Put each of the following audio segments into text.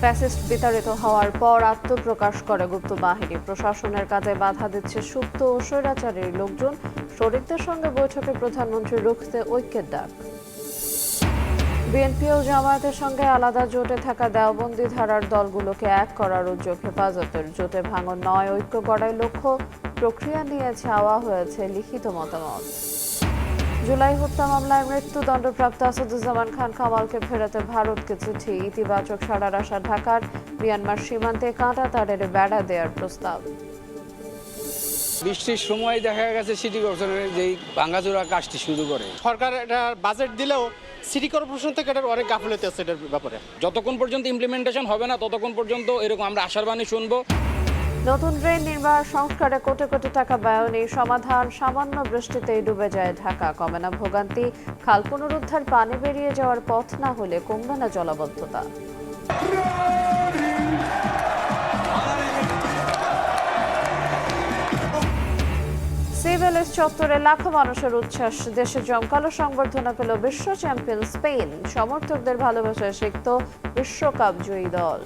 Fascist বিতাড়িত হওয়ার পর আত্মপ্রকাশ করে গুপ্ত বাহিনী। প্রশাসনের কাজে বাধা দিচ্ছে সুপ্ত ও স্বৈরাচারীর লোকজন। শরিকদের সঙ্গে বৈঠকে প্রধানমন্ত্রী রুখতে ঐক্যের ডাক। বিএনপি ও জামায়াতের সঙ্গে আলাদা জোটে থাকা দেওবন্দি ধারার দলগুলোকে এক করার উদ্যোগ হেফাজতের। জোটে ভাঙন নয়, ঐক্য গড়াই লক্ষ্য। প্রক্রিয়া নিয়ে চাওয়া হয়েছে লিখিত মতামত। জুলাই হত্যা মামলায় মৃত্যুদণ্ডপ্রাপ্ত আসাদুজ্জামান খান কামালকে ফেরাতে ভারতকে চিঠি। ইতিবাচক সাড়ার আশা ঢাকার। মিয়ানমার সীমান্তে কাঁটা তারের বেড়া দেওয়ার প্রস্তাব। বৃষ্টির সময় দেখা গেছে সিটি কর্পোরেশনের যেই ভাঙাচোরা কাজটি শুরু করে। সরকার এটা বাজেট দিলেও সিটি কর্পোরেশন থেকে এটার অনেক গাফিলতি আছে এটার ব্যাপারে। যতক্ষণ পর্যন্ত ইমপ্লিমেন্টেশন হবে না ততক্ষণ পর্যন্ত এরকম আমরা আশার বাণী শুনবো। নতুন ড্রেন নির্মাণ সংস্কারে কোটি কোটি টাকা ব্যয় নেই সমাধান। সামান্য বৃষ্টিতেই ডুবে যায় ঢাকা। কমে না ভোগান্তি। খাল পুনরুদ্ধার পানি বেরিয়ে যাওয়ার পথ না হলে কমবে না জলাবদ্ধতা। সিভিলেস চত্বরে লাখো মানুষের উচ্ছ্বাস। দেশে জমকালো সংবর্ধনা পেল বিশ্ব চ্যাম্পিয়ন স্পেন। সমর্থকদের ভালোবাসায় সিক্ত বিশ্বকাপ জয়ী দল।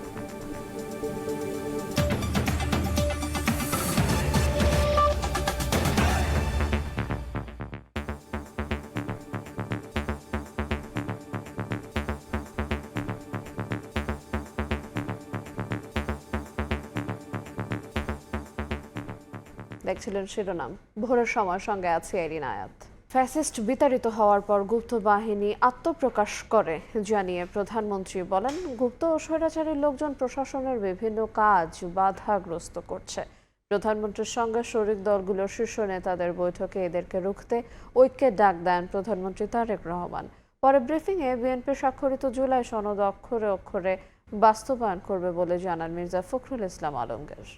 দেখছিলেন শিরোনাম। ভোরের সময় সঙ্গে আছে এরিন আয়াত। ফ্যাসিস্ট বিতাড়িত হওয়ার পর গুপ্ত বাহিনী আত্মপ্রকাশ করে জানিয়ে প্রধানমন্ত্রী বলেন, গুপ্ত ও স্বৈরাচারী লোকজন প্রশাসনের বিভিন্ন কাজ বাধাগ্রস্ত করছে। প্রধানমন্ত্রীর সঙ্গে শরিক দলগুলোর শীর্ষ নেতাদের বৈঠকে এদেরকে রুখতে ঐক্যের ডাক দেন প্রধানমন্ত্রী তারেক রহমান। পরে ব্রিফিংয়ে বিএনপি স্বাক্ষরিত জুলাই সনদ অক্ষরে অক্ষরে বাস্তবায়ন করবে বলে জানান মির্জা ফখরুল ইসলাম আলমগীর।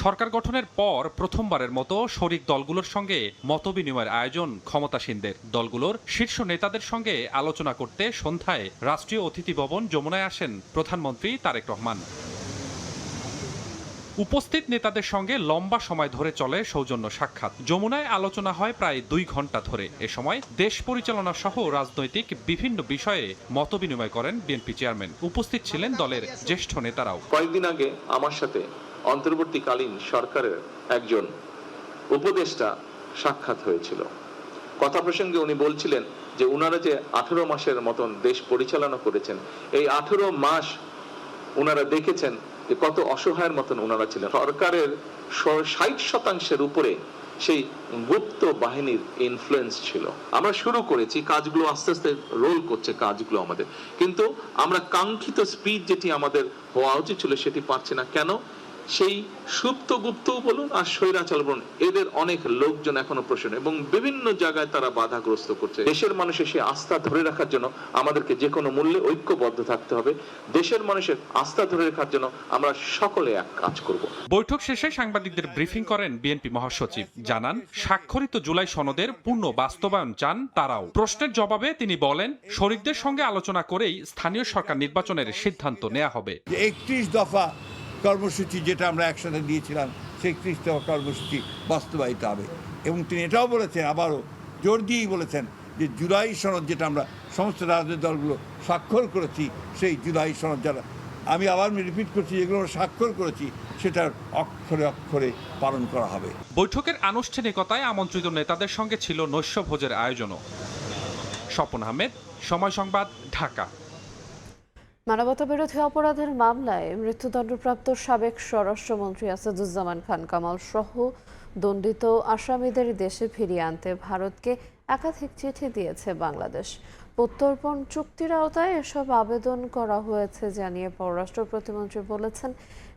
সরকার গঠনের পর প্রথমবারের মতো শরিক দলগুলোর সঙ্গে মতবিনিময়ের আয়োজন ক্ষমতাসীনদের। দলগুলোর শীর্ষ নেতাদের সঙ্গে আলোচনা করতে সন্ধ্যায় রাষ্ট্রীয় অতিথি ভবন যমুনায় আসেন প্রধানমন্ত্রী তারেক রহমান। উপস্থিত নেতাদের সঙ্গে লম্বা সময় ধরে চলে সৌজন্য সাক্ষাৎ। যমুনায় আলোচনা হয় প্রায় 2 ঘন্টা ধরে। এ সময় দেশ পরিচালনা সহ রাজনৈতিক বিভিন্ন বিষয়ে মতবিনিময় করেন বিএনপি চেয়ারম্যান। উপস্থিত ছিলেন দলের জ্যেষ্ঠ নেতারাও। কয়েকদিন আগে আমার সাথে অন্তর্বর্তীকালীন সরকারের একজন উপদেষ্টা সাক্ষাৎ হয়েছিল। কথা প্রসঙ্গে উনি বলছিলেন যে উনারা যে 18 মাসের মতন দেশ পরিচালনা করেছেন, এই 18 মাস উনারা দেখেছেন যে কত অসহায়ের মতন উনারা ছিলেন। সরকারের 60% উপরে সেই গুপ্ত বাহিনীর ইনফ্লুয়েন্স ছিল। আমরা শুরু করেছি, কাজগুলো আস্তে আস্তে রোল করছে কাজগুলো আমাদের, কিন্তু আমরা কাঙ্ক্ষিত স্পিড যেটি আমাদের হওয়া উচিত ছিল সেটি পাচ্ছি না। কেন? সেই সুপ্ত গুপ্ত বলুন আর স্বৈরাচার বলুন, এদের অনেক লোকজন এখনো প্রশ্ন এবং বিভিন্ন জায়গায় তারা বাধাগ্রস্ত করছে। দেশের মানুষের সেই আস্থা ধরে রাখার জন্য আমাদেরকে যে কোনো মূল্যে ঐক্যবদ্ধ থাকতে হবে। দেশের মানুষের আস্থা ধরে রাখার জন্য আমরা সকলে এক কাজ করব। বৈঠক শেষে সাংবাদিকদের ব্রিফিং করেন বিএনপি মহাসচিব। জানান, স্বাক্ষরিত জুলাই সনদের পূর্ণ বাস্তবায়ন চান তারাও। প্রশ্নের জবাবে তিনি বলেন, শরিকদের সঙ্গে আলোচনা করেই স্থানীয় সরকার নির্বাচনের সিদ্ধান্ত নেওয়া হবে। 31 দফা কর্মসূচি যেটা আমরা একসাথে দিয়েছিলাম, সেই 31 দফা কর্মসূচি বাস্তবায়িত হবে। এবং তিনি এটাও বলেছেন, আবারও জোর দিয়েই বলেছেন যে জুলাই সনদ যেটা আমরা সমস্ত রাজনৈতিক দলগুলো স্বাক্ষর করেছি, সেই জুলাই সনদ যারা, আমি আবার রিপিট করছি, যেগুলো আমরা স্বাক্ষর করেছি সেটার অক্ষরে অক্ষরে পালন করা হবে। বৈঠকের আনুষ্ঠানিকতায় আমন্ত্রিত নেতাদের সঙ্গে ছিল নৈশভোজের আয়োজনও। স্বপন আহমেদ, সময় সংবাদ, ঢাকা। মানবতাবিরোধী অপরাধের মামলায় মৃত্যুদণ্ডপ্রাপ্ত সাবেক স্বরাষ্ট্রমন্ত্রী আসাদুজ্জামান খান কামাল সহ দণ্ডিত আসামিদের দেশে ফিরিয়ে আনতে ভারতকে একাধিক চিঠি দিয়েছে বাংলাদেশ। প্রত্যর্পণ চুক্তির আওতায় এসব আবেদন করা হয়েছে জানিয়ে পররাষ্ট্র প্রতিমন্ত্রী বলেছেন,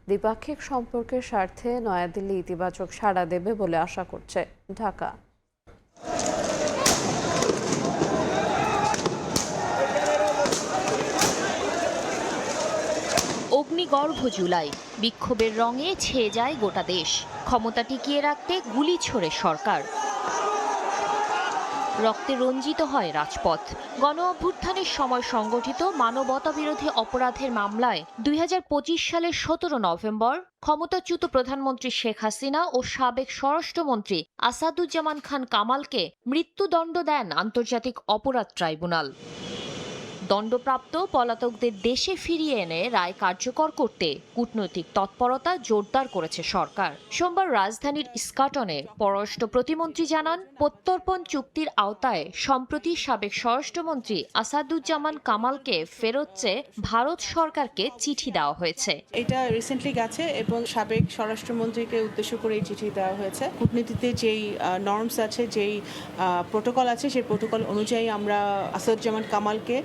দ্বিপাক্ষিক সম্পর্কের স্বার্থে নয়াদিল্লি ইতিবাচক সাড়া দেবে বলে আশা করছে ঢাকা। অগ্নিগর্ভ জুলাই, বিক্ষোভের রঙে ছেয়ে যায় গোটা দেশ। ক্ষমতা টিকিয়ে রাখতে গুলি ছোড়ে সরকার। রক্তে রঞ্জিত হয় রাজপথ। গণ অভ্যুত্থানের সময় সংগঠিত মানবতাবিরোধী অপরাধের মামলায় 2025 সালের 17 নভেম্বর ক্ষমতাচ্যুত প্রধানমন্ত্রী শেখ হাসিনা ও সাবেক স্বরাষ্ট্রমন্ত্রী আসাদুজ্জামান খান কামালকে মৃত্যুদণ্ড দেন আন্তর্জাতিক অপরাধ ট্রাইব্যুনাল। দণ্ডপ্রাপ্ত পলাতকদের দেশে ফিরিয়ে এনে রায় কার্যকর করতে কূটনৈতিক তৎপরতা জোরদার করেছে সরকার। সোমবার রাজধানীর ইস্কাটনে পররাষ্ট্র প্রতিমন্ত্রী জানান, প্রত্যর্পণ চুক্তির আওতায় সম্প্রতি সাবেক স্বরাষ্ট্রমন্ত্রী আসাদুজ্জামান কামালকে ফেরত চেয়ে ভারত সরকারকে চিঠি দেওয়া হয়েছে। এটা রিসেন্টলি গেছে এবং সাবেক স্বরাষ্ট্রমন্ত্রীকে উদ্দেশ্য করে এই চিঠি দেওয়া হয়েছে। কূটনীতিতে যেই নর্মস আছে, যেই প্রোটোকল আছে, সেই প্রোটোকল অনুযায়ী আমরা আসাদুজ্জামান কামালকে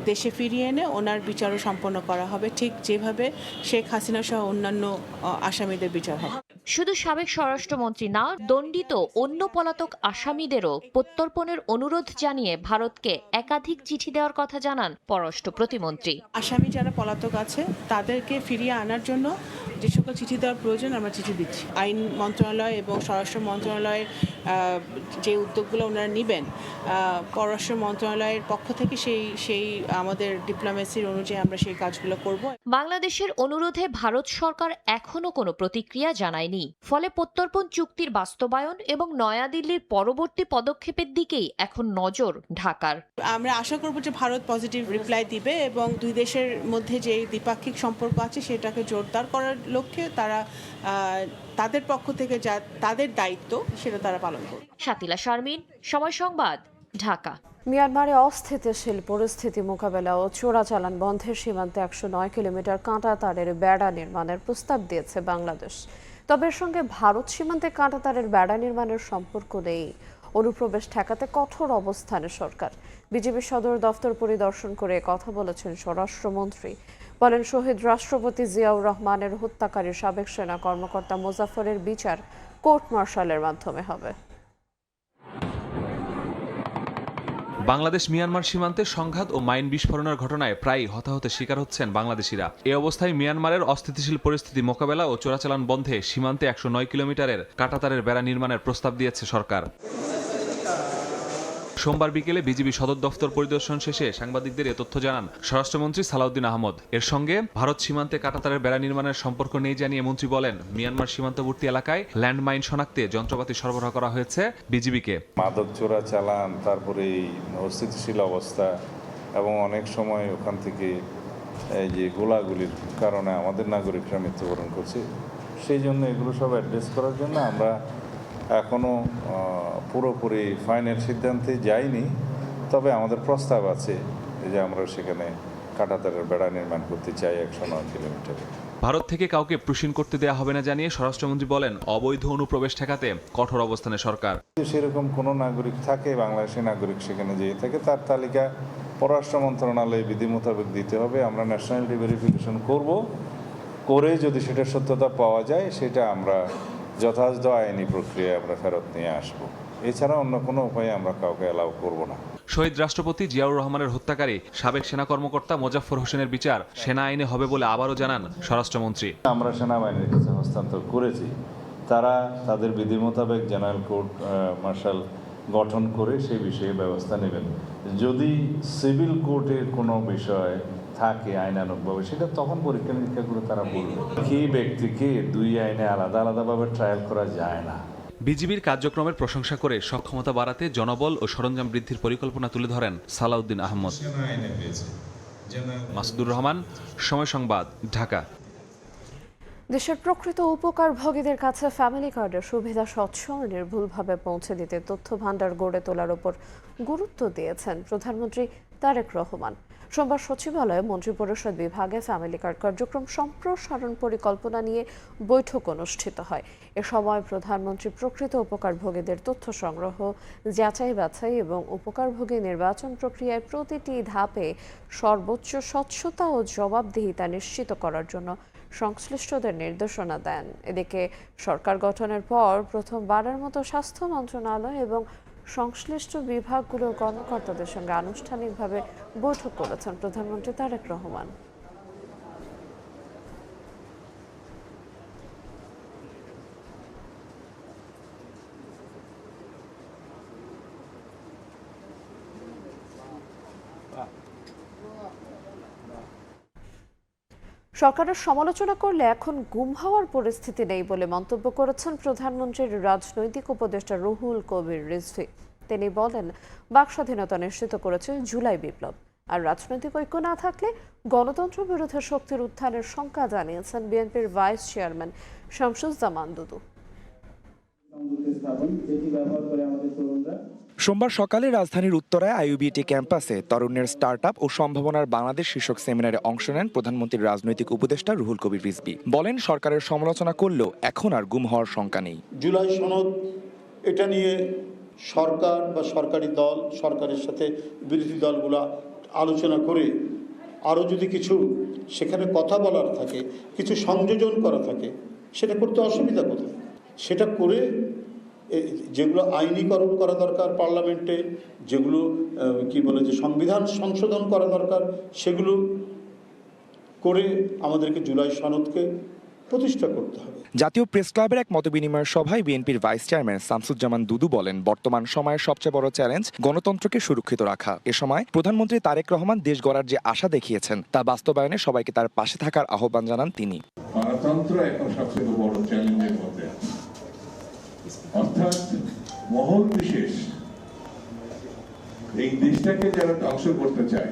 দেশে ফিরিয়ে এনে ওনার বিচারও সম্পন্ন করা হবে, ঠিক যেভাবে শেখ হাসিনা সহ অন্যান্য আসামিদের বিচার হবে। শুধু সাবেক স্বরাষ্ট্রমন্ত্রী না, দণ্ডিত অন্য পলাতক আসামিদেরও প্রত্যর্পণের অনুরোধ জানিয়ে ভারতকে একাধিক চিঠি দেওয়ার কথা জানান পররাষ্ট্র প্রতিমন্ত্রী। আসামি যারা পলাতক আছে তাদেরকে ফিরিয়ে আনার জন্য যে সকল চিঠি দেওয়ার প্রয়োজন আমরা চিঠি দিচ্ছি। আইন মন্ত্রণালয় এবং স্বরাষ্ট্র মন্ত্রণালয়ের যে উদ্যোগগুলো ওনারা নেবেন, পররাষ্ট্র মন্ত্রণালয়ের পক্ষ থেকে সেই আমাদের ডিপ্লোমেসির অনুযায়ী আমরা সেই কাজগুলো করব। বাংলাদেশের অনুরোধে ভারত সরকার এখনো কোনো প্রতিক্রিয়া জানায়নি। ফলে প্রত্যর্পণ চুক্তির বাস্তবায়ন এবং নয়াদিল্লির পরবর্তী পদক্ষেপের দিকেই এখন নজর ঢাকার। আমরা আশা করব যে ভারত পজিটিভ রিপ্লাই দিবে এবং দুই দেশের মধ্যে যে দ্বিপাক্ষিক সম্পর্ক আছে সেটাকে জোরদার করার লক্ষ্যে তারা তাদের পক্ষ থেকে যা তাদের দায়িত্ব সেটা তারা পালন করবে। শাতিলা শারমিন, সময় সংবাদ, ঢাকা। মিয়ানমারে অস্থিতিশীল পরিস্থিতি মোকাবেলা ও চোরাচালান বন্ধের সীমান্তে 109 কিলোমিটার কাঁটাতারের বেড়া নির্মাণের প্রস্তাব দিয়েছে বাংলাদেশ। তবে এর সঙ্গে ভারত সীমান্তে কাঁটাতারের বেড়া নির্মাণের সম্পর্ক নেই। অনুপ্রবেশ ঠেকাতে কঠোর অবস্থানে সরকার। বিজেপি সদর দফতর পরিদর্শন করে কথা বলেছেন স্বরাষ্ট্রমন্ত্রী। বলেন, শহীদ রাষ্ট্রপতি জিয়াউর রহমানের হত্যাকারী সাবেক সেনা কর্মকর্তা মোজাফফরের বিচার কোর্ট মার্শালের মাধ্যমে হবে। বাংলাদেশ মিয়ানমার সীমান্তে সংঘাত ও মাইন বিস্ফোরণের ঘটনায় প্রায়ই হতাহতের শিকার হচ্ছেন বাংলাদেশিরা। এই অবস্থায় মিয়ানমারের অস্থিতিশীল পরিস্থিতি মোকাবেলা ও চোরাচালান বন্ধে সীমান্তে 109 কিলোমিটারের কাঁটাতারের বেড়া নির্মাণের প্রস্তাব দিয়েছে সরকার। সোমবার বিকেলে বিজিবি সদর দফতর পরিদর্শন শেষে সাংবাদিকদের এ তথ্য জানান স্বরাষ্ট্রমন্ত্রী সালাউদ্দিন আহমদ। এর সঙ্গে ভারত সীমান্তে কাঁটাতারের বেড়া নির্মাণের সম্পর্ক নেই জানিয়ে মন্ত্রী বলেন, মিয়ানমার সীমান্তবর্তী এলাকায় ল্যান্ডমাইন শনাক্তে যন্ত্রপাতি সরবরাহ করা হয়েছে বিজিবিকে। মাদক চোরাচালান, তারপরে অস্থিতিশীল অবস্থা এবং অনেক সময় ওখান থেকে এই যে গোলাগুলির কারণে আমাদের নাগরিকরা মৃত্যুবরণ করছে, সেই জন্য এগুলো সব অ্যাড্রেস করার জন্য আমরা এখনও পুরোপুরি ফাইনাল সিদ্ধান্তে যাইনি। তবে আমাদের প্রস্তাব আছে যে আমরা সেখানে কাঁটাতারের বেড়া নির্মাণ করতে চাই 109 কিলোমিটারে। ভারত থেকে কাউকে প্রুশিন করতে দেওয়া হবে না জানিয়ে স্বরাষ্ট্রমন্ত্রী বলেন, অবৈধ অনুপ্রবেশ ঠেকাতে কঠোর অবস্থানে সরকার। সেরকম কোনো নাগরিক থাকে, বাংলাদেশের নাগরিক সেখানে যেয়ে থাকে, তার তালিকা পররাষ্ট্র মন্ত্রণালয়ে বিধি মোতাবেক দিতে হবে। আমরা ন্যাশনালিটি ভেরিফিকেশন করে যদি সেটা সত্যতা পাওয়া যায়, সেটা আমরা যথাযথ আইনি প্রক্রিয়ায় আমরা ফেরত নিয়ে আসবো। এছাড়া অন্য কোনো উপায়ে আমরা কাউকে অ্যালাউ করব না। শহীদ রাষ্ট্রপতি জিয়াউর রহমানের হত্যাকারী সাবেক সেনা কর্মকর্তা মোজাফফর হোসেনের বিচার সেনা আইনে হবে বলে আবারও জানান স্বরাষ্ট্রমন্ত্রী। আমরা সেনাবাহিনীর কাছে হস্তান্তর করেছি, তারা তাদের বিধি মোতাবেক জেনারেল কোর্ট মার্শাল গঠন করে সেই বিষয়ে ব্যবস্থা নেবেন। যদি সিভিল কোর্টের কোনো বিষয় থাকে আইনানুগভাবে, সেটা তখন পরীক্ষা নিরীক্ষা করে তারা বলবে। কি ব্যক্তিকে দুই আইনে আলাদা আলাদাভাবে ট্রায়াল করা যায় না। বিজিবির কার্যক্রমের প্রশংসা করে সক্ষমতা বাড়াতে জনবল ও সরঞ্জাম বৃদ্ধির পরিকল্পনা তুলে ধরেন সালাউদ্দিন আহমদ। মাসুদুর রহমান, সময় সংবাদ, ঢাকা। দেশের প্রকৃত উপকারভোগীদের কাছে ফ্যামিলি কার্ডের সুবিধা স্বচ্ছ ও নির্ভুলভাবে পৌঁছে দিতে তথ্য ভান্ডার গড়ে তোলার উপর গুরুত্ব দিয়েছেন প্রধানমন্ত্রী তারেক রহমান। সোমবার সচিবালয়ে মন্ত্রিপরিষদ বিভাগে ফ্যামিলি কার্ড কার্যক্রম সম্প্রসারণ পরিকল্পনা নিয়ে বৈঠক অনুষ্ঠিত হয়। এ সময় প্রধানমন্ত্রী প্রকৃত উপকারভোগীদের তথ্য সংগ্রহ, যাচাই বাছাই এবং উপকারভোগী নির্বাচন প্রক্রিয়ায় প্রতিটি ধাপে সর্বোচ্চ স্বচ্ছতা ও জবাবদিহিতা নিশ্চিত করার জন্য সংশ্লিষ্টদের নির্দেশনা দেন। এদিকে সরকার গঠনের পর প্রথমবারের মতো স্বাস্থ্য মন্ত্রণালয় এবং সংশ্লিষ্ট বিভাগগুলোর কর্মকর্তাদের সঙ্গে আনুষ্ঠানিকভাবে বৈঠক করেছেন প্রধানমন্ত্রী তারেক রহমান। সরকারের সমালোচনা করলে এখন গুম হওয়ার পরিস্থিতি নেই বলে মন্তব্য করেছেন প্রধানমন্ত্রীর রাজনৈতিক উপদেষ্টা রুহুল কবির রিজভী। তিনি বলেন, বাক স্বাধীনতা নিশ্চিত করেছে জুলাই বিপ্লব। আর রাজনৈতিক ঐক্য না থাকলে গণতন্ত্র বিরোধী শক্তির উত্থানের শঙ্কা জানিয়েছেন বিএনপির ভাইস চেয়ারম্যান শামসুজ্জামান দুদু। সোমবার সকালে রাজধানীর উত্তরায় আইইউবিটি ক্যাম্পাসে তরুণের স্টার্টআপ ও সম্ভাবনার বাংলাদেশ শীর্ষক সেমিনারে অংশ নেন প্রধানমন্ত্রীর রাজনৈতিক উপদেষ্টা রুহুল কবির রিজভী। বলেন, সরকারের সমালোচনা করলেও এখন আর গুম হওয়ার শঙ্কা নেই। জুলাই সনদ এটা নিয়ে সরকার বা সরকারি দল, সরকারের সাথে বিরোধী দলগুলা আলোচনা করে আরও যদি কিছু সেখানে কথা বলার থাকে, কিছু সংযোজন করা থাকে, সেটা করতে অসুবিধা কোথায়? সেটা করে যেগুলো আইনীকরণ করা দরকার পার্লামেন্টে, যেগুলো যে সংবিধান সংশোধন করা দরকার, সেগুলো করে আমাদেরকে জুলাই সনদকে প্রতিষ্ঠা করতে হবে। জাতীয় প্রেস ক্লাবের এক মতবিনিময় সভায় বিএনপির ভাইস চেয়ারম্যান শামসুজ্জামান দুদু বলেন, বর্তমান সময়ের সবচেয়ে বড় চ্যালেঞ্জ গণতন্ত্রকে সুরক্ষিত রাখা। এ সময় প্রধানমন্ত্রী তারেক রহমান দেশ গড়ার যে আশা দেখিয়েছেন তা বাস্তবায়নে সবাইকে তার পাশে থাকার আহ্বান জানান তিনি। গণতন্ত্র এখন সবচেয়ে বড় চ্যালেঞ্জের মধ্যে, অর্থাৎ মহল বিশেষ এই দেশটাকে যারা ধ্বংস করতে চায়,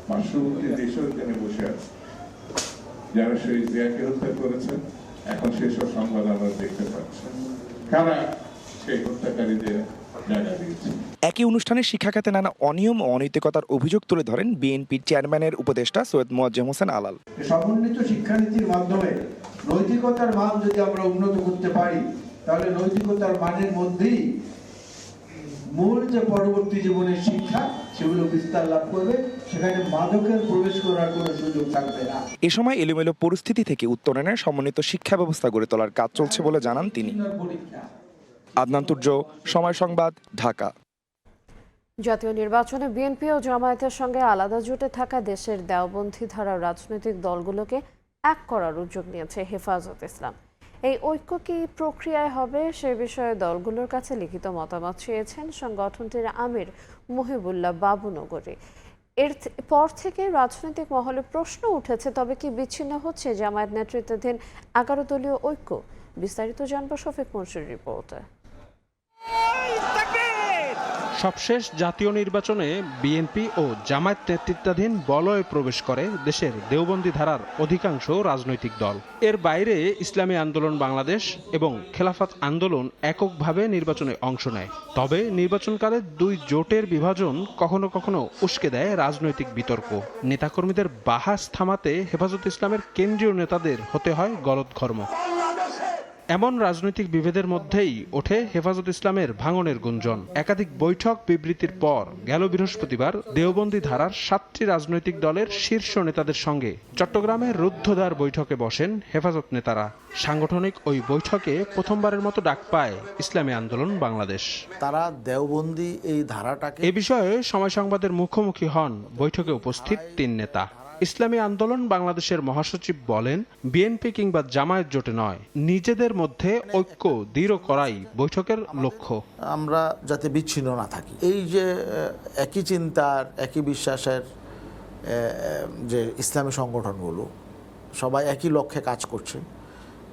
পার্শ্ববর্তী দেশও এখানে বসে আছে, যারা শহীদ জিয়াকে হত্যা করেছে, এখন সেসব সংবাদ আমরা দেখতে পাচ্ছি, কারা সেই হত্যাকারীদের জায়গা দিয়েছে। একই অনুষ্ঠানে শিক্ষা খাতে নানা অনিয়ম ও অনৈতিকতার অভিযোগ তুলে ধরেন বিএনপির চেয়ারম্যানের উপদেষ্টা সৈয়দ মোয়াজ্জেম হোসেন আলাল। সমন্বিত শিক্ষানীতির মাধ্যমে নৈতিকতার মান যদি আমরা উন্নত করতে পারি, তাহলে নৈতিকতার মানের মধ্যেই মূল যে পরবর্তী জীবনের শিক্ষা, সেগুলো বিস্তার লাভ করবে, সেখানে মাদকের প্রবেশ করার কোনো সুযোগ থাকবে না। এ সময় এলোমেলো পরিস্থিতি থেকে উত্তরণের সমন্বিত শিক্ষা ব্যবস্থা গড়ে তোলার কাজ চলছে বলে জানান তিনি। আদনান তুর্য, সময় সংবাদ, ঢাকা। জাতীয় নির্বাচনে বিএনপি ও জামায়াতের সঙ্গে আলাদা জোটে থাকা দেশের দেওবন্দী ধারার রাজনৈতিক দলগুলোকে এক করার উদ্যোগ নিয়েছে হেফাজত ইসলাম। এই ঐক্য কি প্রক্রিয়ায় হবে সে বিষয়ে দলগুলোর কাছে লিখিত মতামত চেয়েছেন সংগঠনটির আমির মুহিবুল্লাহ বাবুনগরী। এর পর থেকে রাজনৈতিক মহলে প্রশ্ন উঠেছে, তবে কি বিচ্ছিন্ন হচ্ছে জামায়াত নেতৃত্বাধীন 11 দলীয় ঐক্য? বিস্তারিত জানবো শফিক মনসুর রিপোর্টে। সবশেষ জাতীয় নির্বাচনে বিএনপি ও জামায়াত নেতৃত্বাধীন বলয়ে প্রবেশ করে দেশের দেওবন্দী ধারার অধিকাংশ রাজনৈতিক দল। এর বাইরে ইসলামী আন্দোলন বাংলাদেশ এবং খেলাফত আন্দোলন এককভাবে নির্বাচনে অংশ নেয়। তবে নির্বাচনকালে দুই জোটের বিভাজন কখনো কখনো উস্কে দেয় রাজনৈতিক বিতর্ক। নেতাকর্মীদের বাহাস থামাতে হেফাজত ইসলামের কেন্দ্রীয় নেতাদের হতে হয় গলদঘর্ম। এমন রাজনৈতিক বিভেদের মধ্যেই ওঠে হেফাজত ইসলামের ভাঙনের গুঞ্জন। একাধিক বৈঠক বিবৃতির পর গেল বৃহস্পতিবার দেওবন্দী ধারার 7টি রাজনৈতিক দলের শীর্ষ নেতাদের সঙ্গে চট্টগ্রামের রুদ্ধদ্বার বৈঠকে বসেন হেফাজত নেতারা। সাংগঠনিক ওই বৈঠকে প্রথমবারের মতো ডাক পায় ইসলামী আন্দোলন বাংলাদেশ। তারা দেওবন্দী এই ধারাটাকে এ বিষয়ে সময় সংবাদের মুখোমুখি হন বৈঠকে উপস্থিত 3 নেতা। ইসলামী আন্দোলন বাংলাদেশের মহাসচিব বলেন, বিএনপি কিংবা জামায়াত জোটে নয়, নিজেদের মধ্যে ঐক্য দৃঢ় করাই বৈঠকের লক্ষ্য। আমরা যাতে বিচ্ছিন্ন না থাকি, এই যে একই চিন্তার একই বিশ্বাসের যে ইসলামী সংগঠনগুলো সবাই একই লক্ষ্যে কাজ করছে,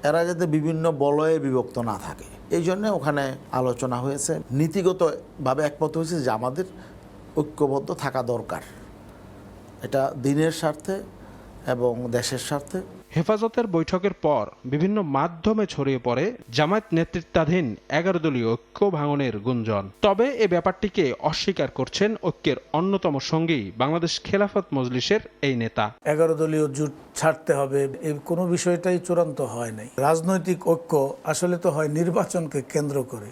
এরা যাতে বিভিন্ন বলয়ে বিভক্ত না থাকে, এই জন্য ওখানে আলোচনা হয়েছে। নীতিগতভাবে একমত হয়েছে যে আমাদের ঐক্যবদ্ধ থাকা দরকার, এটা দিনের স্বার্থে এবং দেশের স্বার্থে। হেফাজতের বৈঠকের পর বিভিন্ন মাধ্যমে ছড়িয়ে পড়ে জামায়াত নেতৃত্বাধীন 11 দলীয় ঐক্য ভাঙনের গুঞ্জন। তবে এ ব্যাপারটিকে অস্বীকার করছেন ঐক্যের অন্যতম সঙ্গী বাংলাদেশ খেলাফত মজলিসের এই নেতা। 11 দলীয় জোট ছাড়তে হবে, এই কোনো বিষয়টাই চূড়ান্ত হয় নাই। রাজনৈতিক ঐক্য আসলে তো হয় নির্বাচনকে কেন্দ্র করে।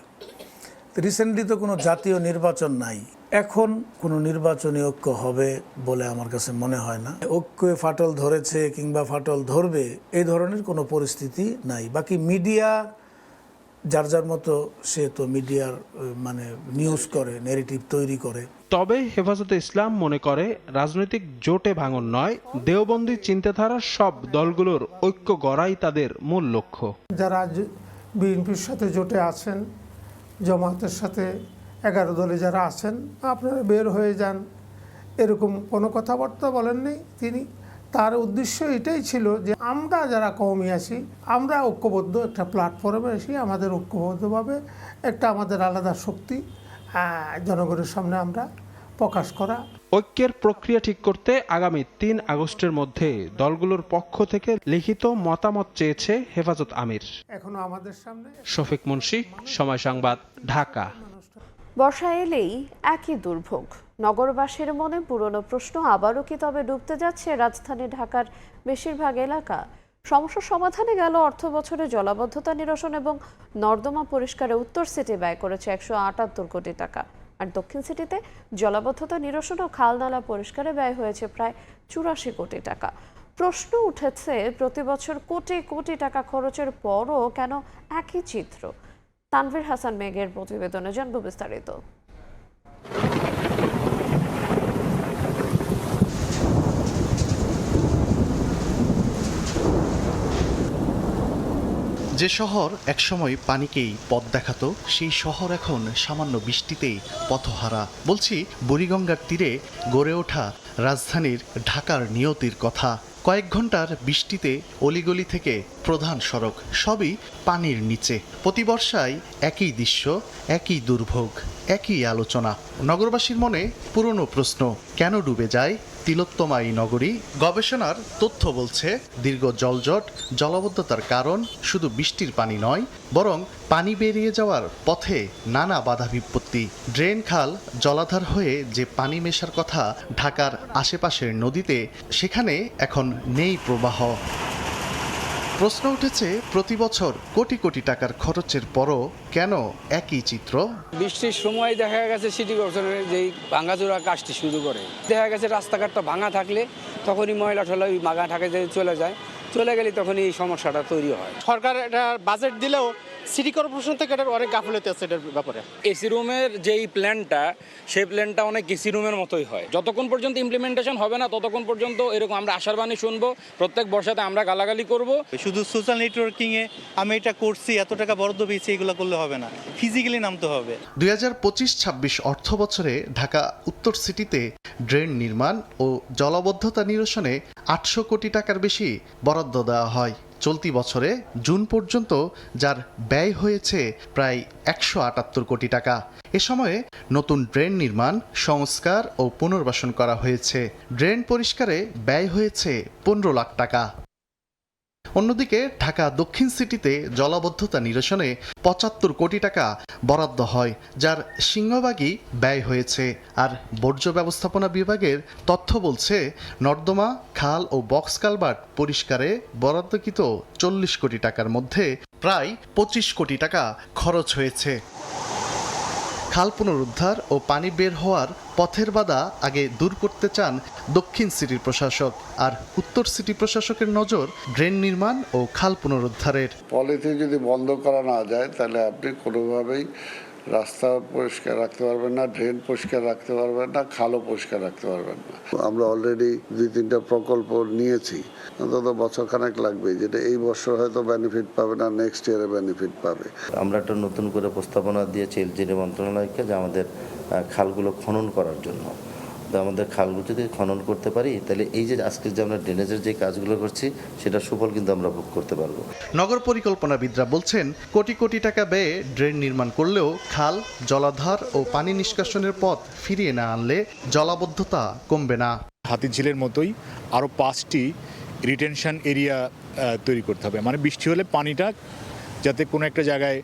রিসেন্টলি তো কোনো জাতীয় নির্বাচন নাই, এখন কোনো নির্বাচনী ঐক্য হবে বলে আমার কাছে মনে হয় না। ঐক্যে ফাটল ধরেছে কিংবা ফাটল ধরবে এই ধরনের কোনো পরিস্থিতি নাই। বাকি মিডিয়া যার যার মতো, সে তো মিডিয়ার নিউজ করে, ন্যারেটিভ তৈরি করে। তবে হেফাজতে ইসলাম মনে করে রাজনৈতিক জোটে ভাঙন নয়, দেওবন্দী চিন্তাধারার সব দলগুলোর ঐক্য গড়াই তাদের মূল লক্ষ্য। যারা বিএনপির সাথে জোটে আছেন, জামায়াতের সাথে 11 দলে যারা আছেন, আপনারা বের হয়ে যান, এরকম কোনো কথাবার্তা বলেননি তিনি। তার উদ্দেশ্য এটাই ছিল যে আমরা যারা কওমি আছি, আমরা ঐক্যবদ্ধ একটা প্ল্যাটফর্মে আসি, আমাদের ঐক্যবদ্ধভাবে একটা আমাদের আলাদা শক্তি জনগণের সামনে আমরা প্রকাশ করা। ঐক্যের প্রক্রিয়া ঠিক করতে আগামী ৩ আগস্টের মধ্যে দলগুলোর পক্ষ থেকে লিখিত মতামত চেয়েছে হেফাজত আমির। এখনো আমাদের সামনে শফিক মুন্সি, সময় সংবাদ, ঢাকা। বর্ষা এলেই একই দুর্ভোগ। নগরবাসীর মনে পুরনো প্রশ্ন, আবারও কি তবে ডুবতে যাচ্ছে রাজধানী ঢাকার বেশিরভাগ এলাকা? সমস্যার সমাধানে গেল অর্থ বছরে জলাবদ্ধতা নিরসন এবং নর্দমা পরিষ্কারে উত্তর সিটি ব্যয় করেছে 178 কোটি টাকা, আর দক্ষিণ সিটিতে জলাবদ্ধতা নিরসন ও খালনালা পরিষ্কারে ব্যয় হয়েছে প্রায় 84 কোটি টাকা। প্রশ্ন উঠেছে, প্রতি বছর কোটি কোটি টাকা খরচের পরও কেন একই চিত্র? তানভীর হাসান মেঘের প্রতিবেদনে জানব বিস্তারিত। যে শহর একসময় পানিকেই পথ দেখাতো, সেই শহর এখন সামান্য বৃষ্টিতেই পথহারা। বলছি বুড়িগঙ্গার তীরে গড়ে ওঠা রাজধানীর ঢাকার নিয়তির কথা। কয়েক ঘন্টার বৃষ্টিতে অলিগলি থেকে প্রধান সড়ক সবই পানির নিচে। প্রতি বর্ষায় একই দৃশ্য, একই দুর্ভোগ, একই আলোচনা। নগরবাসীর মনে পুরনো প্রশ্ন, কেন ডুবে যায় তিলোত্তমা এই নগরী? গবেষণার তথ্য বলছে, দীর্ঘ জলজট, জলাবদ্ধতার কারণ শুধু বৃষ্টির পানি নয়, বরং পানি বেরিয়ে যাওয়ার পথে নানা বাধা বিপত্তি। ড্রেন, খাল, জলাধার হয়ে যে পানি মেশার কথা ঢাকার আশেপাশের নদীতে, সেখানে এখন নেই প্রবাহ। প্রশ্ন উঠেছে, প্রতি বছর কোটি কোটি টাকার খরচের পরও কেন একই চিত্র? বৃষ্টির সময় দেখা গেছে সিটি কর্পোরেশনের যেই ভাঙাচোরা কাজটি শুরু করে, দেখা গেছে রাস্তাঘাটটা ভাঙা থাকলে তখনই ময়লা টলা ওই ভাঙা ঢাকে চলে যায়, চলে গেলে তখন এই সমস্যাটা তৈরি হয়। সরকার এটা বাজেট দিলেও সিটি কর্পোরেশন থেকে এটার অনেক গাফিলতি আছে এটার ব্যাপারে। এসি রুমের যেই প্ল্যানটা, সেই প্ল্যানটা অনেক এসি রুমের মতোই হয়। যতক্ষণ পর্যন্ত ইমপ্লিমেন্টেশন হবে না ততক্ষণ পর্যন্ত এরকম আমরা আশার বাণী শুনবো, প্রত্যেক বর্ষাতে আমরা গালাগালি করব। শুধু সোশ্যাল নেটওয়ার্কিংয়ে আমি এটা করছি, এত টাকা বরাদ্দ পেয়েছি, এগুলো করলে হবে না, ফিজিক্যালি নামতে হবে। 2025-26 অর্থ বছরে ঢাকা উত্তর সিটিতে ড্রেন নির্মাণ ও জলাবদ্ধতা নিরসনে 800 কোটি টাকার বেশি বরাদ্দ দেওয়া হয়। চলতি বছরে জুন পর্যন্ত যার ব্যয় হয়েছে প্রায় 178 কোটি টাকা। এ সময়ে নতুন ড্রেন নির্মাণ, সংস্কার ও পুনর্বাসন করা হয়েছে। ড্রেন পরিষ্কারে ব্যয় হয়েছে 15 লাখ টাকা। অন্যদিকে ঢাকা দক্ষিণ সিটিতে জলাবদ্ধতা নিরসনে 75 কোটি টাকা বরাদ্দ হয়, যার সিংহভাগই ব্যয় হয়েছে। আর বর্জ্য ব্যবস্থাপনা বিভাগের তথ্য বলছে, নর্দমা, খাল ও বক্স কালভার্ট পরিষ্কারে বরাদ্দকৃত 40 কোটি টাকার মধ্যে প্রায় 25 কোটি টাকা খরচ হয়েছে। খাল পুনরুদ্ধার ও পানি বের হওয়ার পথের বাধা আগে দূর করতে চান দক্ষিণ সিটির প্রশাসক, আর উত্তর সিটি প্রশাসকের নজর ড্রেন নির্মাণ ও খাল পুনরুদ্ধারের। পলিথিন যদি বন্ধ করা না যায় তাহলে আপনি কোনোভাবেই রাস্তা পরিষ্কার রাখতে পারবেন না, ড্রেন পরিষ্কার রাখতে পারবেন না, খালও পরিষ্কার রাখতে পারবেন না। আমরা অলরেডি 2-3টা প্রকল্প নিয়েছি, অন্তত বছরখানেক লাগবে, যেটা এই বছর হয়তো বেনিফিট পাবে না, নেক্সট ইয়ারে বেনিফিট পাবে। আমরা একটা নতুন করে প্রস্তাবনা দিয়েছি এলজিডি মন্ত্রণালয়কে, যে আমাদের খালগুলো খনন করার জন্য। তো আমাদের খালগুলো যদি খনন করতে পারি, তাহলে এই যে আজকে যে আমরা ড্রেনেজের যে কাজগুলো করছি, সেটা সুফল কিন্তু আমরা ভোগ করতে পারবো। নগর পরিকল্পনাবিদরা বলছেন, কোটি কোটি টাকা ব্যয়ে ড্রেন নির্মাণ করলেও খাল, জলাধার ও পানি নিষ্কাশনের পথ ফিরিয়ে না আনলে জলাবদ্ধতা কমবে না। হাতিঝিলের মতোই আরও 5টি রিটেনশন এরিয়া তৈরি করতে হবে, মানে বৃষ্টি হলে পানিটা যাতে কোনো একটা জায়গায়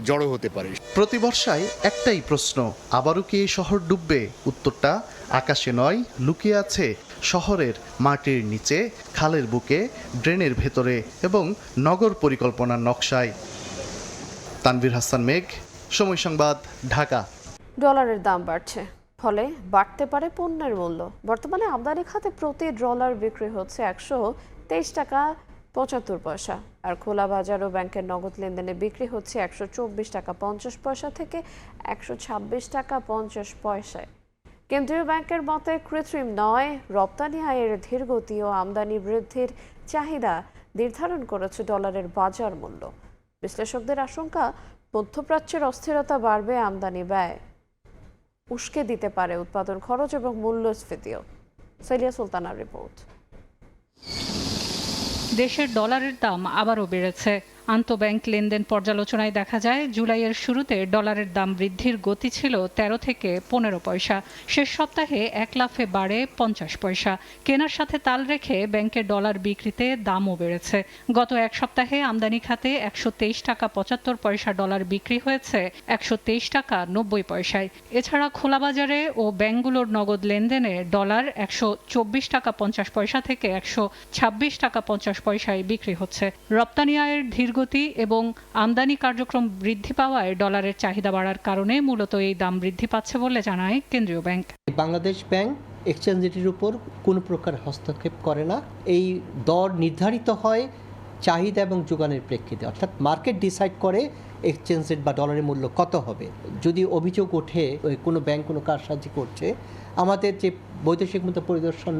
জড়ো হতে পারে। প্রতি বর্ষায় একটাই প্রশ্ন, আবারও কি এই শহর ডুববে? উত্তরটা আকাশে নয়, লুকিয়ে আছে শহরের মাটির নিচে, খালের বুকে, ড্রেনের ভেতরে এবং নগর পরিকল্পনার নকশায়। তানভীর হাসান মেঘ, সময় সংবাদ, ঢাকা। ডলারের দাম বাড়ছে, ফলে বাড়তে পারে পণ্যের মূল্য। বর্তমানে আমদানি খাতে প্রতি ডলার বিক্রি হচ্ছে 123 টাকা 75 পয়সা, আর খোলা বাজার ও ব্যাংকের নগদ লেনদেনে বিক্রি হচ্ছে 124 টাকা 50 পয়সা থেকে 126 টাকা 50 পয়সায়। কেন্দ্রীয় ব্যাংকের মতে, কৃত্রিম নয়, রপ্তানি আয়ের ধীরগতি ও আমদানি বৃদ্ধির চাহিদা নির্ধারণ করেছে ডলারের বাজার মূল্য। বিশ্লেষকদের আশঙ্কা, মধ্যপ্রাচ্যের অস্থিরতা বাড়বে আমদানি ব্যয়, উস্কে দিতে পারে উৎপাদন খরচ এবং মূল্যস্ফীতিও। সাইলিয়া সুলতানার রিপোর্ট। দেশের ডলারের দাম আবারও বেড়েছে। আন্তঃব্যাংক লেনদেন পর্যালোচনায় দেখা যায় জুলাইয়ের শুরুতে ডলারের দাম বৃদ্ধির গতি ছিল 13 থেকে 15 পয়সা। শেষ সপ্তাহে 1 লাফে বাড়ে 50 পয়সা। কেনার সাথে তাল রেখে ব্যাংকে ডলার বিক্রিতে দামও বেড়েছে। গত এক সপ্তাহে আমদানি খাতে 123 টাকা 75 পয়সা ডলার বিক্রি হয়েছে 123 টাকা 90 পয়সায়। এছাড়া খোলা বাজারে ও ব্যাংকগুলোর নগদ লেনদেনে ডলার 124 টাকা 50 পয়সা থেকে 126 টাকা 50 পয়সায় বিক্রি হচ্ছে। রপ্তানি আয়ের ধীরগতি এবং আমদানি কার্যক্রম বৃদ্ধি পাওয়ায় ডলারের চাহিদা বাড়ার কারণে মূলত এই দাম বৃদ্ধি পাচ্ছে বলে জানায় কেন্দ্রীয় ব্যাংক। বাংলাদেশ ব্যাংক এক্সচেঞ্জ রেটের উপর কোনো প্রকার হস্তক্ষেপ করে না। এই দর নির্ধারিত হয় চাহিদা এবং যোগানের প্রেক্ষিতে, অর্থাৎ মার্কেট ডিসাইড করে এক্সচেঞ্জ রেট বা ডলারের মূল্য কত হবে। যদি অভিযোগ ওঠে কোনো ব্যাংক কোনো কারসাজি করছে, আমাদের যে বৈদেশিক মুদ্রা পরিদর্শন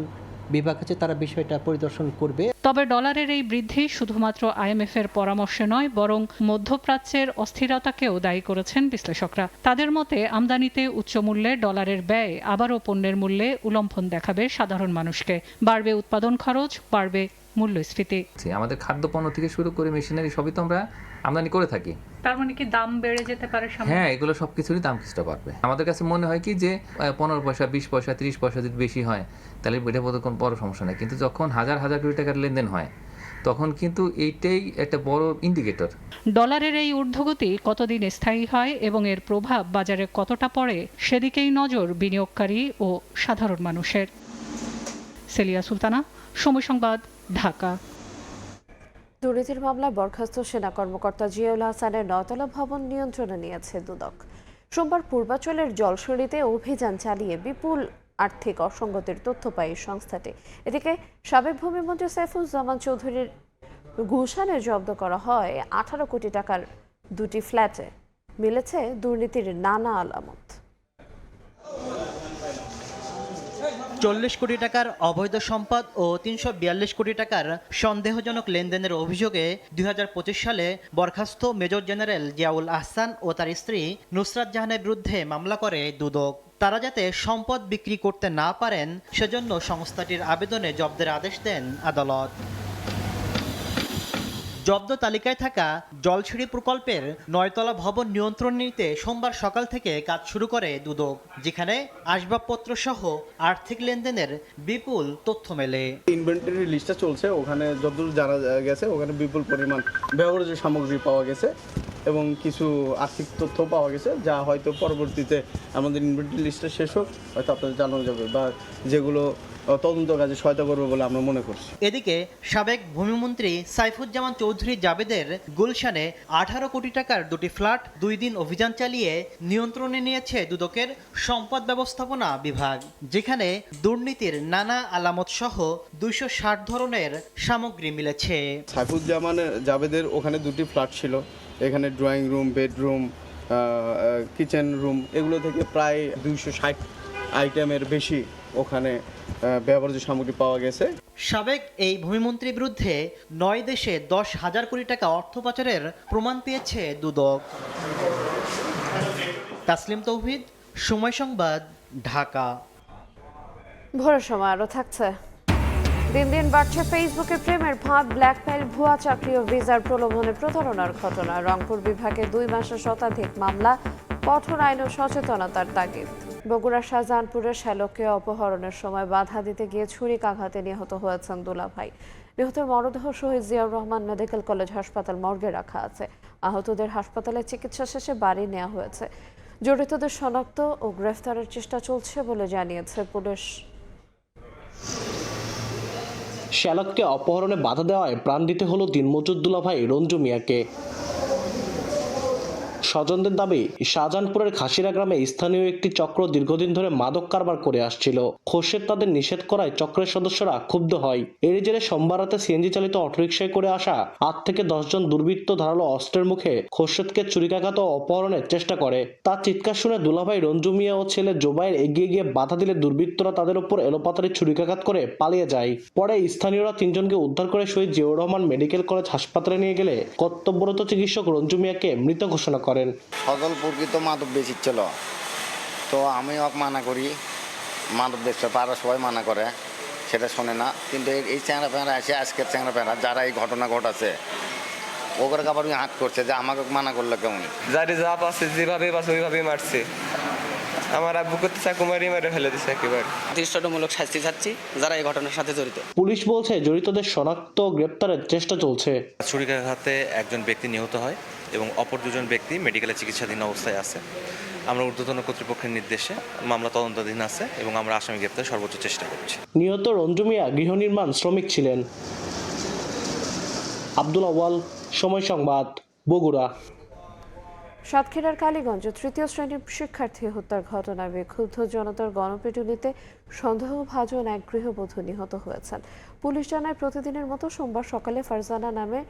বিভাগ আছে তারা বিষয়টা পরিদর্শন করবে। তবে ডলারের এই বৃদ্ধি শুধুমাত্র IMF এর পরামর্শে নয়, বরং মধ্যপ্রাচ্যের অস্থিরতাকেও দায়ী করেছেন বিশ্লেষকরা। তাদের মতে আমদানিতে উচ্চ মূল্যে ডলারের ব্যয় আবারও পণ্যের মূল্যে উল্লম্ফন দেখাবে সাধারণ মানুষকে। বাড়বে উৎপাদন খরচ, বাড়বে মূল্যস্ফীতি। আমাদের খাদ্যপণ্য থেকে শুরু করে মেশিনারি সবই তো আমরা আমদানি করে থাকি। তার মানে কি দাম বেড়ে যেতে পারে? হ্যাঁ, এগুলো সবকিছুরই দাম কিছুটা বাড়বে। আমাদের কাছে মনে হয় কি যে 15 পয়সা 20 পয়সা 30 পয়সা যদি বেশি হয় তাহলে এটা বোধহয় কোনো বড় সমস্যা নেই, কিন্তু যখন হাজার হাজার কোটি টাকার লেনদেন হয় তখন কিন্তু এইটাই একটা বড় ইন্ডিকেটর। ডলারের এই ঊর্ধ্বগতি কতদিন স্থায়ী হয় এবং এর প্রভাব বাজারে কতটা পড়ে সেদিকেই নজর বিনিয়োগকারী ও সাধারণ মানুষের। সেলিয়া সুলতানা, সময় সংবাদ, ঢাকা। দুর্নীতির মামলায় বরখাস্ত সেনা কর্মকর্তা জিয়াউল হাসানের 9তলা ভবন নিয়ন্ত্রণে নিয়েছে দুদক। সোমবার পূর্বাঞ্চলের জলসরিতে অভিযান চালিয়ে বিপুল আর্থিক অসঙ্গতির তথ্য পায় সংস্থাটি। এদিকে সাবেক ভূমিমন্ত্রী সাইফুজ্জামান চৌধুরীর গুলশানে জব্দ করা হয় 18 কোটি টাকার 2টি ফ্ল্যাটে মিলেছে দুর্নীতির নানা আলামত। 40 কোটি টাকার অবৈধ সম্পদ ও 342 কোটি টাকার সন্দেহজনক লেনদেনের অভিযোগে 2025 সালে বরখাস্ত মেজর জেনারেল জিয়াউল আহসান ও তার স্ত্রী নুসরাত জাহানের বিরুদ্ধে মামলা করে দুদক। তারা যাতে সম্পদ বিক্রি করতে না পারেন সেজন্য সংস্থাটির আবেদনে জব্দের আদেশ দেন আদালত। জব্দ তালিকায় থাকা জলছিড়ি প্রকল্পের 9তলা ভবন নিয়ন্ত্রণ নিতে সোমবার সকাল থেকে কাজ শুরু করে দুদক, যেখানে আসবাবপত্র সহ আর্থিক লেনদেনের বিপুল তথ্য মেলে। ইনভেন্টরি লিস্টটা চলছে, ওখানে যতদূর জানা গেছে ওখানে বিপুল পরিমাণ ব্যবহার্য সামগ্রী পাওয়া গেছে এবং কিছু আর্থিক তথ্য পাওয়া গেছে, যা হয়তো পরবর্তীতে আমাদের ইনভেন্টরি লিস্টটা শেষ হোক হয়তো আপনাদের জানানো যাবে বা যেগুলো তদন্ত কাজে সহায়তা করবে বলে আমরা মনে করছি। এদিকে সাবেক ভূমিমন্ত্রী সাইফুজ্জামান চৌধুরী জাবেদের গুলশানে 18 কোটি টাকার 2টি ফ্ল্যাট 2 দিন অভিযান চালিয়ে নিয়ন্ত্রণে নিয়েছে দুদকের সম্পদ ব্যবস্থাপনা বিভাগ, যেখানে দুর্নীতির নানা আলামত সহ 260 ধরনের সামগ্রী মিলেছে। সাইফুজ্জামান জাবেদের ওখানে 2টি ফ্ল্যাট ছিল, এখানে drawing room, bedroom, kitchen room, এগুলো থেকে প্রায় 260 আইটেমের বেশি ওখানে ব্যবহার্য সামগ্রী পাওয়া গেছে। সাবেক এই ভূমিমন্ত্রীর বিরুদ্ধে 9 দেশে 10,000 কোটি টাকা অর্থ পাচারের প্রমাণ পেয়েছে দুদক। তাসলিম তৌহিদ, সময় সংবাদ, ঢাকা। ভোরের সময় আরও থাকছে। দিন দিন বাড়ছে ফেসবুকে প্রেমের ফাঁদ, ব্ল্যাকমেইল, ভুয়া চাকরি ও ভিসার প্রলোভনে প্রতারণার ঘটনা। রংপুর বিভাগে 2 মাসের শতাধিক মামলা, কঠোর আইন ও সচেতনতার তাগিদ। বগুড়ার শাহজাহানপুরের শ্যালককে অপহরণের সময় বাধা দিতে গিয়ে ছুরিকাঘাতে নিহত হয়েছেন দুলাভাই। নিহতের মরদেহ শহীদ জিয়াউর রহমান মেডিকেল কলেজ হাসপাতাল মর্গে রাখা আছে। আহতদের হাসপাতালে চিকিৎসা শেষে বাড়ি নেওয়া হয়েছে। জড়িতদের শনাক্ত ও গ্রেফতারের চেষ্টা চলছে বলে জানিয়েছে পুলিশ। শ্যালককে অপহরণে বাধা দেওয়ায় প্রাণ দিতে হলো দিনমজুর দুলাভাই রঞ্জু মিয়াকে। স্বজনদের দাবি, শাহজাহানপুরের খাসিরা গ্রামে স্থানীয় একটি চক্র দীর্ঘদিন ধরে মাদক কারবার করে আসছিল। খোরশেদ তাদের নিষেধ করায় চক্রের সদস্যরা ক্ষুব্ধ হয়। এরই জেরে সোমবার রাতে সিএনজি চালিত অটোরিকশায় করে আসা 8 থেকে 10 জন দুর্বৃত্ত ধারালো অস্ত্রের মুখে খোরশেদকে ছুরিকাঘাত ও অপহরণের চেষ্টা করে। তার চিৎকার শুনে দুলাভাই রঞ্জু মিয়া ও ছেলে জোবাইর এগিয়ে গিয়ে বাধা দিলে দুর্বৃত্তরা তাদের উপর এলোপাতাড়ি ছুরিকাঘাত করে পালিয়ে যায়। পরে স্থানীয়রা 3 জনকে উদ্ধার করে শহীদ জিয়াউর রহমান মেডিকেল কলেজ হাসপাতালে নিয়ে গেলে কর্তব্যরত চিকিৎসক রঞ্জু মিয়াকে মৃত ঘোষণা করেন। সজল প্রকৃত মাদক বেচিচ্ছিল, তো আমি মানা করি, মাদক বেচতে পারা সবাই মানা করে, সেটা শোনে না। কিন্তু এই চ্যাংরা ফ্যাংরা আসে, আজকের চ্যাংরা ফ্যাংরা যারা এই ঘটনা ঘটাচ্ছে ওগুলো আবার হাত করছে যে আমাকে মানা করলো কেমন। যারে যা পাচ্ছে যেভাবে পাচ্ছে ওইভাবেই মারছে। আমার আব্বু করতে চাকু মেরে ফেলে দিচ্ছে একেবারে। দৃষ্টান্তমূলক শাস্তি চাচ্ছি যারা এই ঘটনার সাথে জড়িত। পুলিশ বলছে জড়িতদের শনাক্ত গ্রেপ্তারের চেষ্টা চলছে। ছুরিকাঘাতে একজন ব্যক্তি নিহত হয় এবং অপর দুজন ব্যক্তি মেডিকেলে চিকিৎসাধীন অবস্থায় আছে। আমরা ঊর্ধ্বতন কর্তৃপক্ষের নির্দেশে মামলা তদন্তাধীন আছে এবং আমরা আসামি গ্রেপ্তারের সর্বোচ্চ চেষ্টা করছি। নিহত রঞ্জু মিয়া গৃহ নির্মাণ শ্রমিক ছিলেন। আব্দুল আওয়াল, সময় সংবাদ, বগুড়া। সাতক্ষীরার কালীগঞ্জে তৃতীয় শ্রেণীর শিক্ষার্থী হত্যার ঘটনায় বিক্ষুব্ধ জনতার গণপিটুনিতে সন্দেহভাজন এক গৃহবধূ নিহত হয়েছেন। পুলিশ জানায় প্রতিদিনের মতো সোমবার সকালে ফারজানা নামে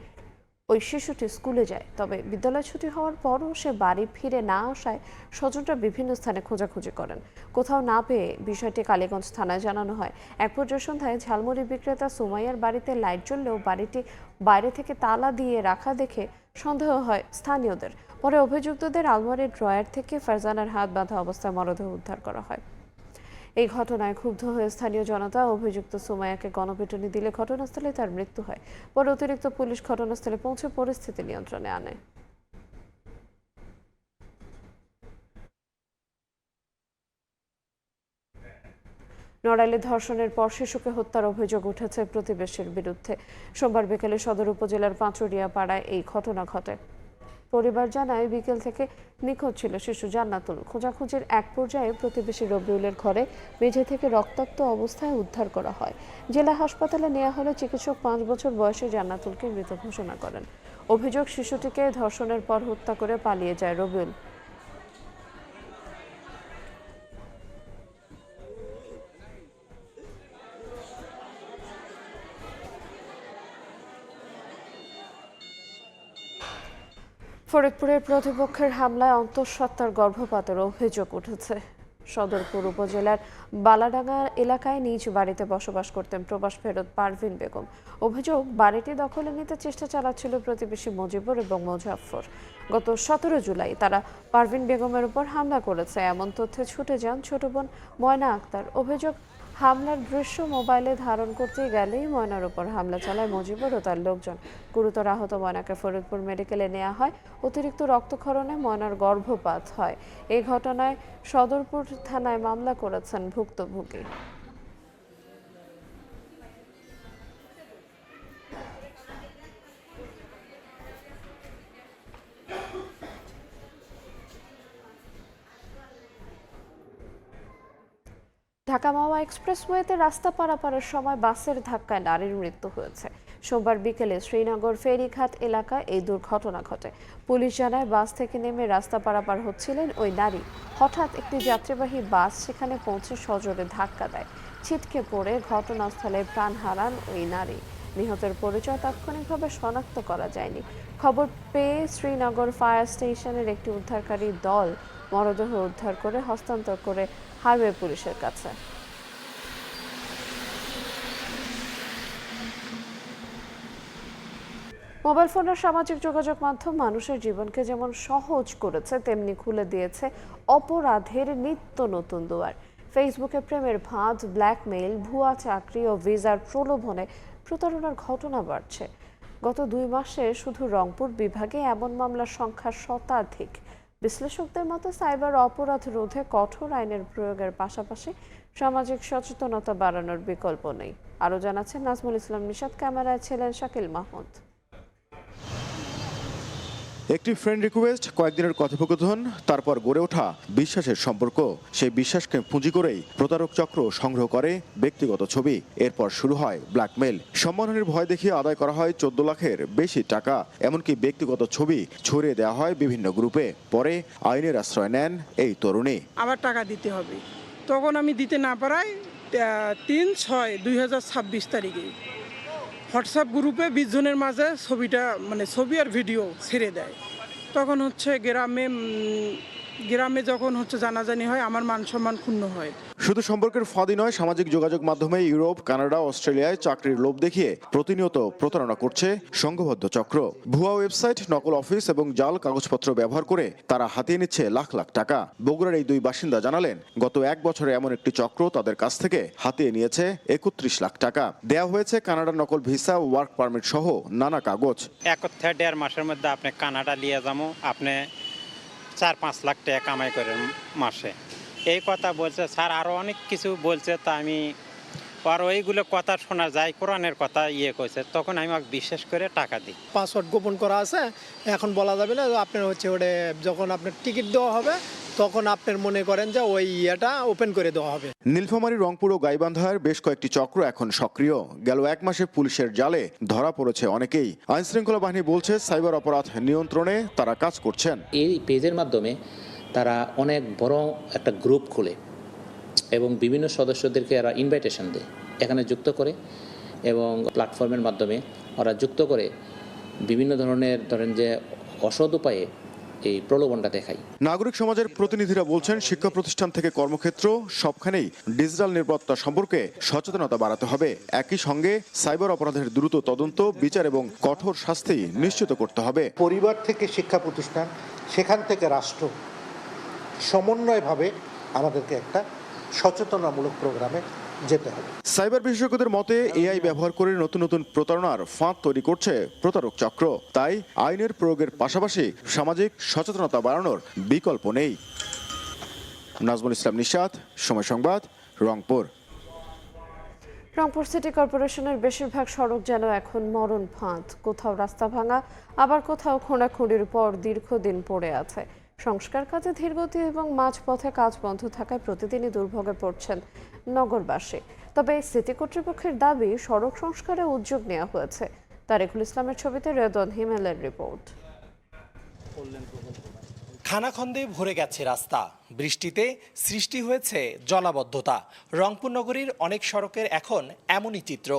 ওই শিশুটি স্কুলে যায়, তবে বিদ্যালয় ছুটি হওয়ার পরও সে বাড়ি ফিরে না আসায় স্বজনরা বিভিন্ন স্থানে খোঁজাখুঁজি করেন। কোথাও না পেয়ে বিষয়টি কালীগঞ্জ থানায় জানানো হয়। এক পর্যায়ে সন্ধ্যায় ঝালমুড়ি বিক্রেতা সুমাইয়ার বাড়িতে লাইট জ্বললেও বাড়িটি বাইরে থেকে তালা দিয়ে রাখা দেখে সন্দেহ হয় স্থানীয়দের। পরে অভিযুক্তদের আলমারির ড্রয়ার থেকে ফারজানার হাত বাঁধা অবস্থায় মরদেহ উদ্ধার করা হয়। এই ঘটনায় ক্ষুব্ধ হয়ে স্থানীয় জনতা অভিযুক্ত সুমাইয়াকে গণপিটুনি দিলে ঘটনাস্থলে তার মৃত্যু হয়। পরে অতিরিক্ত পুলিশ ঘটনাস্থলে পৌঁছে পরিস্থিতি নিয়ন্ত্রণে আনে। নড়াইলে ধর্ষণের পর শিশুকে হত্যার অভিযোগ উঠেছে প্রতিবেশীর বিরুদ্ধে। সোমবার বিকেলে সদর উপজেলার পাঁচুরিয়া পাড়ায় এই ঘটনা ঘটে। পরিবার জানায় বিকেল থেকে নিখোঁজ ছিল শিশু জান্নাতুল। খোঁজাখুঁজির এক পর্যায়ে প্রতিবেশী রবিউলের ঘরে মেঝে থেকে রক্তাক্ত অবস্থায় উদ্ধার করা হয়। জেলা হাসপাতালে নেওয়া হলে চিকিৎসক 5 বছর বয়সী জান্নাতুলকে মৃত ঘোষণা করেন। অভিযোগ শিশুটিকে ধর্ষণের পর হত্যা করে পালিয়ে যায় রবিউল। ফরিদপুরের প্রতিপক্ষের হামলায় অন্তঃসত্ত্বার গর্ভপাতের অভিযোগ উঠেছে। সদরপুর উপজেলার বালাডাঙ্গা এলাকায় নিজ বাড়িতে বসবাস করতেন প্রবাস ফেরত পারভিন বেগম। অভিযোগ, বাড়িটি দখলে নিতে চেষ্টা চালাচ্ছিল প্রতিবেশী মজিবুর এবং মোজাফফর। গত 17 জুলাই তারা পারভিন বেগমের উপর হামলা করেছে এমন তথ্যে ছুটে যান ছোট বোন ময়না আক্তার। অভিযোগ, হামলার দৃশ্য মোবাইলে ধারণ করতে গেলেই ময়নার উপর হামলা চালায় মজিবুর ও তার লোকজন। গুরুতর আহত ময়নাকে ফরিদপুর মেডিকেলে নেওয়া হয়। অতিরিক্ত রক্তক্ষরণে ময়নার গর্ভপাত হয়। এই ঘটনায় সদরপুর থানায় মামলা করেছেন ভুক্তভোগী। ঢাকা মাওয়া এক্সপ্রেসওয়েতে রাস্তা পারাপারের সময় বাসের ধাক্কায় নারীর মৃত্যু হয়েছে। সোমবার বিকেলে শ্রীনগর ফেরিঘাট এলাকায় এই দুর্ঘটনা ঘটে। পুলিশ জানায় বাস থেকে নেমে রাস্তা পারাপার হচ্ছিলেন ওই নারী। হঠাৎ একটি যাত্রীবাহী বাস সেখানে পৌঁছে সজোরে ধাক্কা দেয়। ছিটকে পড়ে ঘটনাস্থলে প্রাণ হারান ওই নারী। নিহতের পরিচয় তাৎক্ষণিকভাবে শনাক্ত করা যায়নি। খবর পেয়ে শ্রীনগর ফায়ার স্টেশনের একটি উদ্ধারকারী দল মরদেহ উদ্ধার করে হস্তান্তর করে হাইওয়ে পুলিশের কাছে। মোবাইল ফোনের সামাজিক যোগাযোগ মাধ্যম মানুষের জীবনকে যেমন সহজ করেছে তেমনি খুলে দিয়েছে অপরাধের নিত্য নতুন দুয়ার। ফেসবুকে প্রেমের ফাঁদ, ব্ল্যাকমেইল, ভুয়া চাকরি ও ভিসার প্রলোভনে প্রতারণার ঘটনা বাড়ছে। গত 2 মাসে শুধু রংপুর বিভাগে এমন মামলার সংখ্যা শতাধিক। বিশ্লেষকদের মতে সাইবার অপরাধ রোধে কঠোর আইনের প্রয়োগের পাশাপাশি সামাজিক সচেতনতা বাড়ানোর বিকল্প নেই। আরও জানাচ্ছেন নাজমুল ইসলাম নিশাত, ক্যামেরায় ছিলেন শাকিল মাহমুদ। একটি ফ্রেন্ড রিকোয়েস্ট, কয়েকদিনের কথোপকথন, তারপর গড়ে ওঠা বিশ্বাসের সম্পর্ক। সেই বিশ্বাসকে পুঁজি করেই প্রতারক চক্র সংগ্রহ করে ব্যক্তিগত ছবি। এরপর শুরু হয় ব্ল্যাকমেল। সম্মানহানির ভয় দেখিয়ে আদায় করা হয় 14 লাখের বেশি টাকা। এমনকি ব্যক্তিগত ছবি ছড়িয়ে দেওয়া হয় বিভিন্ন গ্রুপে। পরে আইনের আশ্রয় নেন এই তরুণী। আবার টাকা দিতে হবে, তখন আমি দিতে না পারায় 3/6/2026 তারিখে হোয়াটসঅ্যাপ গ্রুপে 20 জনের মাঝে ছবি আর ভিডিও ছেড়ে দেয়। তখন হচ্ছে গ্রামে যখন হচ্ছে জানাজানি হয়, আমার মান সম্মান ক্ষুণ্ণ হয়। শুধু সম্পর্কের ফাঁদি নয়, সামাজিক যোগাযোগ মাধ্যমে ইউরোপ, কানাডা, অস্ট্রেলিয়ায় চাকরির লোভ দেখিয়ে প্রতিনিয়ত প্রতারণা করছে সংঘবদ্ধ চক্র। ভুয়া ওয়েবসাইট, নকল অফিস এবং জাল কাগজপত্র ব্যবহার করে তারা হাতিয়ে নিচ্ছে লাখ লাখ টাকা। বগুড়ার এই দুই বাসিন্দা জানালেন, গত 1 বছরে এমন একটি চক্র তাদের কাছ থেকে হাতিয়ে নিয়েছে 31 লাখ টাকা। দেয়া হয়েছে কানাডার নকল ভিসা, ওয়ার্ক পারমিট সহ নানা কাগজ। 1-1.5 মাসের মধ্যে আপনি কানাডা নিয়ে যাবো, আপনি 4-5 লাখ টাকা কামাই করেন মাসে, এই কথা বলছে স্যার। আরও অনেক কিছু বলছে, তা আমি আর ওইগুলো কথা শোনা যায়, কোরআনের কথা কইছে, তখন আমি বিশ্বাস করে টাকা দিই। পাসওয়ার্ড গোপন করা আছে, এখন বলা যাবে না। আপনার হচ্ছে ওটা যখন আপনার টিকিট দেওয়া হবে তখন আপনার মনে করেন যে ওই ইয়েটা ওপেন করে দেওয়া হবে। নীলফামারী, রংপুর ও গাইবান্ধার বেশ কয়েকটি চক্র এখন সক্রিয়। গেল 1 মাসে পুলিশের জালে ধরা পড়েছে অনেকেই। আইনশৃঙ্খলা বাহিনী বলছে, সাইবার অপরাধ নিয়ন্ত্রণে তারা কাজ করছেন। এই পেজের মাধ্যমে তারা অনেক বড় একটা গ্রুপ খোলে এবং বিভিন্ন সদস্যদেরকে এরা ইনভাইটেশন দেয়, এখানে যুক্ত করে এবং প্ল্যাটফর্মের মাধ্যমে ওরা যুক্ত করে বিভিন্ন ধরনের ধরেন যে অসৎ উপায়ে এই প্রলোভনটা দেখায়। নাগরিক সমাজের প্রতিনিধিরা বলছেন, শিক্ষা প্রতিষ্ঠান থেকে কর্মক্ষেত্র সবখানেই ডিজিটাল নিরাপত্তা সম্পর্কে সচেতনতা বাড়াতে হবে। একই সঙ্গে সাইবার অপরাধের দ্রুত তদন্ত, বিচার এবং কঠোর শাস্তি নিশ্চিত করতে হবে। পরিবার থেকে শিক্ষা প্রতিষ্ঠান, সেখান থেকে রাষ্ট্র সমন্বয়ভাবে আমাদেরকে একটা সচেতনামূলক প্রোগ্রামে যেতে হবে। সাইবার বিশেষজ্ঞদের মতে, এআই ব্যবহার করে নতুন নতুন প্রতারণার ফাঁদ তৈরি করছে প্রতারক চক্র। তাই আইনের প্রয়োগের পাশাপাশি সামাজিক সচেতনতা বাড়ানোর বিকল্প নেই। নাজমুল ইসলাম নিশাত, সময় সংবাদ, রংপুর। রংপুর সিটি কর্পোরেশনের বেশিরভাগ সড়ক যেন এখন মরণ ফাঁদ। কোথাও রাস্তা ভাঙা, আবার কোথাও খোঁড়াখুঁড়ির পর দীর্ঘদিন পড়ে আছে। সংস্কার কাজে ধীরগতি এবং মাঝপথে কাজ বন্ধ থাকায় প্রতিদিনই দুর্ভোগে পড়ছেন নগরবাসী। তবে সিটি কর্তৃপক্ষের দাবি, সড়ক সংস্কারে উদ্যোগ নেওয়া হয়েছে। তারেকুল ইসলামের ছবিতে রেদওয়ান হিমেলের রিপোর্ট। খানাখন্দে ভরে গেছে রাস্তা, বৃষ্টিতে সৃষ্টি হয়েছে জলাবদ্ধতা। রংপুর নগরীর অনেক সড়কের এখন এমনই চিত্র।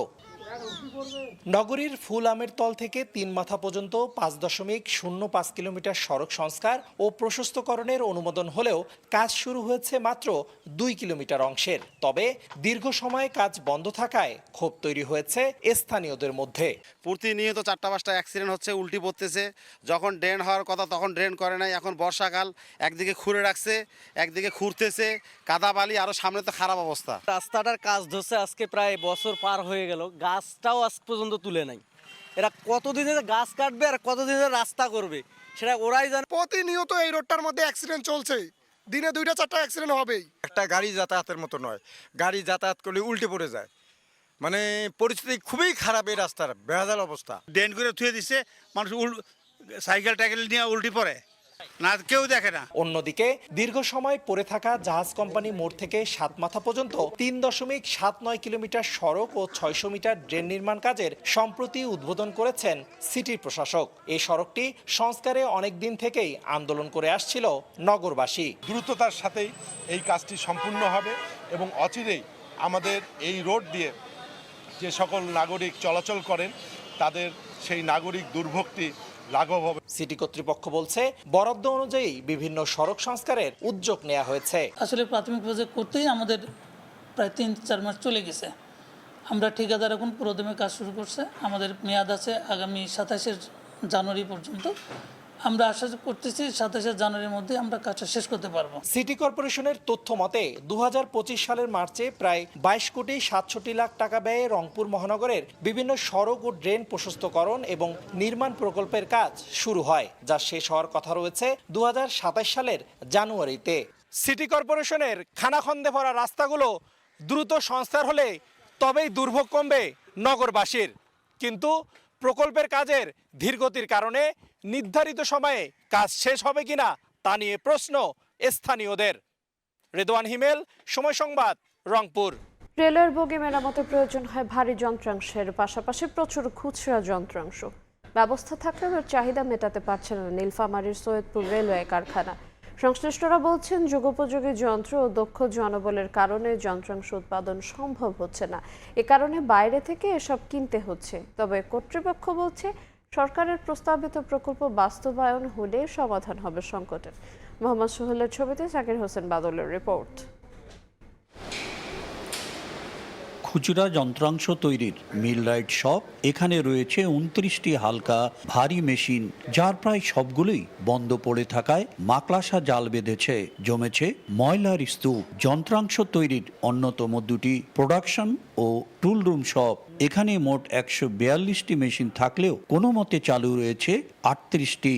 নগরীর ফুল আমের তল থেকে 3 মাথা পর্যন্ত 5.05 কিলোমিটার সড়ক সংস্কার ও প্রশস্তকরণের অনুমোদন হলেও কাজ শুরু হয়েছে মাত্র 2 কিলোমিটার অংশের। তবে দীর্ঘ সময় কাজ বন্ধ থাকায় ক্ষোভ তৈরি হয়েছে স্থানীয়দের মধ্যে। প্রতিনিয়ত 4-5টা অ্যাক্সিডেন্ট হচ্ছে, উল্টি পড়তেছে। যখন ড্রেন হওয়ার কথা তখন ড্রেন করে নাই। এখন বর্ষাকাল, একদিকে খুঁড়ে রাখছে, একদিকে খুঁড়তেছে, কাদা বালি, আরো সামনে তো খারাপ অবস্থা। রাস্তাটার কাজ ধরছে আজকে প্রায় বছর পার হয়ে গেল, গাছটাও আজ পর্যন্ত তুলে নাই। এরা কতদিনে গাছ কাটবে আর কতদিনে রাস্তা করবে সেটা ওরাই জানে। প্রতিনিয়ত এই রোডটার মধ্যে অ্যাক্সিডেন্ট চলছে, দিনে 2-4টা অ্যাক্সিডেন্ট হবেই। একটা গাড়ি যাতায়াতের মতো নয়, গাড়ি যাতায়াত করলে উল্টে পড়ে যায়। মানে পরিস্থিতি খুবই খারাপ, এই রাস্তার বেহাল অবস্থা। ড্রেন করে থুয়ে দিচ্ছে, মানুষ সাইকেল টাইকেল নিয়ে উল্টি পড়ে না, কেউ দেখে না। অন্যদিকে দীর্ঘ সময় পড়ে থাকা জাহাজ কোম্পানি মোড় থেকে 7 মাথা পর্যন্ত 3.79 কিলোমিটার সড়ক ও 600 মিটার ড্রেন নির্মাণ কাজের সম্প্রতি উদ্বোধন করেছেন সিটির প্রশাসক। এই সড়কটি সংস্কারে অনেক দিন থেকেই আন্দোলন করে আসছিল নগরবাসী। দ্রুততার সাথেই এই কাজটি সম্পূর্ণ হবে এবং অচিরেই আমাদের এই রোড দিয়ে যে সকল নাগরিক চলাচল করেন তাদের সেই নাগরিক দুর্ভোগটি লাঘব হবে। সিটি কর্তৃপক্ষ বলছে, বরাদ্দ অনুযায়ী বিভিন্ন সড়ক সংস্কারের উদ্যোগ নেওয়া হয়েছে। আসলে প্রাথমিক প্রজেক্ট করতেই আমাদের প্রায় 3-4 মাস চলে গেছে। আমরা ঠিকাদার এখন পুরোদমে কাজ শুরু করছে। আমাদের মেয়াদ আছে আগামী 27শে জানুয়ারি পর্যন্ত। আমরা আশা করতেছি 27শে জানুয়ারির মধ্যে আমরা কাজটা শেষ করতে পারবো। সিটি কর্পোরেশনের তথ্য মতে 2025 সালের মার্চে প্রায় 22.67 কোটি টাকা ব্যয়ে রংপুর মহানগরের বিভিন্ন সড়ক ও ড্রেন প্রশস্তকরণ এবং নির্মাণ প্রকল্পের কাজ শুরু হয়, যা শেষ হওয়ার কথা রয়েছে 2027 সালের জানুয়ারিতে। সিটি কর্পোরেশনের খানাখন্দে ভরা রাস্তাগুলো দ্রুত সংস্কার হলে তবেই দুর্ভোগ কমবে নগরবাসীর। কিন্তু প্রকল্পের কাজের ধীরগতির কারণে নির্ধারিত সময়ে কাজ শেষ হবে কিনা তা নিয়ে প্রশ্ন স্থানীয়দের। রেদওয়ান হিমেল, সময় সংবাদ, রংপুর। রেলের বগি মেরামতের প্রয়োজন হয় ভারী যন্ত্রাংশের পাশাপাশি প্রচুর খুচরা যন্ত্রাংশ। ব্যবস্থা থাকলেও এর চাহিদা মেটাতে পারছে না নীলফামারীর সৈয়দপুর রেলওয়ে কারখানা। সংশ্লিষ্টরা বলছেন, যুগোপযোগী যন্ত্র ও দক্ষ জনবলের কারণে যন্ত্রাংশ উৎপাদন সম্ভব হচ্ছে না। এ কারণে বাইরে থেকে এসব কিনতে হচ্ছে। তবে কর্তৃপক্ষ বলছে, সরকারের প্রস্তাবিত প্রকল্প বাস্তবায়ন হলে সমাধান হবে সংকটের। মোহাম্মদ সোহেলের ছবিতে জাকির হোসেন বাদলের রিপোর্ট। খুচরা যন্ত্রাংশ তৈরির মিলরাইট শপ। এখানে রয়েছে 29টি হালকা ভারী মেশিন, যার প্রায় সবগুলোই বন্ধ পড়ে থাকায় মাকড়সা জাল বেঁধেছে, জমেছে ময়লার স্তূপ। যন্ত্রাংশ তৈরির অন্যতম দুটি প্রোডাকশন ও টুল রুম শপ। এখানে মোট 142টি মেশিন থাকলেও কোনো মতে চালু রয়েছে 38টি।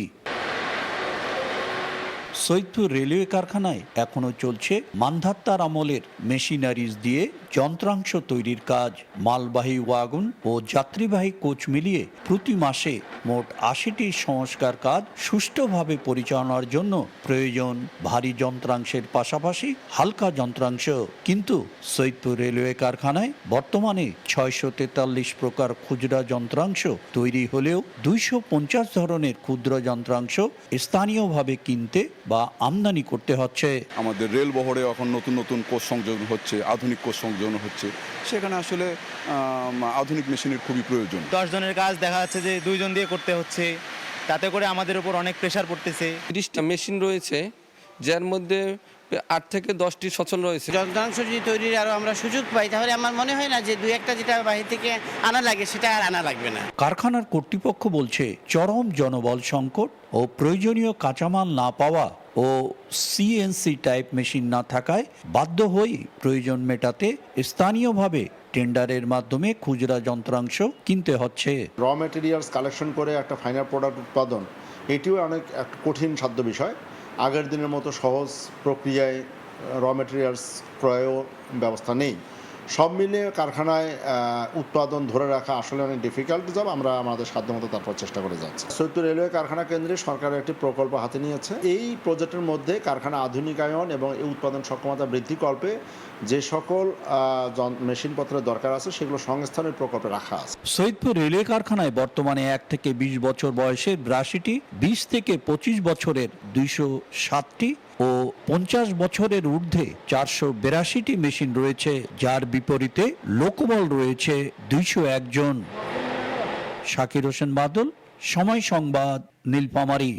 সৈয়দপুর রেলওয়ে কারখানায় এখনো চলছে মান্ধাত্তার আমলের মেশিনারিজ দিয়ে যন্ত্রাংশ তৈরির কাজ। মালবাহী ওয়াগন ও যাত্রীবাহী কোচ মিলিয়ে প্রতি মাসে মোট 80টির সংস্কার কাজ সুষ্ঠুভাবে পরিচালনার জন্য প্রয়োজন ভারী যন্ত্রাংশের পাশাপাশি হালকা যন্ত্রাংশ। কিন্তু সৈয়দপুর রেলওয়ে কারখানায় বর্তমানে 643 প্রকার খুচরা যন্ত্রাংশ তৈরি হলেও 250 ধরনের ক্ষুদ্র যন্ত্রাংশ স্থানীয়ভাবে কিনতে বা আমদানি করতে হচ্ছে। আমাদের রেল বহরে এখন নতুন নতুন কোচ সংযোজন হচ্ছে, আধুনিক কোচ সংযোজন হচ্ছে, সেখানে আসলে আধুনিক মেশিনের খুবই প্রয়োজন। 10 জনের কাজ দেখা যাচ্ছে যে 2 জন দিয়ে করতে হচ্ছে, তাতে করে আমাদের উপর অনেক প্রেশার পড়তেছে। 30টা মেশিন রয়েছে, যার মধ্যে 8 থেকে 10টি সচল রয়েছে। যন্ত্রাংশ যদি তৈরির আরো আমরা সুযোগ পাই, তাহলে আমার মনে হয় না যে 2-1টা যেটা বাহির থেকে আনা লাগে সেটা আর আনা লাগবে না। কারখানার কর্তৃপক্ষ বলছে চরম জনবল সংকট ও প্রয়োজনীয় কাঁচামাল না পাওয়া ও সিএনসি টাইপ মেশিন না থাকায় বাধ্য হয়ে প্রয়োজন মেটাতে স্থানীয়ভাবে টেন্ডারের মাধ্যমে খুচরা যন্ত্রাংশ কিনতে হচ্ছে। র ম্যাটেরিয়ালস কালেকশন করে একটা ফাইনাল প্রোডাক্ট উৎপাদন, এটিও অনেক একটা কঠিন সাধ্য বিষয়। আগের দিনের মতো সহজ প্রক্রিয়ায় র ম্যাটেরিয়ালস ক্রয়েও ব্যবস্থা নেই। সব মিলিয়ে কারখানায় উৎপাদন ধরে রাখা আসলে অনেক ডিফিকাল্ট জব। আমরা আমাদের সাধ্যমতো তারপর চেষ্টা করে যাচ্ছি। সৈয়দপুর রেলওয়ে কারখানা কেন্দ্রে সরকারের একটি প্রকল্প হাতে নিয়েছে। এই প্রজেক্টের মধ্যে কারখানা আধুনিকায়ন এবং এই উৎপাদন সক্ষমতা বৃদ্ধিকল্পে যে সকল মেশিনপত্রের দরকার আছে সেগুলো সংস্থানের প্রকল্পে রাখা আছে। সৈয়দপুর রেলওয়ে কারখানায় বর্তমানে 1 থেকে 20 বছর বয়সের 82টি, 20 থেকে 25 বছরের 207টি ও 50 বছরের ঊর্ধ্বে 482টি মেশিন রয়েছে, যার বিপরীতে লোকবল রয়েছে 201 জন। শাকির হোসেন বাদল, সময় সংবাদ, নীলফামারী।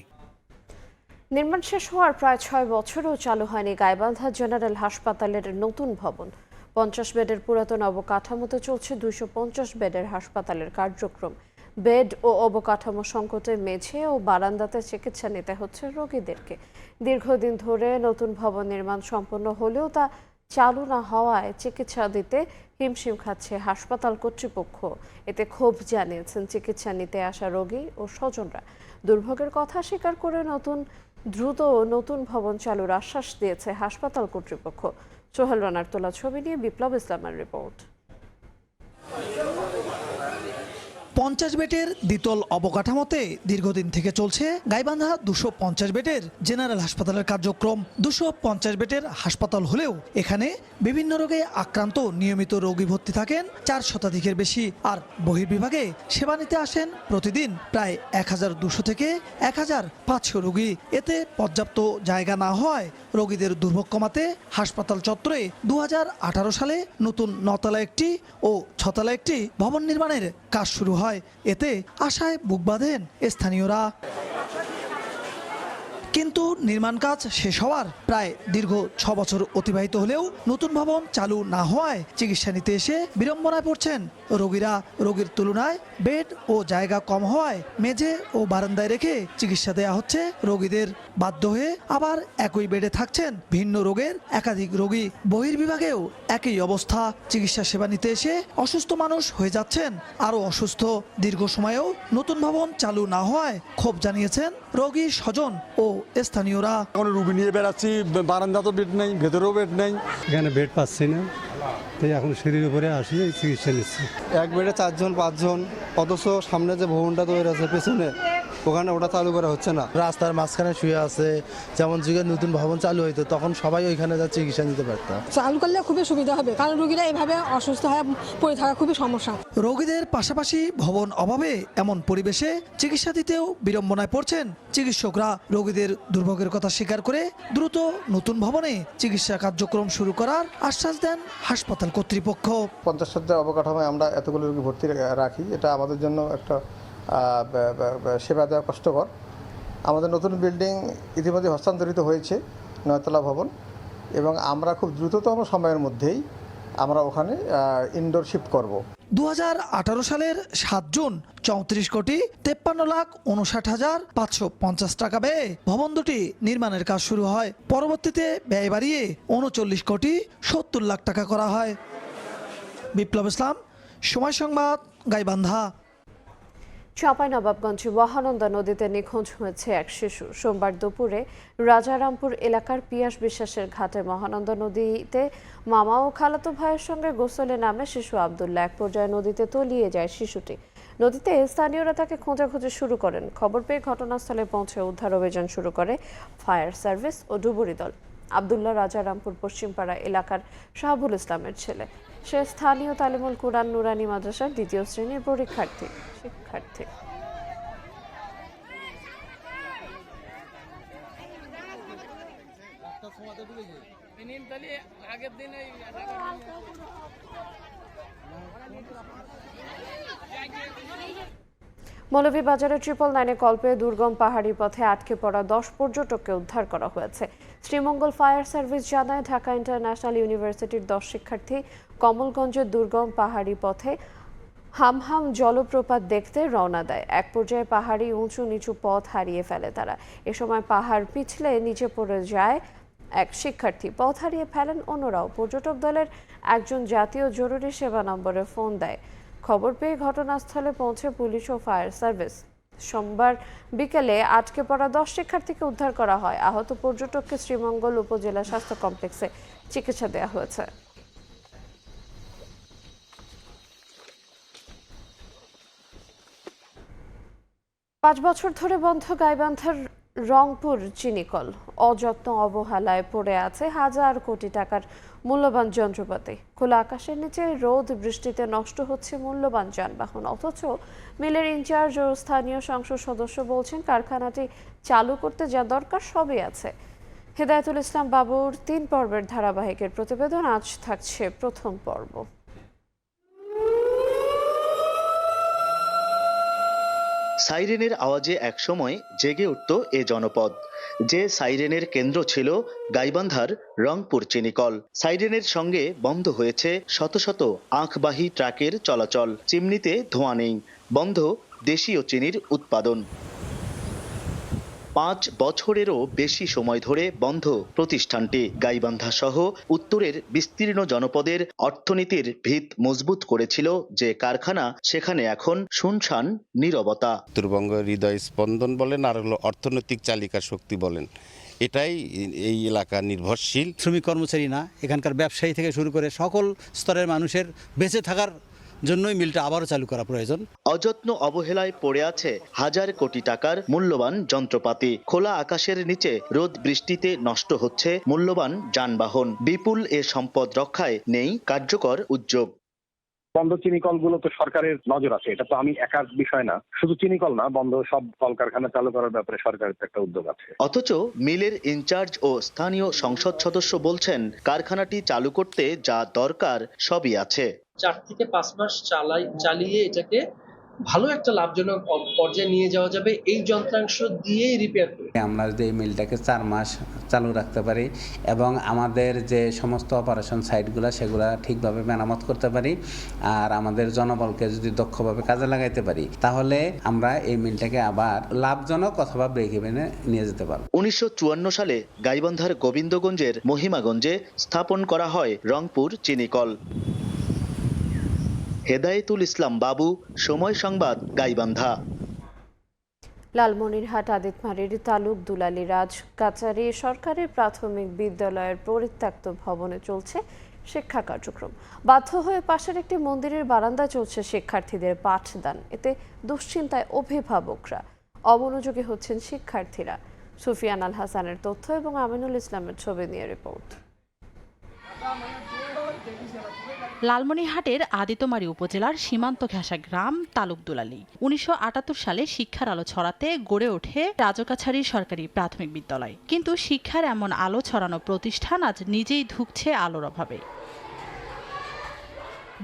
নির্মাণ শেষ হওয়ার প্রায় 6 বছরও চালু হয়নি গাইবান্ধা জেনারেল হাসপাতালের নতুন ভবন। 50 বেডের পুরাতন অবকাঠামোতে চলছে 250 বেডের হাসপাতালের কার্যক্রম। বেড ও অবকাঠামো সংকটে মেঝে ও বারান্দাতে চিকিৎসা নিতে হচ্ছে রোগীদেরকে। দীর্ঘদিন ধরে নতুন ভবন নির্মাণ সম্পন্ন হলেও তা চালু না হওয়ায় চিকিৎসা দিতে হিমশিম খাচ্ছে হাসপাতাল কর্তৃপক্ষ। এতে ক্ষোভ জানিয়েছেন চিকিৎসা নিতে আসা রোগী ও স্বজনরা। দুর্ভোগের কথা স্বীকার করে দ্রুত নতুন ভবন চালুর আশ্বাস দিয়েছে হাসপাতাল কর্তৃপক্ষ। সোহেল রানার তোলা ছবি নিয়ে বিপ্লব ইসলামের রিপোর্ট। 50 বেডের দ্বিতল অবকাঠামোতে দীর্ঘদিন থেকে চলছে গাইবান্ধা 250 বেডের জেনারেল হাসপাতালের কার্যক্রম। 250 বেডের হাসপাতাল হলেও এখানে বিভিন্ন রোগে আক্রান্ত নিয়মিত রোগী ভর্তি থাকেন 4 শতাধিকের বেশি। আর বহির্বিভাগে সেবা নিতে আসেন প্রতিদিন প্রায় 1200 থেকে 1500 রোগী। এতে পর্যাপ্ত জায়গা না হওয়ায় রোগীদের দুর্ভোগ কমাতে হাসপাতাল চত্বরে 2018 সালে নতুন 9তলা একটি ও 6তলা একটি ভবন নির্মাণের কাজ শুরু হয়। এতে আশায় বুক বাঁধেন স্থানীয়রা। কিন্তু নির্মাণ কাজ শেষ হওয়ার প্রায় দীর্ঘ 6 বছর অতিবাহিত হলেও নতুন ভবন চালু না হওয়ায় চিকিৎসা নিতে এসে বিড়ম্বনায় পড়ছেন রোগীরা। রোগীর তুলনায় বেড ও জায়গা কম হওয়ায় মেঝে ও বারান্দায় রেখে চিকিৎসা দেওয়া হচ্ছে রোগীদের। বাধ্য হয়ে আবার একই বেডে থাকছেন ভিন্ন রোগের একাধিক রোগী। বহির্বিভাগেও একই অবস্থা। চিকিৎসা সেবা নিতে এসে অসুস্থ মানুষ হয়ে যাচ্ছেন আরও অসুস্থ। দীর্ঘ সময়েও নতুন ভবন চালু না হওয়ায় ক্ষোভ জানিয়েছেন রোগী, স্বজন ও স্থানীয়রা। এখন রুগী নিয়ে বেড়াচ্ছি, বারান্দা তো বেড নেই, ভেতরেও বেড নেই, এখানে বেড পাচ্ছি না, তাই এখন সিঁড়ির উপরে আসি চিকিৎসা নিচ্ছি। এক বেডে 4 জন 5 জন, অথচ সামনে যে ভবনটা তৈরি আছে পেছনে, ওখানে ওটা চালু করা হচ্ছে না। রাস্তার মাঝখানে শুয়ে আছে। যেমন যুগে নতুন ভবন চালু হইতো তখন সবাই ওইখানে যা চিকিৎসা নিতে পারত। চালু করলে খুবই সুবিধা হবে, কারণ রোগীরা এইভাবে অসুস্থ হয়ে পড়ে থাকা খুবই সমস্যা। রোগীদের পাশাপাশি ভবন অভাবে এমন পরিবেশে চিকিৎসা দিতেও বিড়ম্বনায় পড়ছেন চিকিৎসকরা। রোগীদের দুর্ভোগের কথা স্বীকার করে দ্রুত নতুন ভবনে চিকিৎসা কার্যক্রম শুরু করার আশ্বাস দেন হাসপাতাল কর্তৃপক্ষ। 50 শয্যার অবকাঠামোয় আমরা এতগুলো রোগী ভর্তি রাখি, এটা আমাদের জন্য একটা সেবা দেওয়া কষ্টকর। আমাদের নতুন বিল্ডিং ইতিমধ্যে হস্তান্তরিত হয়েছে 9তলা ভবন, এবং আমরা খুব দ্রুততম সময়ের মধ্যেই আমরা ওখানে ইনডোর শিফট করব। 2018 সালের 7 জুন 34,53,59,550 টাকা ব্যয়ে ভবন দুটি নির্মাণের কাজ শুরু হয়। পরবর্তীতে ব্যয় বাড়িয়ে 39,70,00,000 টাকা করা হয়। বিপ্লব ইসলাম, সময় সংবাদ, গাইবান্ধা। চাঁপাইনবাবগঞ্জে মহানন্দা নদীতে নিখোঁজ হয়েছে এক শিশু। সোমবার দুপুরে রাজারামপুর এলাকার পিয়াস বিশ্বাসের ঘাটে মহানন্দা নদীতে মামা ও খালাতো ভাইয়ের সঙ্গে গোসলে নামে শিশু আব্দুল্লাহ। এক পর্যায়ে নদীতে তলিয়ে যায় শিশুটি। নদীতে স্থানীয়রা তাকে খোঁজাখুঁজি শুরু করেন। খবর পেয়ে ঘটনাস্থলে পৌঁছে উদ্ধার অভিযান শুরু করে ফায়ার সার্ভিস ও ডুবুরি দল। আব্দুল্লাহ রাজারামপুর পশ্চিমপাড়া এলাকার শাহাবুল ইসলামের ছেলে। সে স্থানীয় তালিমুল কুরআন নুরানি মাদ্রাসার 2য় শ্রেণীর শিক্ষার্থী। মৌলভীবাজারের 999 কল পেয়ে দুর্গম পাহাড়ি পথে আটকে পড়া 10 পর্যটককে উদ্ধার করা হয়েছে। শ্রীমঙ্গল ফায়ার সার্ভিস জানায়, ঢাকা ইন্টারন্যাশনাল ইউনিভার্সিটির 10 শিক্ষার্থী কমলগঞ্জের দুর্গম পাহাড়ি পথে হামহাম জলপ্রপাত দেখতে রওনা দেয়। এক পর্যায়ে পাহাড়ি উঁচু নিচু পথ হারিয়ে ফেলে তারা। এ সময় পাহাড় পিছলে নিচে পড়ে যায় এক শিক্ষার্থী। পথ হারিয়ে ফেলেন অন্যরাও। পর্যটক দলের একজন জাতীয় জরুরি সেবা নম্বরে ফোন দেয়। খবর পেয়ে ঘটনাস্থলে পৌঁছে পুলিশ ও ফায়ার সার্ভিস। সোমবার বিকেলে আটকে পড়া 10 শিক্ষার্থীকে উদ্ধার করা হয়। আহত পর্যটককে শ্রীমঙ্গল উপজেলা স্বাস্থ্য কমপ্লেক্সে চিকিৎসা দেওয়া হয়েছে। 5 বছর ধরে বন্ধ গাইবান্ধার রংপুর চিনিকল। অযত্ন অবহেলায় পড়ে আছে হাজার কোটি টাকার মূল্যবান যন্ত্রপাতি। খোলা আকাশের নিচে রোদ বৃষ্টিতে নষ্ট হচ্ছে মূল্যবান যানবাহন। অথচ মিলের ইনচার্জ ও স্থানীয় সংসদ সদস্য বলছেন, কারখানাটি চালু করতে যা দরকার সবই আছে। হেদায়েতুল ইসলাম বাবুর 3 পর্বের ধারাবাহিকের প্রতিবেদন। আজ থাকছে প্রথম পর্ব। সাইরেনের আওয়াজে একসময় জেগে উঠত এ জনপদ। যে সাইরেনের কেন্দ্র ছিল গাইবান্ধার রংপুর চিনিকল। সাইরেনের সঙ্গে বন্ধ হয়েছে শত শত আখবাহী ট্রাকের চলাচল। চিমনিতে ধোঁয়া নেই, বন্ধ দেশীয় চিনির উৎপাদন। 5 বছরেরও বেশি সময় ধরে বন্ধ প্রতিষ্ঠানটি। গাইবান্ধা সহ উত্তরের বিস্তীর্ণ জনপদের অর্থনীতির ভিত মজবুত করেছিল যে কারখানা, সেখানে এখন শুনশান নীরবতা। উত্তরবঙ্গ হৃদয় স্পন্দন বলেন আর হলো অর্থনৈতিক চালিকা শক্তি বলেন, এটাই এই এলাকা নির্ভরশীল। শ্রমিক কর্মচারী না, এখানকার ব্যবসায়ী থেকে শুরু করে সকল স্তরের মানুষের বেঁচে থাকার জন্যই মিলটা আবারও চালু করা প্রয়োজন। অযত্ন অবহেলায় পড়ে আছে হাজার কোটি টাকার মূল্যবান যন্ত্রপাতি। খোলা আকাশের নিচে রোদ বৃষ্টিতে নষ্ট হচ্ছে মূল্যবান যানবাহন। বিপুল এ সম্পদ রক্ষায় নেই কার্যকর উদ্যোগ। বন্ধ চিনিকল গুলো তো সরকারের নজর আছে, এটা তো আমি একার বিষয় না। শুধু চিনিকল না, বন্ধ সব কলকারখানা চালু করার ব্যাপারে সরকারের একটা উদ্যোগ আছে। অথচ মিলের ইনচার্জ ও স্থানীয় সংসদ সদস্য বলছেন, কারখানাটি চালু করতে যা দরকার সবই আছে। 4 থেকে 5 মাস চালিয়ে এটাকে ভালো একটা লাভজনক পর্যায়ে নিয়ে যাওয়া যাবে এই যন্ত্রাংশ দিয়েই রিপেয়ার করে। আমরা যদি এই মিলটাকে 4 মাস চালু রাখতে পারি এবং আমাদের যে সমস্ত অপারেশন সাইটগুলো সেগুলো ঠিকভাবে মেরামত করতে পারি আর আমাদের জনবলকে যদি দক্ষভাবে কাজে লাগাইতে পারি, তাহলে আমরা এই মিলটাকে আবার লাভজনক অথবা ব্রেক ইভেনে নিয়ে যেতে পারব। 1954 সালে গাইবান্ধার গোবিন্দগঞ্জের মহিমাগঞ্জে স্থাপন করা হয় রংপুর চিনিকল। হেদায়েতুল ইসলাম বাবু, সময় সংবাদ, গাইবান্ধা। লালমনিরহাট আদিতমারির তালুক দুলালী রাজ কাচারি সরকারি প্রাথমিক বিদ্যালয়ের পরিত্যক্ত ভবনে চলছে শিক্ষা কার্যক্রম। বাধ্য হয়ে পাশের একটি মন্দিরের বারান্দায় চলছে শিক্ষার্থীদের পাঠদান। এতে দুশ্চিন্তায় অভিভাবকরা, অমনোযোগী হচ্ছেন শিক্ষার্থীরা। সুফিয়ান আল হাসানের তথ্য এবং আমিনুল ইসলামের ছবি নিয়ে রিপোর্ট। লালমনিরহাটের আদিতমারি উপজেলার সীমান্ত ঘেঁষা গ্রাম তালুক দুলালী। 1978 সালে শিক্ষার আলো ছড়াতে গড়ে ওঠে রাজকাছারি সরকারি প্রাথমিক বিদ্যালয়। কিন্তু শিক্ষার এমন আলো ছড়ানো প্রতিষ্ঠান আজ নিজেই ধুঁকছে আলোর অভাবে।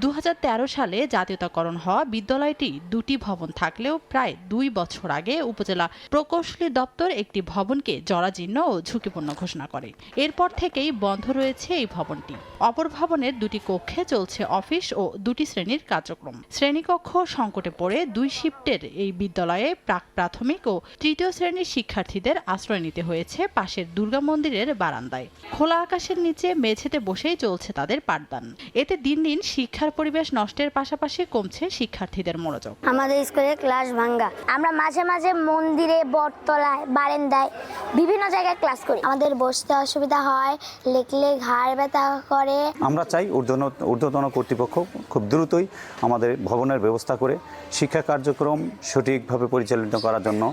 2013 সালে জাতীয়তাকরণ হওয়া বিদ্যালয়টি 2টি ভবন থাকলেও প্রায় 2 বছর আগে উপজেলা প্রকৌশলী দপ্তর একটি ভবনকে জরাজীর্ণ ও ঝুঁকিপূর্ণ ঘোষণা করে। এরপর থেকেই বন্ধ রয়েছে এই ভবনটি। অপর ভবনের 2টি কক্ষে চলছে অফিস ও 2টি শ্রেণীর কার্যক্রম। শ্রেণীকক্ষ সংকটে পড়ে 2 শিফটের এই বিদ্যালয়ে প্রাক প্রাথমিক ও তৃতীয় শ্রেণীর শিক্ষার্থীদের আশ্রয় নিতে হয়েছে পাশের দুর্গা মন্দিরের বারান্দায়। খোলা আকাশের নিচে মেঝেতে বসেই চলছে তাদের পাঠদান। এতে দিন দিন শিক্ষার পরিবেশ নষ্টের পাশাপাশি কমছে শিক্ষার্থীদের মনোযোগ। আমাদের স্কুলে ক্লাস ভাঙ্গা, আমরা মাঝে মাঝে মন্দিরে, বটতলায়, বারান্দায় বিভিন্ন জায়গায় ক্লাস করি। আমাদের বসতে অসুবিধা হয়, লেখলে ঘাড় ব্যথা করে। আমরা চাই ঊর্ধ্বতন কর্তৃপক্ষ খুব দ্রুতই আমাদের ভবনের ব্যবস্থা করে শিক্ষা কার্যক্রম সঠিকভাবে পরিচালিত করার জন্য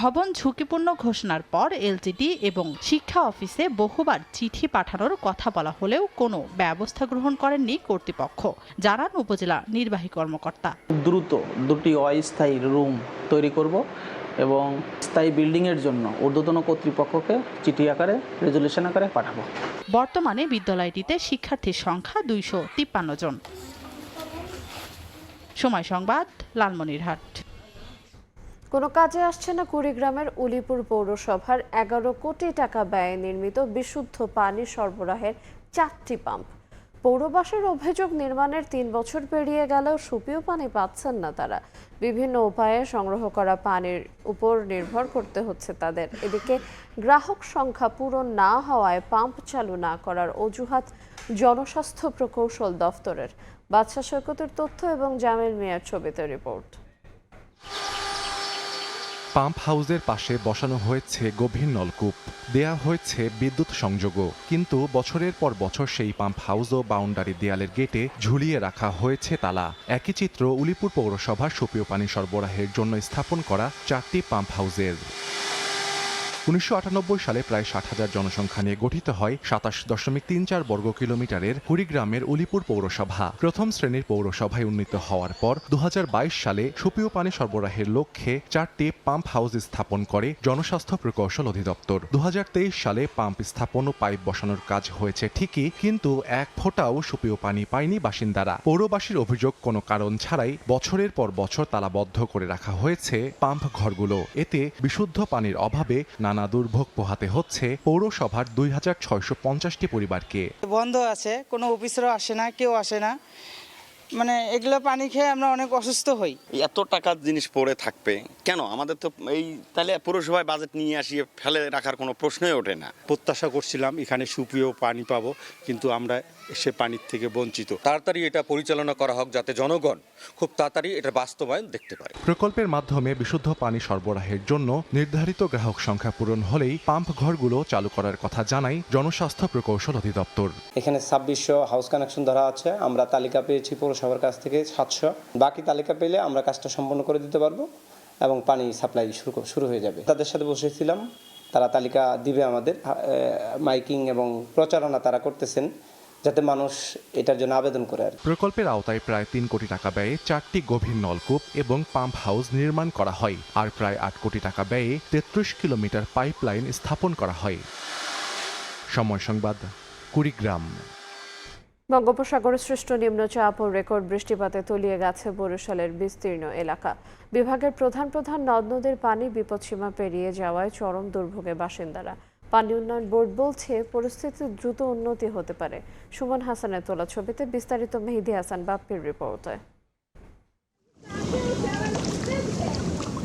ভবন ঝুঁকিপূর্ণ ঘোষণার পর এলজিডি এবং শিক্ষা অফিসে বহুবার চিঠি পাঠানোর কথা বলা হলেও কোনো ব্যবস্থা গ্রহণ করেননি কর্তৃপক্ষ, জানান উপজেলা নির্বাহী কর্মকর্তা। দ্রুত 2টি অস্থায়ী রুম তৈরি করব এবং স্থায়ী বিল্ডিংয়ের জন্য ঊর্ধ্বতন কর্তৃপক্ষকে চিঠি আকারে, রেজুলেশন আকারে পাঠাবো। বর্তমানে বিদ্যালয়টিতে শিক্ষার্থীর সংখ্যা 253 জন। সময় সংবাদ, লালমনিরহাট। কোনো কাজে আসছে না কুড়িগ্রামের উলিপুর পৌরসভার 11 কোটি টাকা ব্যয়ে নির্মিত বিশুদ্ধ পানি সরবরাহের 4টি পাম্প। পৌরবাসীর অভিযোগ, নির্মাণের 3 বছর পেরিয়ে গেলেও সুপেয় পানি পাচ্ছেন না তারা। বিভিন্ন উপায়ে সংগ্রহ করা পানির উপর নির্ভর করতে হচ্ছে তাদের। এদিকে গ্রাহক সংখ্যা পূরণ না হওয়ায় পাম্প চালু না করার অজুহাত জনস্বাস্থ্য প্রকৌশল দফতরের। বাদশা সৈকতের তথ্য এবং জামিল মিয়ার ছবিতে রিপোর্ট। পাম্প হাউসের পাশে বসানো হয়েছে গভীর নলকূপ, দেয়া হয়েছে বিদ্যুৎ সংযোগও, কিন্তু বছরের পর বছর সেই পাম্প হাউস ও বাউন্ডারি দেয়ালের গেটে ঝুলিয়ে রাখা হয়েছে তালা। একই চিত্র উলিপুর পৌরসভার সুপেয় পানি সরবরাহের জন্য স্থাপন করা 4টি পাম্প হাউসের। 1998 সালে প্রায় 60,000 জনসংখ্যা নিয়ে গঠিত হয় 27.34 বর্গ কিলোমিটারের কুড়িগ্রামের উলিপুর পৌরসভা। প্রথম শ্রেণীর পৌরসভায় উন্নীত হওয়ার পর 2022 সালে সুপেয় পানি সরবরাহের লক্ষ্যে 4টি পাম্প হাউস স্থাপন করে জনস্বাস্থ্য প্রকৌশল অধিদপ্তর। 2023 সালে পাম্প স্থাপন ও পাইপ বসানোর কাজ হয়েছে ঠিকই, কিন্তু এক ফোঁটাও সুপেয় পানি পায়নি বাসিন্দারা। পৌরবাসীর অভিযোগ, কোনো কারণ ছাড়াই বছরের পর বছর তালাবদ্ধ করে রাখা হয়েছে পাম্প ঘরগুলো। এতে বিশুদ্ধ পানির অভাবে নানা দুর্ভোগ পোহাতে হচ্ছে পৌরসভার 2650টি পরিবারকে। বন্ধ আছে, কোনো অফিসারও আসে না, কেউ আসে না, মানে এগুলো পানি খেয়ে আমরা অনেক অসুস্থ হই। এত টাকার জিনিস পড়ে থাকবে কেন? আমাদের তো এই তাহলে পৌরসভায় বাজেট নিয়ে আসিয়ে ফেলে রাখার কোনো প্রশ্নই ওঠে না। প্রত্যাশা করছিলাম এখানে সুপেয় পানি পাবো, কিন্তু আমরা সে পানির থেকে বঞ্চিত। তাড়াতাড়ি এটা পরিচালনা করা হোক যাতে জনগণ খুব তাড়াতাড়ি এটা বাস্তবায়ন দেখতে পারে। প্রকল্পের মাধ্যমে বিশুদ্ধ পানি সরবরাহের জন্য নির্ধারিত গ্রাহক সংখ্যা পূরণ হলেই পাম্প ঘরগুলো চালু করার কথা জানায় জনস্বাস্থ্য প্রকৌশল অধিদপ্তর। এখানে 2600 হাউস কানেকশন ধরা আছে, আমরা তালিকা পেয়েছি পৌরসভার কাছ থেকে 700। বাকি তালিকা পেলে আমরা কাজটা সম্পন্ন করে দিতে পারবো এবং পানি সাপ্লাই শুরু হয়ে যাবে। তাদের সাথে বসেছিলাম, তারা তালিকা দিবে আমাদের, মাইকিং এবং প্রচারণা তারা করতেছেন যাতে মানুষ এটার জন্য আবেদন করে। প্রকল্পের আওতায় প্রায় 3 কোটি টাকা ব্যয়ে 4টি গভীর নলকূপ এবং পাম্প হাউস নির্মাণ করা হয়, আর প্রায় 8 কোটি টাকা ব্যয়ে 33 কিলোমিটার পাইপলাইন স্থাপন করা হয়। সময় সংবাদ, কুড়িগ্রাম। বঙ্গোপসাগরে সৃষ্ট নিম্নচাপ ও রেকর্ড বৃষ্টিপাতে তলিয়ে গেছে বরিশালের বিস্তীর্ণ এলাকা। বিভাগের প্রধান নদ নদীর পানি বিপদসীমা পেরিয়ে যাওয়ায় চরম দুর্ভোগে বাসিন্দারা। পানি উন্নয়ন বোর্ড বলছে পরিস্থিতির দ্রুত উন্নতি হতে পারে। সুমন হাসানের তোলা ছবিতে বিস্তারিত মেহেদী হাসান বাপ্পির রিপোর্টে।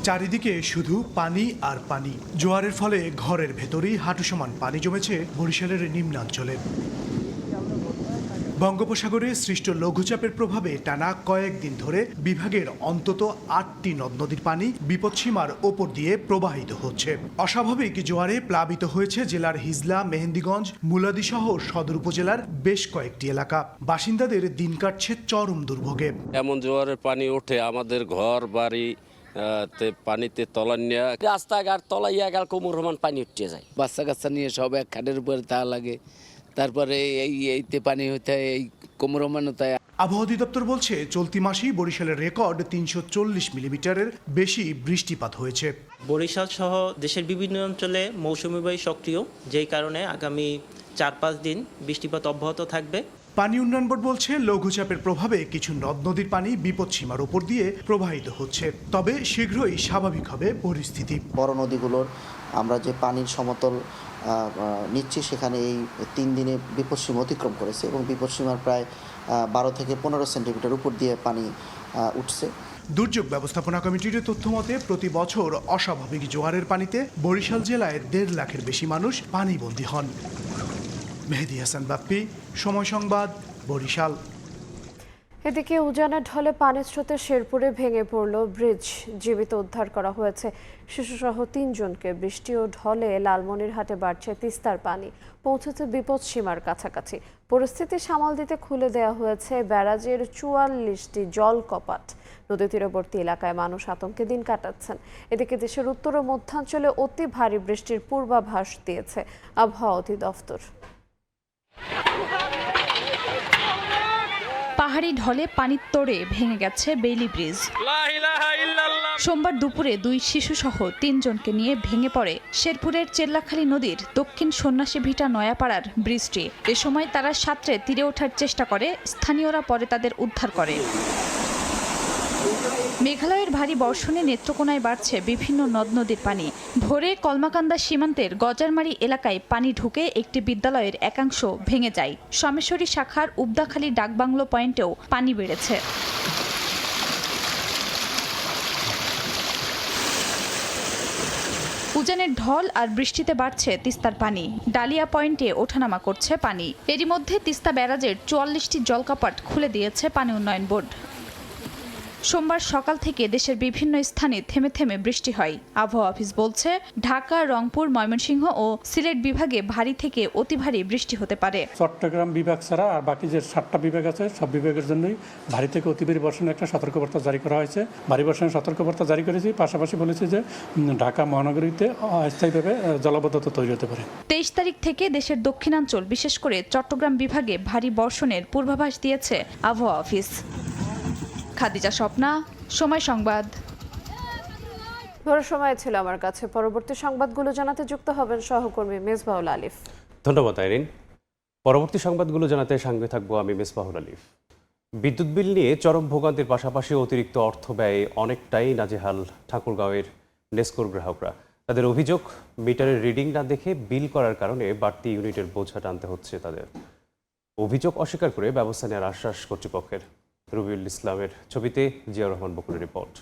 চারিদিকে শুধু পানি আর পানি। জোয়ারের ফলে ঘরের ভেতরেই হাঁটু সমান পানি জমেছে বরিশালের নিম্নাঞ্চলে। বঙ্গোপসাগরে সৃষ্ট লঘুচাপের প্রভাবে টানা কয়েকদিন ধরে বিভাগের অন্তত 8টি নদ নদীর পানি বিপদসীমার ওপর দিয়ে প্রবাহিত হচ্ছে। অস্বাভাবিক জোয়ারে প্লাবিত হয়েছে জেলার হিজলা, মেহেন্দিগঞ্জ, মুলাদি সহ সদর উপজেলার বেশ কয়েকটি এলাকা। বাসিন্দাদের দিন কাটছে চরম দুর্ভোগে। এমন জোয়ারের পানি ওঠে আমাদের ঘর বাড়ি পানিতে তলানিয়া, রাস্তাঘাট তলাইয়া গেল, কোমর সমান পানি উঠে যায়। বাচ্চা কাচ্চা নিয়ে সব এক খাটের উপরে তা লাগে, তারপরে এইতে পানি হইতে এই কোমর মানতায়। আবহাওয়া অধিদপ্তর বলছে চলতি মাসেই বরিশালের রেকর্ড 340 মিলিমিটারের বেশি বৃষ্টিপাত হয়েছে। বরিশাল সহ দেশের বিভিন্ন অঞ্চলে মৌসুমী বায়ু সক্রিয়, যেই কারণে আগামী 4-5 দিন বৃষ্টিপাত অব্যাহত থাকবে। পানি উন্নয়ন বোর্ড বলছে লঘুচাপের প্রভাবে কিছু নদ নদীর পানি বিপদসীমার উপর দিয়ে প্রবাহিত হচ্ছে, তবে শীঘ্রই স্বাভাবিক হবে পরিস্থিতি। বড় নদীগুলোর আমরা যে পানির সমতল নিচ্ছি সেখানে এই 3 দিনে বিপদসীমা অতিক্রম করেছে এবং বিপদসীমার প্রায় 12 থেকে 15 সেন্টিমিটার উপর দিয়ে পানি উঠছে। দুর্যোগ ব্যবস্থাপনা কমিটির তথ্য মতে প্রতি বছর অস্বাভাবিক জোয়ারের পানিতে বরিশাল জেলায় 1.5 লাখের বেশি মানুষ পানিবন্দী হন। মেহেদী হাসান বাপ্পি, সময় সংবাদ, বরিশাল। এদিকে উজানের ঢলে পানির স্রোতে শেরপুরে ভেঙে পড়ল ব্রিজ, জীবিত উদ্ধার করা হয়েছে শিশুসহ 3 জনকে। বৃষ্টি ও ঢলে লালমনিরহাটে বাড়ছে তিস্তার পানি, পৌঁছেছে বিপদসীমার কাছাকাছি। পরিস্থিতি সামাল দিতে খুলে দেওয়া হয়েছে ব্যারাজের 44টি জল কপাট। নদী তীরবর্তী এলাকায় মানুষ আতঙ্কে দিন কাটাচ্ছেন। এদিকে দেশের উত্তর ও মধ্যাঞ্চলে অতি ভারী বৃষ্টির পূর্বাভাস দিয়েছে আবহাওয়া অধিদপ্তর। পাহাড়ি ঢলে পানির তোড়ে ভেঙে গেছে বেইলি ব্রিজ। সোমবার দুপুরে 2 শিশুসহ 3 জনকে নিয়ে ভেঙে পড়ে শেরপুরের চেল্লাখালী নদীর দক্ষিণ সন্ন্যাসী ভিটা নয়াপাড়ার ব্রিজটি। এ সময় তারা সাঁতরে তীরে ওঠার চেষ্টা করে, স্থানীয়রা পরে তাদের উদ্ধার করে। মেঘালয়ের ভারী বর্ষণে নেত্রকোনায় বাড়ছে বিভিন্ন নদ নদীর পানি। ভোরে কলমাকান্দা সীমান্তের গজারমারি এলাকায় পানি ঢুকে একটি বিদ্যালয়ের একাংশ ভেঙে যায়। সোমেশ্বরী শাখার উবদাখালী ডাকবাংলো পয়েন্টেও পানি বেড়েছে। উজানের ঢল আর বৃষ্টিতে বাড়ছে তিস্তার পানি। ডালিয়া পয়েন্টে ওঠানামা করছে পানি। এরই মধ্যে তিস্তা ব্যারাজের 44টি জলকাপাট খুলে দিয়েছে পানি উন্নয়ন বোর্ড। সোমবার সকাল থেকে দেশের বিভিন্ন স্থানে থেমে থেমে বৃষ্টি হয়। আবহাওয়া অফিস বলছে ঢাকা, রংপুর, ময়মনসিংহ ও সিলেট বিভাগে ভারী থেকে অতি ভারী বৃষ্টি হতে পারে। চট্টগ্রাম বিভাগ ছাড়া আর বাকি যে 7টা বিভাগ আছে সব বিভাগের জন্যই ভারী থেকে অতি ভারী বর্ষণের একটা সতর্কবার্তা জারি করা হয়েছে। ভারী বর্ষণের সতর্কবার্তা জারি করেছি, পাশাপাশি বলেছি যে ঢাকা মহানগরীতে অস্থায়ীভাবে জলাবদ্ধতা তৈরি হতে পারে। 23 তারিখ থেকে দেশের দক্ষিণাঞ্চল বিশেষ করে চট্টগ্রাম বিভাগে ভারী বর্ষণের পূর্বাভাস দিয়েছে আবহাওয়া অফিস। খাদিজা স্বপ্না, সময় সংবাদ। ভোরের সময় ছিল আমার কাছে। পরবর্তী সংবাদগুলো জানাতে যুক্ত হবেন সহকর্মী মেজবাহুল আলিফ। ধন্যবাদ আইরিন। পরবর্তী সংবাদগুলো জানাতে সঙ্গে থাকবো আমি মেজবাহুল আলিফ। বিদ্যুৎ বিল নিয়ে চরম ভোগান্তির পাশাপাশি অতিরিক্ত অর্থ ব্যয়ে অনেকটাই নাজেহাল ঠাকুরগাঁওয়ের নেসকোর গ্রাহকরা। তাদের অভিযোগ, মিটারের রিডিং না দেখে বিল করার কারণে বাড়তি ইউনিটের বোঝা টানতে হচ্ছে তাদের। অভিযোগ অস্বীকার করে ব্যবস্থা নেওয়ার আশ্বাস কর্তৃপক্ষের। রবিউল ইসলামের ছবিতে জিয়াউর রহমান বকুলের রিপোর্ট।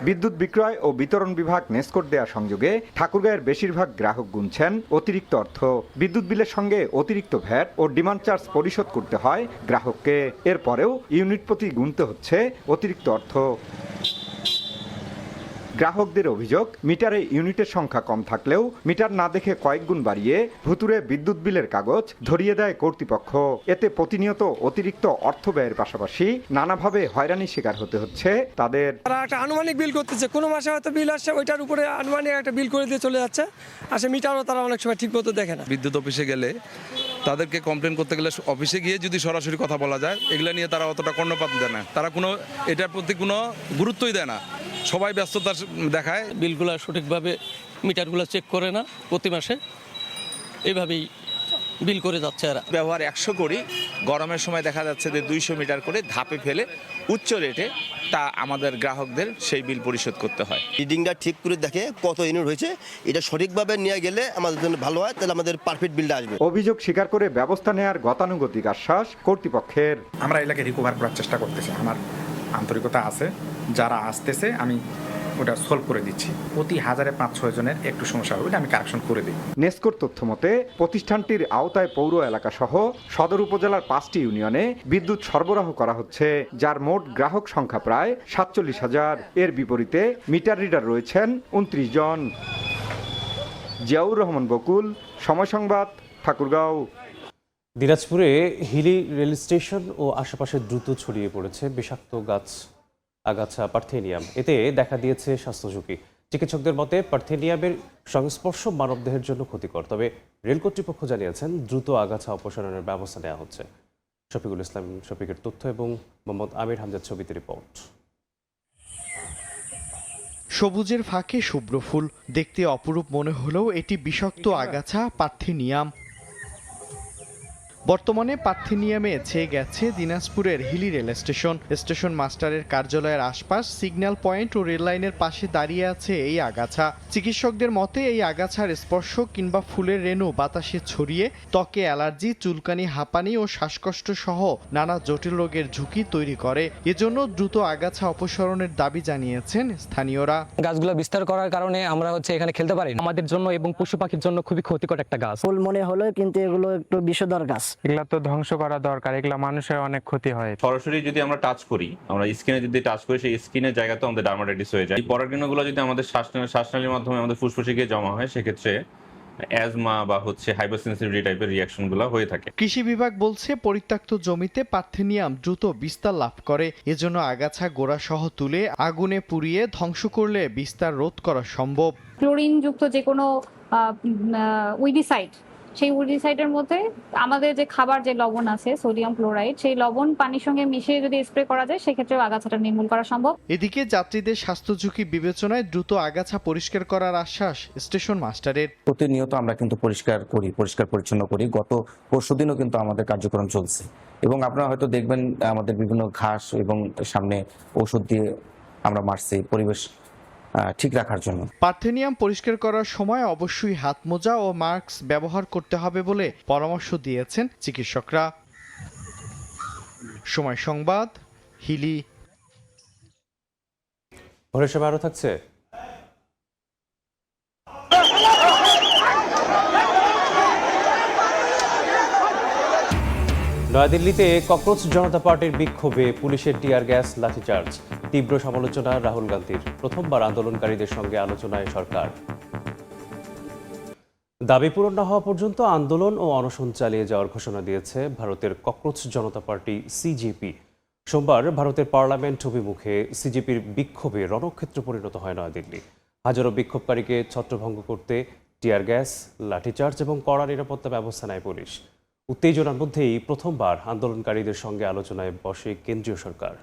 বিদ্যুৎ বিক্রয় ও বিতরণ বিভাগ নেসকোর দেয়া সংযোগে ঠাকুরগাঁয়ের বেশিরভাগ গ্রাহক গুনছেন অতিরিক্ত অর্থ। বিদ্যুৎ বিলের সঙ্গে অতিরিক্ত ভ্যাট ও ডিমান্ড চার্জ পরিশোধ করতে হয় গ্রাহককে। এরপরেও ইউনিট প্রতি গুনতে হচ্ছে অতিরিক্ত অর্থ। গ্রাহকদের অভিযোগ, মিটারে ইউনিটের সংখ্যা কম থাকলেও মিটার না দেখে কয়েক গুণ বাড়িয়ে ভুতুরে বিদ্যুৎ বিলের কাগজ ধরিয়ে দেয় কর্তৃপক্ষ। এতে প্রতিনিয়ত অতিরিক্ত অর্থ ব্যয়ের পাশাপাশি নানাভাবে হয়রানির শিকার হতে হচ্ছে তাদের। তারা একটা আনুমানিক বিল করতেছে, কোনো মাসে হয়তো বিল আসছে, ওইটার উপরে আনুমানিক একটা বিল করে দিয়ে চলে যাচ্ছে। আর সে মিটারও তারা অনেক সময় ঠিক মতো দেখে না। বিদ্যুৎ অফিসে গেলে তাদেরকে কমপ্লেন করতে গেলে অফিসে গিয়ে যদি সরাসরি কথা বলা যায়, এগুলো নিয়ে তারা অতটা কর্ণপাত দেয় না। তারা কোনো এটার প্রতি কোনো গুরুত্বই দেয় না, সবাই ব্যস্ততা দেখায়। বিলগুলো সঠিকভাবে মিটারগুলো চেক করে না প্রতি মাসে, এইভাবেই বিল করে যাচ্ছে। এরা ব্যবহার 100 করি, গরমের সময় দেখা যাচ্ছে যে 200 মিটার করে ধাপে ফেলে উচ্চ রেটে তা আমাদের গ্রাহকদের সেই বিল পরিশোধ করতে হয়। রিডিংটা ঠিক করে দেখে কত ইউনিট হয়েছে, এটা সঠিকভাবে নিয়ে গেলে আমাদের জন্য ভালো হয়, তাহলে আমাদের পারফেক্ট বিলটা আসবে। অভিযোগ স্বীকার করে ব্যবস্থা নেওয়ার গতানুগতিক আশ্বাস কর্তৃপক্ষের। আমরা এলাকায় রিকভার করার চেষ্টা করতেছি, আমার আন্তরিকতা আছে, যারা আসতেছে আমি ওটা সলভ করে দিচ্ছি। প্রতি 1000-এ 5-6 জনের একটু সমস্যা হবে, আমি কারেকশন করে দিই। নেসকোর তথ্য মতে প্রতিষ্ঠানটির আওতায় পৌর এলাকা সহ সদর উপজেলার 5টি ইউনিয়নে বিদ্যুৎ সরবরাহ করা হচ্ছে, যার মোট গ্রাহক সংখ্যা প্রায় 47,000। এর বিপরীতে মিটার রিডার রয়েছেন 29 জন। জিয়াউর রহমান বকুল, সময় সংবাদ, ঠাকুরগাঁও। দিনাজপুরে হিলি রেল স্টেশন ও আশেপাশে দ্রুত ছড়িয়ে পড়েছে বিষাক্ত আগাছা পার্থেনিয়াম। এতে দেখা দিয়েছে স্বাস্থ্য ঝুঁকি। চিকিৎসকদের মতে পার্থেনিয়ামের সংস্পর্শ মানবদেহের জন্য ক্ষতিকর, তবে রেল কর্তৃপক্ষ জানিয়েছেন দ্রুত আগাছা অপসারণের ব্যবস্থা নেওয়া হচ্ছে। শফিকুল ইসলাম শফিকের তথ্য এবং মোহাম্মদ আমির হামজার ছবিতে রিপোর্ট। সবুজের ফাঁকে শুভ্র ফুল, দেখতে অপরূপ মনে হলেও এটি বিষাক্ত আগাছা পার্থেনিয়াম। বর্তমানে পার্থেনিয়ামে ছেয়ে গেছে দিনাজপুরের হিলি রেল স্টেশন। স্টেশন মাস্টারের কার্যালয়ের আশপাশ সিগন্যাল পয়েন্ট ও রেল লাইনের পাশে দাঁড়িয়ে আছে এই আগাছা। চিকিৎসকদের মতে এই আগাছার স্পর্শ কিংবা ফুলের রেণু বাতাসে ছড়িয়ে ত্বকে অ্যালার্জি, চুলকানি, হাঁপানি ও শ্বাসকষ্ট সহ নানা জটিল রোগের ঝুঁকি তৈরি করে। এজন্য দ্রুত আগাছা অপসারণের দাবি জানিয়েছেন স্থানীয়রা। গাছগুলো বিস্তার করার কারণে আমরা এখানে খেলতে পারি, আমাদের জন্য এবং পশু পাখির জন্য খুবই ক্ষতিকর একটা গাছ। ফুল মনে হলো কিন্তু এগুলো একটু বিষধর গাছ, এগুলা তো ধ্বংস করা দরকার, এগুলা মানুষের অনেক ক্ষতি হয়। সরাসরি যদি আমরা টাচ করি, আমরা স্কিনে যদি টাচ করি, সেই স্কিনের জায়গাতে আমাদের ডার্মাটাইটিস হয়ে যায়। এই পরাগরেণুগুলো যদি আমাদের শ্বাসনালীর মাধ্যমে আমাদের ফুসফুসে গিয়ে জমা হয়, সেক্ষেত্রে অ্যাজমা বা হাইপারসেনসিটিভিটি টাইপের রিঅ্যাকশনগুলো হয়ে থাকে। কৃষি বিভাগ বলছে পরিত্যক্ত জমিতে পার্থেনিয়াম দ্রুত বিস্তার লাভ করে। এজন্য আগাছা গোড়া সহ তুলে আগুনে পুড়িয়ে ধ্বংস করলে বিস্তার রোধ করা সম্ভব। ক্লোরিন যুক্ত যে কোনো উইডিসাইড, সেই উইডিসাইডের মধ্যে আমাদের যে খাবার যে লবণ আছে সোডিয়াম ক্লোরাইড, সেই লবণ পানির সঙ্গে মিশিয়ে যদি স্প্রে করা যায়, সেক্ষেত্রে আগাছাটা নির্মূল করা সম্ভব। এদিকে যাত্রীদের স্বাস্থ্য ঝুঁকি বিবেচনায় দ্রুত আগাছা পরিষ্কার করার আশ্বাস স্টেশন মাস্টারের। প্রতিনিয়ত আমরা কিন্তু পরিষ্কার পরিচ্ছন্ন করি। গত পরশুদিনও কিন্তু আমাদের কার্যক্রম চলছে এবং আপনারা হয়তো দেখবেন আমাদের বিভিন্ন ঘাস এবং সামনে ওষুধ দিয়ে আমরা মারছি পরিবেশ ঠিক রাখার জন্য। পার্থেনিয়াম পরিষ্কার করার সময় অবশ্যই হাত মোজা ও মাস্ক ব্যবহার করতে হবে বলে পরামর্শ দিয়েছেন চিকিৎসকরা। সময় সংবাদ, হিলি। ভোরের সময় আরো থাকছে। নয়াদিল্লিতে ককরোচ জনতা পার্টির বিক্ষোভে পুলিশের টিয়ার গ্যাস, লাঠিচার্জ। তীব্র সমালোচনা রাহুল গান্ধীর। প্রথমবার আন্দোলনকারীদের সঙ্গে আলোচনায় সরকার। দাবি পূরণ না হওয়া পর্যন্ত আন্দোলন ও অনশন চালিয়ে যাওয়ার ঘোষণা দিয়েছে ভারতের ককরোচ জনতা পার্টি সিজেপি। সোমবার ভারতের পার্লামেন্ট অভিমুখে সিজেপির বিক্ষোভে রণক্ষেত্র পরিণত হয় নয়াদিল্লি। হাজারো বিক্ষোভকারীকে ছত্রভঙ্গ করতে টিয়ার গ্যাস, লাঠিচার্জ এবং কড়া নিরাপত্তা ব্যবস্থা নেয় পুলিশ। উত্তেজনার মধ্যেই প্রথমবার আন্দোলনকারীদের সঙ্গে আলোচনায় বসে কেন্দ্রীয় সরকার।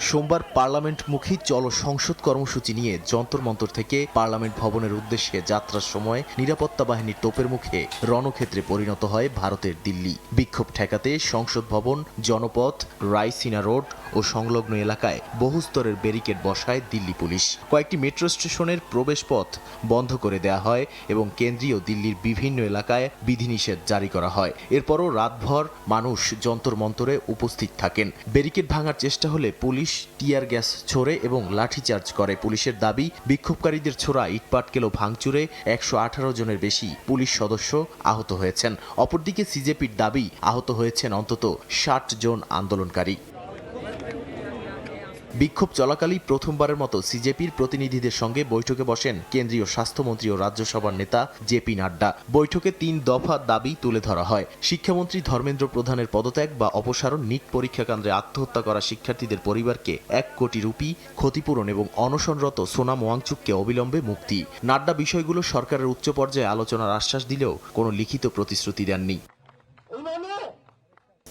সোমবার পার্লামেন্টমুখী চলো সংসদ কর্মসূচি নিয়ে যন্তর মন্তর থেকে পার্লামেন্ট ভবনের উদ্দেশ্যে যাত্রার সময় নিরাপত্তা বাহিনীর তোপের মুখে রণক্ষেত্রে পরিণত হয় ভারতের দিল্লি। বিক্ষোভ ঠেকাতে সংসদ ভবন, জনপথ, রায়সিনা রোড ও সংলগ্ন এলাকায় বহুস্তরের ব্যারিকেড বসায় দিল্লি পুলিশ। কয়েকটি মেট্রো স্টেশনের প্রবেশপথ বন্ধ করে দেয়া হয় এবং কেন্দ্রীয় দিল্লির বিভিন্ন এলাকায় বিধিনিষেধ জারি করা হয়। এরপরও রাতভর মানুষ যন্তর মন্তরে উপস্থিত থাকেন। ব্যারিকেড ভাঙার চেষ্টা হলে পুলিশ টিয়ার গ্যাস ছোড়ে এবং লাঠিচার্জ করে। পুলিশের দাবি, বিক্ষোভকারীদের ছোড়া ইটপাটকেল ও ভাঙচুরে 118 জনের বেশি পুলিশ সদস্য আহত হয়েছেন। অপরদিকে সিজেপির দাবি, আহত হয়েছেন অন্তত 60 জন আন্দোলনকারী। বিক্ষোভ চলাকালেই প্রথমবারের মতো সিজেপির প্রতিনিধিদের সঙ্গে বৈঠকে বসেন কেন্দ্রীয় স্বাস্থ্যমন্ত্রী ও রাজ্যসভার নেতা জেপি নাড্ডা। বৈঠকে 3 দফা দাবি তুলে ধরা হয়। শিক্ষামন্ত্রী ধর্মেন্দ্র প্রধানের পদত্যাগ বা অপসারণ, নিট পরীক্ষা কেন্দ্রে আত্মহত্যা করা শিক্ষার্থীদের পরিবারকে 1 কোটি রুপি ক্ষতিপূরণ এবং অনশনরত সোনাম ওয়াংচুককে অবিলম্বে মুক্তি। নাড্ডা বিষয়গুলো সরকারের উচ্চ পর্যায়ে আলোচনার আশ্বাস দিলেও কোনো লিখিত প্রতিশ্রুতি দেননি।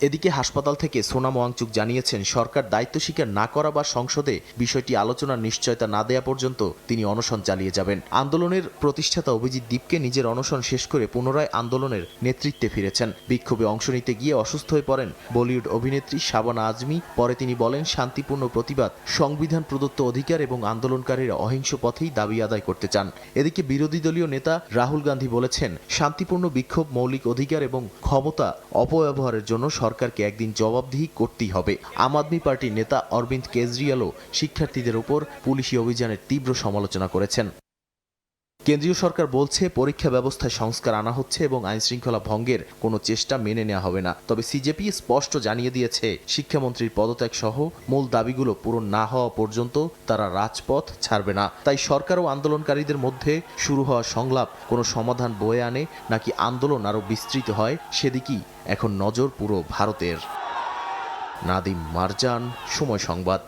এদিকে হাসপাতাল থেকে সোনাম ওয়াংচুক জানিয়েছেন, সরকার দায়িত্ব স্বীকার না করা বা সংসদে বিষয়টি আলোচনার নিশ্চয়তা না দেয়া পর্যন্ত তিনি অনশন চালিয়ে যাবেন। আন্দোলনের প্রতিষ্ঠাতা অভিজিৎ দীপকে নিজের অনশন শেষ করে পুনরায় আন্দোলনের নেতৃত্বে ফিরেছেন। বিক্ষোভে অংশ নিতে গিয়ে অসুস্থ হয়ে পড়েন বলিউড অভিনেত্রী শাবানা আজমি। পরে তিনি বলেন, শান্তিপূর্ণ প্রতিবাদ সংবিধান প্রদত্ত অধিকার এবং আন্দোলনকারীরা অহিংস পথেই দাবি আদায় করতে চান। এদিকে বিরোধী দলীয় নেতা রাহুল গান্ধী বলেছেন, শান্তিপূর্ণ বিক্ষোভ মৌলিক অধিকার এবং ক্ষমতা অপব্যবহারের জন্য সরকারকে একদিন জবাবদিহি করতেই হবে। আম আদমি পার্টির নেতা অরবিন্দ কেজরিওয়ালও শিক্ষার্থীদের উপর পুলিশি অভিযানের তীব্র সমালোচনা করেছেন। কেন্দ্রীয় সরকার বলছে, পরীক্ষা ব্যবস্থায় সংস্কার আনা হচ্ছে এবং আইনশৃঙ্খলা ভঙ্গের কোনো চেষ্টা মেনে নেওয়া হবে না। তবে সিজেপি স্পষ্ট জানিয়ে দিয়েছে, শিক্ষামন্ত্রীর পদত্যাগ সহ মূল দাবিগুলো পূরণ না হওয়া পর্যন্ত তারা রাজপথ ছাড়বে না। তাই সরকার ও আন্দোলনকারীদের মধ্যে শুরু হওয়া সংলাপ কোনো সমাধান বয়ে আনে নাকি আন্দোলন আরও বিস্তৃত হয়, সেদিকেই এখন নজর পুরো ভারতের। নাদিম মারজান, সময় সংবাদ।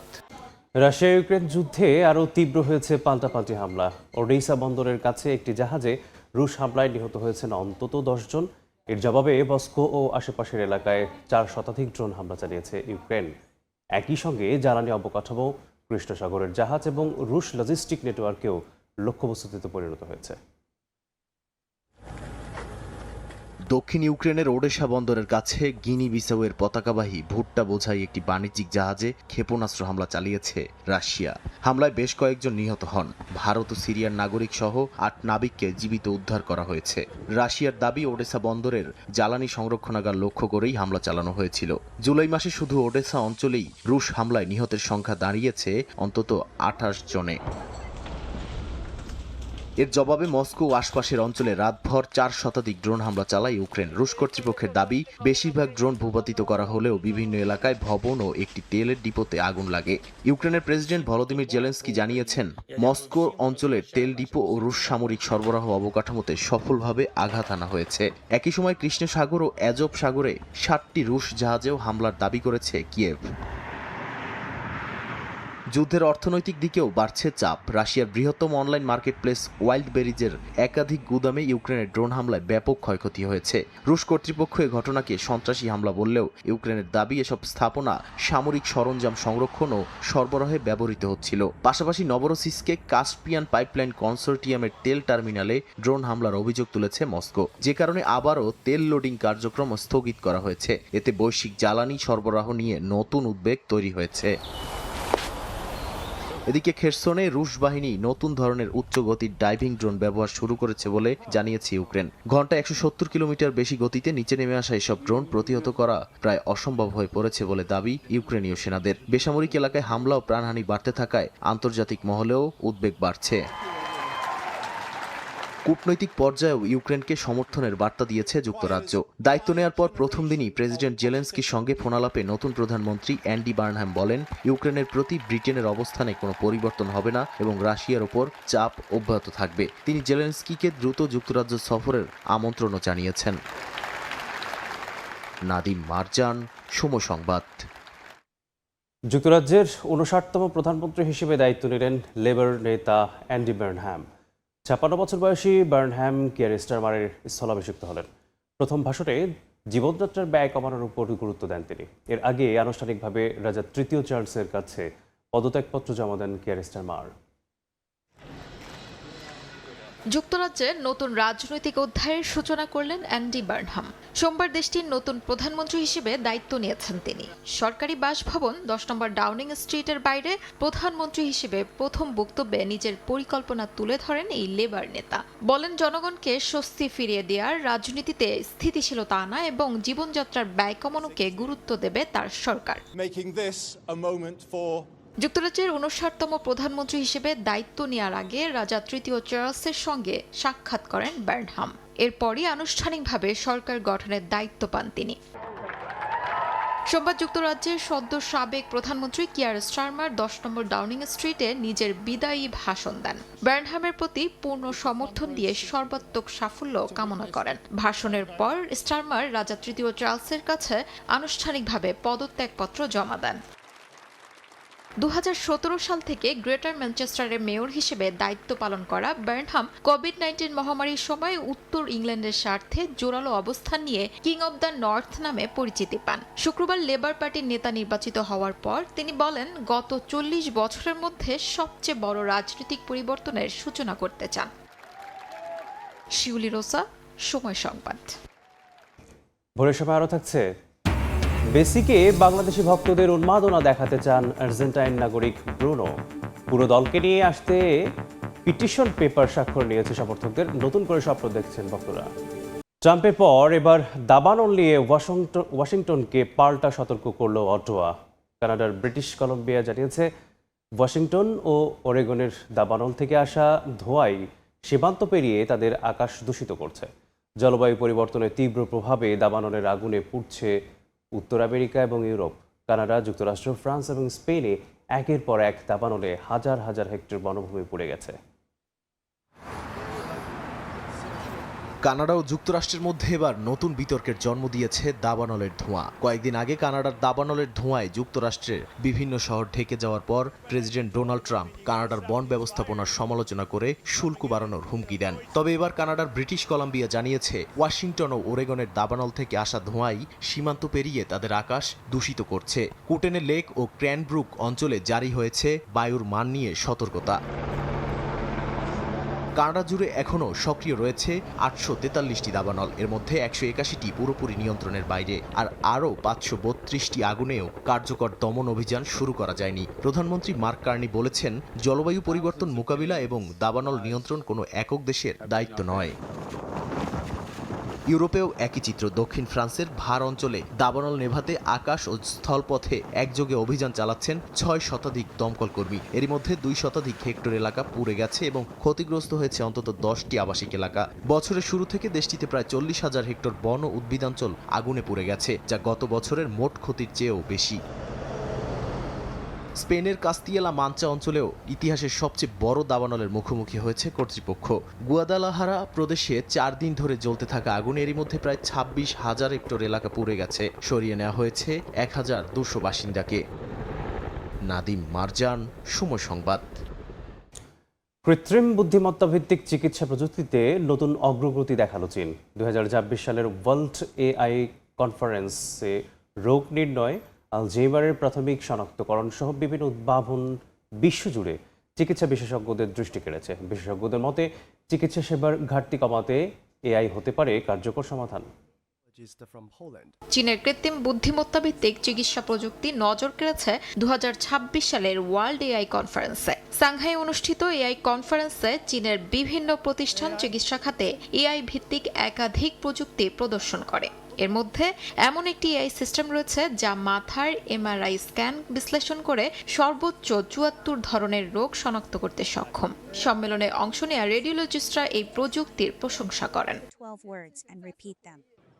রাশিয়া ইউক্রেন যুদ্ধে আরও তীব্র হয়েছে পাল্টাপাল্টি হামলা। ওডেসা বন্দরের কাছে একটি জাহাজে রুশ হামলায় নিহত হয়েছেন অন্তত 10 জন। এর জবাবে মস্কো ও আশেপাশের এলাকায় 4 শতাধিক ড্রোন হামলা চালিয়েছে ইউক্রেন। একই সঙ্গে জ্বালানি অবকাঠামো, কৃষ্ণ সাগরের জাহাজ এবং রুশ লজিস্টিক নেটওয়ার্কেও লক্ষ্যবস্তুতে পরিণত হয়েছে। দক্ষিণ ইউক্রেনের ওডেসা বন্দরের কাছে গিনি বিসাউয়ের পতাকাবাহী ভুট্টা বোঝাই একটি বাণিজ্যিক জাহাজে ক্ষেপণাস্ত্র হামলা চালিয়েছে রাশিয়া। হামলায় বেশ কয়েকজন নিহত হন। ভারত ও সিরিয়ার নাগরিক সহ ৮ নাবিককে জীবিত উদ্ধার করা হয়েছে। রাশিয়ার দাবি ওডেসা বন্দরের জ্বালানি সংরক্ষণাগার লক্ষ্য করেই হামলা চালানো হয়েছিল। জুলাই মাসে শুধু ওডেসা অঞ্চলেই রুশ হামলায় নিহতের সংখ্যা দাঁড়িয়েছে অন্তত ২৮ জনে। এর জবাবে মস্কো ও আশপাশের অঞ্চলে রাতভর ৪ শতাধিক ড্রোন হামলা চালায় ইউক্রেন। রুশ কর্তৃপক্ষের দাবি, বেশিরভাগ ড্রোন ভূপাতিত করা হলেও বিভিন্ন এলাকায় ভবন ও একটি তেলের ডিপোতে আগুন লাগে। ইউক্রেনের প্রেসিডেন্ট ভলোদিমির জেলেনস্কি জানিয়েছেন, মস্কো অঞ্চলের তেল ডিপো ও রুশ সামরিক সরবরাহ অবকাঠামোতে সফলভাবে আঘাত আনা হয়েছে। একই সময় কৃষ্ণ সাগর ও অ্যাজভ সাগরে ৭টি রুশ জাহাজেও হামলার দাবি করেছে কিয়েভ। যুদ্ধের অর্থনৈতিক দিকেও বাড়ছে চাপ। রাশিয়ার বৃহত্তম অনলাইন মার্কেটপ্লেস ওয়াইল্ড বেরিজের একাধিক গুদামে ইউক্রেনের ড্রোন হামলায় ব্যাপক ক্ষয়ক্ষতি হয়েছে। রুশ কর্তৃপক্ষ এ ঘটনাকে সন্ত্রাসী হামলা বললেও ইউক্রেনের দাবি এসব স্থাপনা সামরিক সরঞ্জাম সংরক্ষণ ও সরবরাহে ব্যবহৃত হচ্ছিল। পাশাপাশি নভরোসিস্কে কাস্পিয়ান পাইপলাইন কনসোর্টিয়ামের তেল টার্মিনালে ড্রোন হামলার অভিযোগ তুলেছে মস্কো, যে কারণে আবারও তেল লোডিং কার্যক্রম স্থগিত করা হয়েছে। এতে বৈশ্বিক জ্বালানি সরবরাহ নিয়ে নতুন উদ্বেগ তৈরি হয়েছে। এদিকে খেরসনে রুশ বাহিনী নতুন ধরনের উচ্চ গতির ডাইভিং ড্রোন ব্যবহার শুরু করেছে বলে জানিয়েছে ইউক্রেন। ঘন্টায় ১৭০ কিলোমিটার বেশি গতিতে নিচে নেমে আসা এসব ড্রোন প্রতিহত করা প্রায় অসম্ভব হয়ে পড়েছে বলে দাবি ইউক্রেনীয় সেনাদের। বেসামরিক এলাকায় হামলা ও প্রাণহানি বাড়তে থাকায় আন্তর্জাতিক মহলেও উদ্বেগ বাড়ছে। কূটনৈতিক পর্যায়েও ইউক্রেনকে সমর্থনের বার্তা দিয়েছে যুক্তরাজ্য। দায়িত্ব নেওয়ার পর প্রথম দিনই প্রেসিডেন্ট জেলেনস্কির সঙ্গে ফোনালাপে নতুন প্রধানমন্ত্রী অ্যান্ডি বার্নহ্যাম বলেন, ইউক্রেনের প্রতি ব্রিটেনের অবস্থানে কোনো পরিবর্তন হবে না এবং রাশিয়ার ওপর চাপ অব্যাহত থাকবে। তিনি জেলেনস্কিকে দ্রুত যুক্তরাজ্য সফরের আমন্ত্রণও জানিয়েছেন। নাদিম মারজান, সময় সংবাদ। যুক্তরাজ্যের ৫৯তম প্রধানমন্ত্রী হিসেবে দায়িত্ব নিলেন লেবার নেতা অ্যান্ডি বার্নহ্যাম। ৫৬ বছর বয়সী বার্নহ্যাম কিয়ার স্টারমারের স্থলাভিষিক্ত হলেন। প্রথম ভাষণে জীবনযাত্রার ব্যয় কমানোর উপর গুরুত্ব দেন তিনি। এর আগে আনুষ্ঠানিকভাবে রাজা তৃতীয় চার্লসের কাছে পদত্যাগপত্র জমা দেন কিয়ার স্টারমার। যুক্তরাজ্যের নতুন রাজনৈতিক অধ্যায়ের সূচনা করলেন অ্যান্ডি বার্নহ্যাম। সোমবার দেশটির নতুন প্রধানমন্ত্রী হিসেবে দায়িত্ব নিয়েছেন তিনি। সরকারি বাসভবন ১০ নম্বর ডাউনিং স্ট্রিটের বাইরে প্রধানমন্ত্রী হিসেবে প্রথম বক্তব্যে নিজের পরিকল্পনা তুলে ধরেন এই লেবার নেতা। বলেন, জনগণকে স্বস্তি ফিরিয়ে দেওয়ার, রাজনীতিতে স্থিতিশীলতা আনা এবং জীবনযাত্রার ব্যয় কমানোকে গুরুত্ব দেবে তার সরকার। যুক্তরাজ্যের ৫৯তম প্রধানমন্ত্রী হিসেবে দায়িত্ব নেওয়ার আগে রাজা তৃতীয় চার্লসের সঙ্গে সাক্ষাৎ করেন বার্নহ্যাম। এরপরই আনুষ্ঠানিকভাবে সরকার গঠনের দায়িত্ব পান তিনি। সোমবার যুক্তরাজ্যের সদ্য সাবেক প্রধানমন্ত্রী কিয়ার স্টারমার ১০ নম্বর ডাউনিং স্ট্রিটে নিজের বিদায়ী ভাষণ দেন। বার্নহ্যামের প্রতি পূর্ণ সমর্থন দিয়ে সর্বাত্মক সাফল্য কামনা করেন। ভাষণের পর স্টারমার রাজা তৃতীয় চার্লসের কাছে আনুষ্ঠানিকভাবে পদত্যাগপত্র জমা দেন। ২০১৭ সাল থেকে গ্রেটার ম্যানচেস্টারের মেয়র হিসেবে দায়িত্ব পালন করা বার্নহ্যাম কোভিড-১৯ মহামারীর সময় উত্তর ইংল্যান্ডের স্বার্থে জোরালো অবস্থান নিয়ে কিং অব দ্য নর্থ নামে পরিচিতি পান। শুক্রবার লেবার পার্টির নেতা নির্বাচিত হওয়ার পর তিনি বলেন, গত ৪০ বছরের মধ্যে সবচেয়ে বড় রাজনৈতিক পরিবর্তনের সূচনা করতে চান। শিউলি রোসা, সময় সংবাদ। ভোরের সময় আরও থাকছে, বেসিকে বাংলাদেশি ভক্তদের উন্মাদনা দেখাতে চান আর্জেন্টাইন নাগরিক ব্রুনো। পুরো দলকে নিয়ে আসতে পিটিশন পেপার স্বাক্ষর নিয়েছে সমর্থকদের। নতুন করে স্বপ্ন দেখছেন ভক্তরা। ট্রাম্পের পর এবার দাবানল নিয়ে ওয়াশিংটনকে পাল্টা সতর্ক করল অটোয়া। কানাডার ব্রিটিশ কলম্বিয়া জানিয়েছে, ওয়াশিংটন ও ওরেগনের দাবানল থেকে আসা ধোঁয়াই সীমান্ত পেরিয়ে তাদের আকাশ দূষিত করছে। জলবায়ু পরিবর্তনের তীব্র প্রভাবে দাবানলের আগুনে পুড়ছে উত্তর আমেরিকা এবং ইউরোপ। কানাডা, যুক্তরাষ্ট্র, ফ্রান্স এবং স্পেনে একের পর এক দাবানলে হাজার হাজার হেক্টর বনভূমি পুড়ে গেছে। কানাডা ও যুক্তরাষ্ট্রের মধ্যে এবার নতুন বিতর্কের জন্ম দিয়েছে দাবানলের ধোঁয়া। কয়েকদিন আগে কানাডার দাবানলের ধোঁয়ায় যুক্তরাষ্ট্রের বিভিন্ন শহর ঢেকে যাওয়ার পর প্রেসিডেন্ট ডোনাল্ড ট্রাম্প কানাডার বন ব্যবস্থাপনার সমালোচনা করে শুল্ক বাড়ানোর হুমকি দেন। তবে এবার কানাডার ব্রিটিশ কলাম্বিয়া জানিয়েছে, ওয়াশিংটন ও ওরেগনের দাবানল থেকে আসা ধোঁয়াই সীমান্ত পেরিয়ে তাদের আকাশ দূষিত করছে। কুটেনে লেক ও ক্র্যানব্রুক অঞ্চলে জারি হয়েছে বায়ুর মান নিয়ে সতর্কতা। কানাডা জুড়ে এখনও সক্রিয় রয়েছে 843টি দাবানল, এর মধ্যে 181টি পুরোপুরি নিয়ন্ত্রণের বাইরে, আর আরও 532টি আগুনেও কার্যকর দমন অভিযান শুরু করা যায়নি। প্রধানমন্ত্রী মার্ক কার্নি বলেছেন, জলবায়ু পরিবর্তন মোকাবিলা এবং দাবানল নিয়ন্ত্রণ কোনো একক দেশের দায়িত্ব নয়। ইউরোপেও একই চিত্র। দক্ষিণ ফ্রান্সের ভার অঞ্চলে দাবানল নেভাতে আকাশ ও স্থলপথে একযোগে অভিযান চালাচ্ছেন 6 শতাধিক দমকল কর্মী। এরই মধ্যে 2 শতাধিক হেক্টর এলাকা পুড়ে গেছে এবং ক্ষতিগ্রস্ত হয়েছে অন্তত 10টি আবাসিক এলাকা। বছরের শুরু থেকে দেশটিতে প্রায় 40,000 হেক্টর বন ও উদ্ভিদাঞ্চল আগুনে পুড়ে গেছে, যা গত বছরের মোট ক্ষতির চেয়েও বেশি। স্পেনের কাস্তিয়ালা মাঞ্চা অঞ্চলেও ইতিহাসের সবচেয়ে বড় দাবানলের মুখোমুখি হয়েছে কর্তৃপক্ষ। গুয়াদালাহারা প্রদেশে 4 দিন ধরে জ্বলতে থাকা আগুনে এরই মধ্যে প্রায় 26,000 হেক্টর এলাকা পুড়ে গেছে। সরিয়ে নেওয়া হয়েছে 1,200 বাসিন্দাকে। নাদিম মারজান, সময় সংবাদ। কৃত্রিম বুদ্ধিমত্তা ভিত্তিক চিকিৎসা প্রযুক্তিতে নতুন অগ্রগতি দেখালো চীন। 2026 সালের ওয়ার্ল্ড এআই কনফারেন্সে রোগ নির্ণয়, আলঝেইমারের প্রাথমিক শনাক্তকরণ সহ বিভিন্ন উদ্ভাবন বিশ্বজুড়ে চিকিৎসা বিশেষজ্ঞদের দৃষ্টি কেড়েছে। বিশেষজ্ঞদের মতে চিকিৎসা সেবার ঘাটতি কমাতে এআই হতে পারে কার্যকর সমাধান। চীনের কৃত্রিম বুদ্ধিমত্তা ভিত্তিক চিকিৎসা প্রযুক্তি নজর কেড়েছে 2026 সালের ওয়ার্ল্ড এআই কনফারেন্সে। সাংহাই অনুষ্ঠিত এআই কনফারেন্সে চীনের বিভিন্ন প্রতিষ্ঠান চিকিৎসা খাতে এআই ভিত্তিক একাধিক প্রযুক্তি প্রদর্শন করে। এর মধ্যে এমন একটি এআই সিস্টেম রয়েছে যা মাথার এমআরআই স্ক্যান বিশ্লেষণ করে সর্বোচ্চ 74 ধরনের রোগ শনাক্ত করতে সক্ষম। সম্মেলনে অংশ নেওয়া রেডিওলজিস্টরা এই প্রযুক্তির প্রশংসা করেন।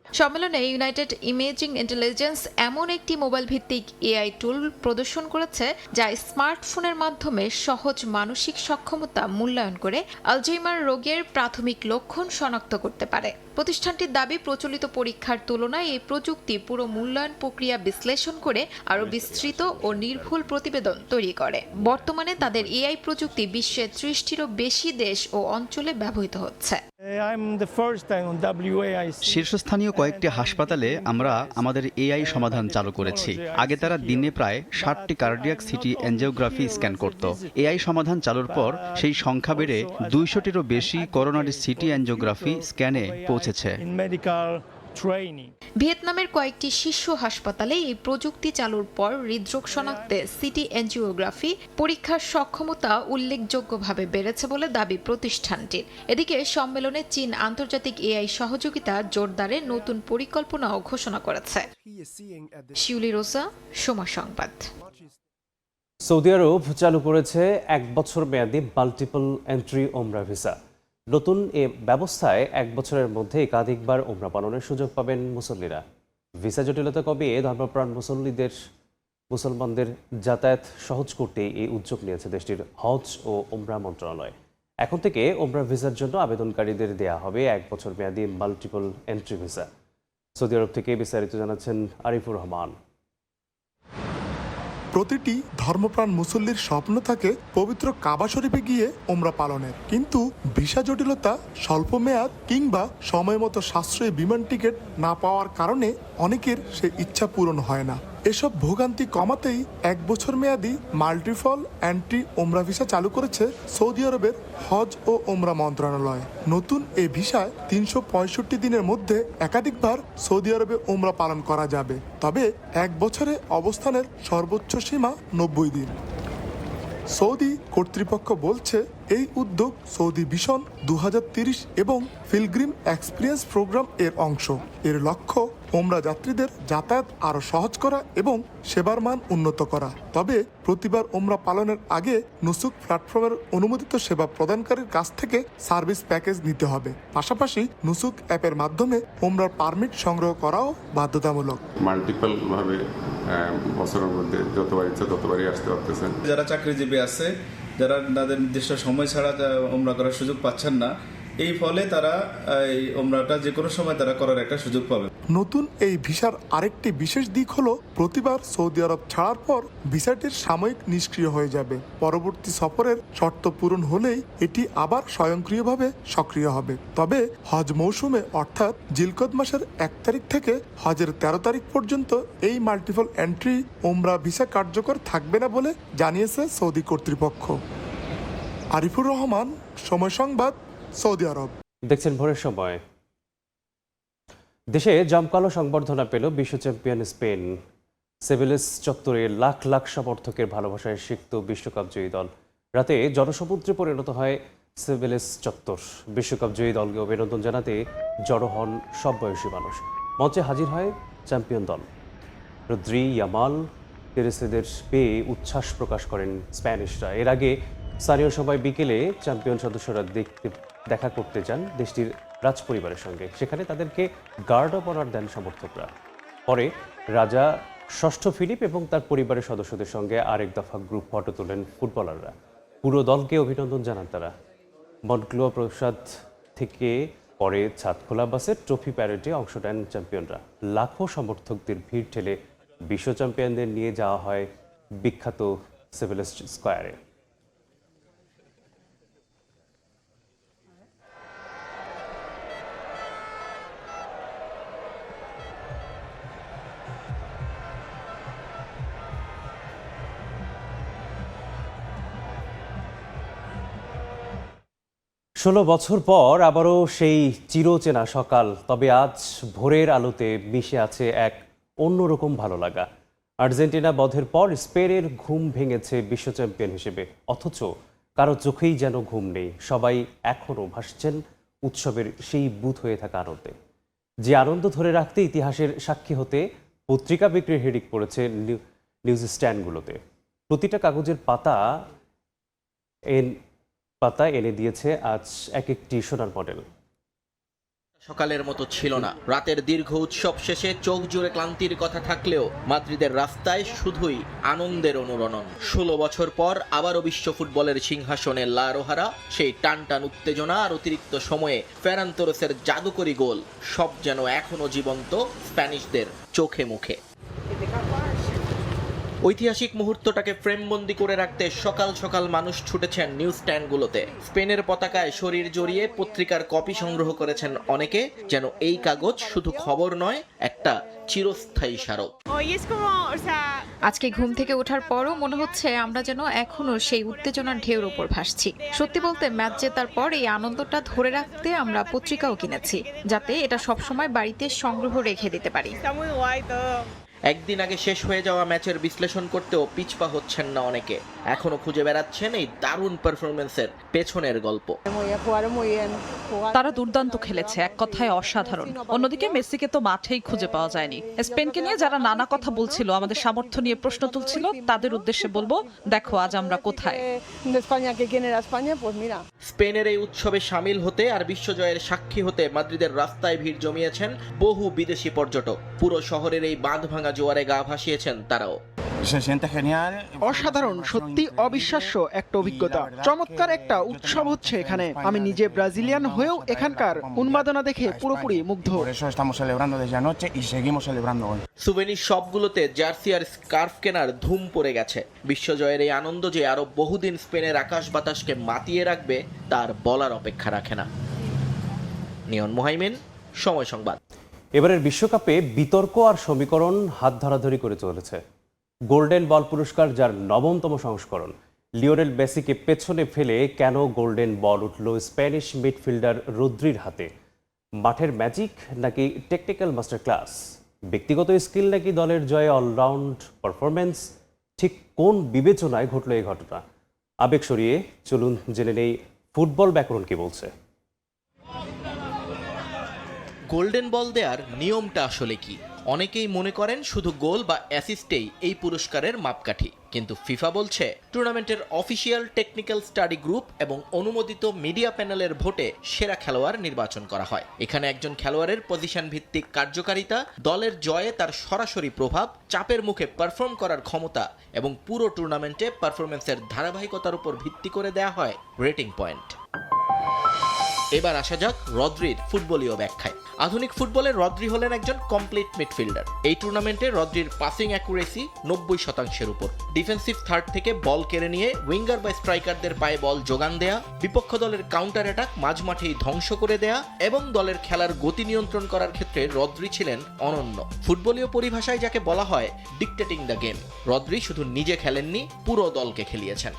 সম্মেলনে ইউনাইটেড ইমেজিং ইন্টেলিজেন্স এমন একটি মোবাইল ভিত্তিক এআই টুল প্রদর্শন করেছে যা স্মার্টফোনের মাধ্যমে সহজ মানসিক সক্ষমতা মূল্যায়ন করে আলঝেইমার রোগের প্রাথমিক লক্ষণ শনাক্ত করতে পারে। প্রতিষ্ঠানটির দাবি, প্রচলিত পরীক্ষার তুলনায় এই প্রযুক্তি পুরো মূল্যায়ন প্রক্রিয়া বিশ্লেষণ করে আরও বিস্তৃত ও নির্ভুল প্রতিবেদন তৈরি করে। বর্তমানে তাদের এআই প্রযুক্তি বিশ্বের 30টিরও বেশি দেশ ও অঞ্চলে ব্যবহৃত হচ্ছে। শীর্ষস্থানীয় কয়েকটি হাসপাতালে আমরা আমাদের এআই সমাধান চালু করেছি। আগে তারা দিনে প্রায় 60টি কার্ডিয়াক সিটি এনজিওগ্রাফি স্ক্যান করত। এআই সমাধান চালুর পর সেই সংখ্যা বেড়ে 200টিরও বেশি করোনারি সিটি এনজিওগ্রাফি স্ক্যানে পৌঁছেছে। ভিয়েতনামের কয়েকটি শীর্ষ হাসপাতালে এই প্রযুক্তি চালুর পর হৃদরোগ শনাক্তে সিটি এনজিওগ্রাফি পরীক্ষার সক্ষমতা উল্লেখযোগ্যভাবে বেড়েছে বলে দাবি প্রতিষ্ঠানটির। এদিকে সম্মেলনে চীন আন্তর্জাতিক এআই সহযোগিতা জোরদারে নতুন পরিকল্পনাও ঘোষণা করেছে। শিউলি রোজা, সময় সংবাদ। সৌদি আরব চালু করেছে 1 বছর মেয়াদী মাল্টিপল এন্ট্রি ওমরা ভিসা। নতুন এ ব্যবস্থায় 1 বছরের মধ্যে একাধিকবার ওমরা পালনের সুযোগ পাবেন মুসল্লিরা। ভিসা জটিলতা কমিয়ে ধর্মপ্রাণ মুসলমানদের যাতায়াত সহজ করতে এই উদ্যোগ নিয়েছে দেশটির হজ ও ওমরা মন্ত্রণালয়। এখন থেকে ওমরা ভিসার জন্য আবেদনকারীদের দেয়া হবে 1 বছর মেয়াদী মাল্টিপল এন্ট্রি ভিসা। সৌদি আরব থেকে বিস্তারিত জানাচ্ছেন আরিফুর রহমান। প্রতিটি ধর্মপ্রাণ মুসল্লির স্বপ্ন থাকে পবিত্র কাবা শরীফে গিয়ে ওমরা পালনের, কিন্তু ভিসা জটিলতা, স্বল্প মেয়াদ কিংবা সময় মতো সাশ্রয়ী বিমান টিকিট না পাওয়ার কারণে অনেকের সে ইচ্ছা পূরণ হয় না। এসব ভোগান্তি কমাতেই 1 বছর মেয়াদী মাল্টিপল এন্ট্রি ওমরা ভিসা চালু করেছে সৌদি আরবের হজ ও ওমরা মন্ত্রণালয়। নতুন এই ভিসায় 365 দিনের মধ্যে একাধিকবার সৌদি আরবে ওমরা পালন করা যাবে, তবে 1 বছরে অবস্থানের সর্বোচ্চ সীমা 90 দিন। সৌদি কর্তৃপক্ষ বলছে এই উদ্যোগ সৌদি ভিশন 2030 এবং পিলগ্রিম এক্সপিরিয়েন্স প্রোগ্রাম এর অংশ। এর লক্ষ্য ওমরা যাত্রীদের যাতায়াত আরও সহজ করা এবং সেবার মান উন্নত করা। তবে প্রতিবার ওমরা পালনের আগে নুসুক প্ল্যাটফর্মের অনুমোদিত সেবা প্রদানকারীর কাছ থেকে সার্ভিস প্যাকেজ নিতে হবে। পাশাপাশি নুসুক অ্যাপের মাধ্যমে ওমরার পারমিট সংগ্রহ করাও বাধ্যতামূলক। মাল্টিপল ভাবে বছরের মধ্যে যতবার ইচ্ছা ততবারই আসতে পারতেছেন। যারা চাকরিজীবী আছে, যারা তাদের নির্দিষ্ট সময় ছাড়া ওমরা করার সুযোগ পাচ্ছেন না, এই ফলে তারা এই ওমরাটা যে কোনো সময় তারা করার একটা সুযোগ পাবে। নতুন এই ভিসার আরেকটি বিশেষ দিক হলো প্রতিবার সৌদি আরব ছাড়ার পর ভিসাটির সাময়িক নিষ্ক্রিয় হয়ে যাবে। পরবর্তী সফরের শর্ত পূরণ হলেই এটি আবার স্বয়ংক্রিয়ভাবে সক্রিয় হবে। তবে হজ মৌসুমে অর্থাৎ জিলকদ মাসের 1 তারিখ থেকে হজের 13 তারিখ পর্যন্ত এই মাল্টিপল এন্ট্রি ওমরা ভিসা কার্যকর থাকবে না বলে জানিয়েছে সৌদি কর্তৃপক্ষ। আরিফুর রহমান, সময় সংবাদ, সৌদি আরব। দেখছেন ভোরের সময়। দেশে জমকালো সংবর্ধনা পেল বিশ্ব চ্যাম্পিয়ন স্পেন। সেভিলেস চত্বরে লাখ লাখ সমর্থকের ভালোবাসায় সিক্ত বিশ্বকাপ জয়ী দল। রাতে জনসমুদ্রে পরিণত হয় সেভিলেস চত্বর। বিশ্বকাপ জয়ী দলকে অভিনন্দন জানাতে জড়ো হন সব বয়সী মানুষ। মঞ্চে হাজির হয় চ্যাম্পিয়ন দল। রদ্রি, ইয়ামাল, তেরেসেদের পেয়ে উচ্ছ্বাস প্রকাশ করেন স্প্যানিশরা। এর আগে স্থানীয় সময় বিকেলে চ্যাম্পিয়ন সদস্যরা দেখা করতে যান দেশটির রাজপরিবারের সঙ্গে। সেখানে তাদেরকে গার্ড অব অনার দেন সমর্থকরা। পরে রাজা ষষ্ঠ ফিলিপ এবং তার পরিবারের সদস্যদের সঙ্গে আরেক দফা গ্রুপ ফটো তোলেন ফুটবলাররা। পুরো দলকে অভিনন্দন জানান তারা। মন্টক্লুয়া প্রাসাদ থেকে পরে ছাদখোলা বাসের ট্রফি প্যারেডে অংশ নেন চ্যাম্পিয়নরা। লাখো সমর্থকদের ভিড় ঠেলে বিশ্ব চ্যাম্পিয়নদের নিয়ে যাওয়া হয় বিখ্যাত সেভিলেস স্কয়ারে। 16 বছর পর আবারও সেই চিরচেনা সকাল। তবে আজ ভোরের আলোতে মিশে আছে এক অন্যরকম ভালো লাগা। আর্জেন্টিনা বধের পর স্পেনের ঘুম ভেঙেছে বিশ্ব চ্যাম্পিয়ন হিসেবে। অথচ কারো চোখেই যেন ঘুম নেই। সবাই এখনও ভাসছেন উৎসবের সেই বুঁদ হয়ে থাকা আনন্দে। যে আনন্দ ধরে রাখতে ইতিহাসের সাক্ষী হতে পত্রিকা বিক্রির হিড়িক পড়েছে নিউজ স্ট্যান্ডগুলোতে। প্রতিটা কাগজের পাতা এনে দিয়েছে আজ এক একটি সোনার মডেল। সকালের মতো ছিল না। রাতের দীর্ঘ উৎসব শেষে চোখ জুড়ে ক্লান্তির কথা থাকলেও মাদ্রিদের রাস্তায় শুধুই আনন্দের অনুরণন। 16 বছর পর আবারও বিশ্ব ফুটবলের সিংহাসনে লা রোহারা। সেই টানটান উত্তেজনা আর অতিরিক্ত সময়ে ফেরান তোরেসের জাদুকরি গোল সব যেন এখনো জীবন্ত স্প্যানিশদের চোখে মুখে। ঐতিহাসিক মুহূর্তটাকে ফ্রেমবন্দি করে রাখতে সকাল সকাল মানুষ ছুটেছেন নিউজ স্ট্যান্ডগুলোতে। স্পেনের পতাকায় শরীর জড়িয়ে পত্রিকার কপি সংগ্রহ করেছেন অনেকে, যেন এই কাগজ শুধু খবর নয়, একটা চিরস্থায়ী স্মারক। আজকে ঘুম থেকে ওঠার পরও মনে হচ্ছে আমরা যেন এখনো সেই উত্তেজনার ঢেউর উপর ভাসছি। সত্যি বলতে ম্যাচ জেতার পর এই আনন্দটা ধরে রাখতে আমরা পত্রিকাও কিনেছি, যাতে এটা সবসময় বাড়িতে সংগ্রহ রেখে দিতে পারি। একদিন আগে শেষ হয়ে যাওয়া ম্যাচের বিশ্লেষণ করতেও পিছপা হচ্ছেন না অনেকে। এখনো খুঁজে বেড়াচ্ছেন এই দারুণ পারফরমেন্সের পেছনের গল্প। তারা দুর্দান্ত খেলেছে, এক কথায় অসাধারণ। অন্যদিকে মেসিকে তো মাঠেই খুঁজে পাওয়া যায়নি। স্পেনকে নিয়ে যারা নানা কথা বলছিল, আমাদের সামর্থ্য নিয়ে প্রশ্ন তুলছিল, তাদের উদ্দেশ্যে বলবো, দেখো আজ আমরা কোথায়। স্পেনের এই উৎসবে সামিল হতে আর বিশ্বজয়ের সাক্ষী হতে মাদ্রিদের রাস্তায় ভিড় জমিয়েছেন বহু বিদেশি পর্যটক। পুরো শহরের এই বাঁধ ভাঙা জোয়ারে গা ভাসিয়েছেন তারাও। অসাধারণ, সত্যি অবিশ্বাস্য একটা অভিজ্ঞতা। চমৎকার একটা উৎসব হচ্ছে এখানে। আমি নিজে ব্রাজিলিয়ান হয়েও এখানকার উন্মাদনা দেখে পুরোপুরি মুগ্ধ। সুভেনির শপগুলোতে জার্সি আর স্কার্ফ কেনার ধুম পড়ে গেছে। বিশ্বজয়ের এই আনন্দ যে আরো বহুদিন স্পেনের আকাশ বাতাসকে মাতিয়ে রাখবে তার বলার অপেক্ষা রাখে না। নিয়ন মোহাইমিন, সময় সংবাদ। এবারের বিশ্বকাপে বিতর্ক আর সমীকরণ হাত ধরাধরি করে চলেছে। গোল্ডেন বল পুরস্কার যার 9তম সংস্করণ। লিওনেল মেসিকে পেছনে ফেলে কেন গোল্ডেন বল উঠল স্প্যানিশ মিডফিল্ডার রদ্রির হাতে? মাঠের ম্যাজিক নাকি টেকনিক্যাল মাস্টার ক্লাস? ব্যক্তিগত স্কিল নাকি দলের জয়ে অলরাউন্ড পারফরমেন্স? ঠিক কোন বিবেচনায় ঘটল এই ঘটনা? আবেগ সরিয়ে চলুন জেনে নেই ফুটবল ব্যাকরণ কি বলছে। গোল্ডেন বল দেওয়ার নিয়মটা আসলে কি? অনেকেই মনে করেন শুধু গোল বা অ্যাসিস্টেই এই পুরস্কারের মাপকাঠি, কিন্তু ফিফা বলছে টুর্নামেন্টের অফিসিয়াল টেকনিক্যাল স্টাডি গ্রুপ এবং অনুমোদিত মিডিয়া প্যানেলের ভোটে সেরা খেলোয়াড় নির্বাচন করা হয়। এখানে একজন খেলোয়াড়ের পজিশন ভিত্তিক কার্যকারিতা, দলের জয়ে তার সরাসরি প্রভাব, চাপের মুখে পারফর্ম করার ক্ষমতা এবং পুরো টুর্নামেন্টে পারফরমেন্সের ধারাবাহিকতার উপর ভিত্তি করে দেয়া হয় রেটিং পয়েন্ট। এবার আসা যাক রদ্রির ফুটবলীয় ব্যাখ্যায়। আধুনিক ফুটবলে রদ্রি হলেন একজন কমপ্লিট মিডফিল্ডার। এই টুর্নামেন্টে রদ্রির পাসিং অ্যাকুরেসি 90%-এর উপর। ডিফেন্সিভ থার্ড থেকে বল কেড়ে নিয়ে উইঙ্গার বা স্ট্রাইকারদের পায়ে বল যোগান দেয়া, বিপক্ষ দলের কাউন্টার অ্যাটাক মাঝমাঠেই ধ্বংস করে দেয়া এবং দলের খেলার গতি নিয়ন্ত্রণ করার ক্ষেত্রে রদ্রি ছিলেন অনন্য। ফুটবলীয় পরিভাষায় যাকে বলা হয় ডিকটেটিং দ্য গেম। রদ্রি শুধু নিজে খেলেননি, পুরো দলকে খেলিয়েছেন।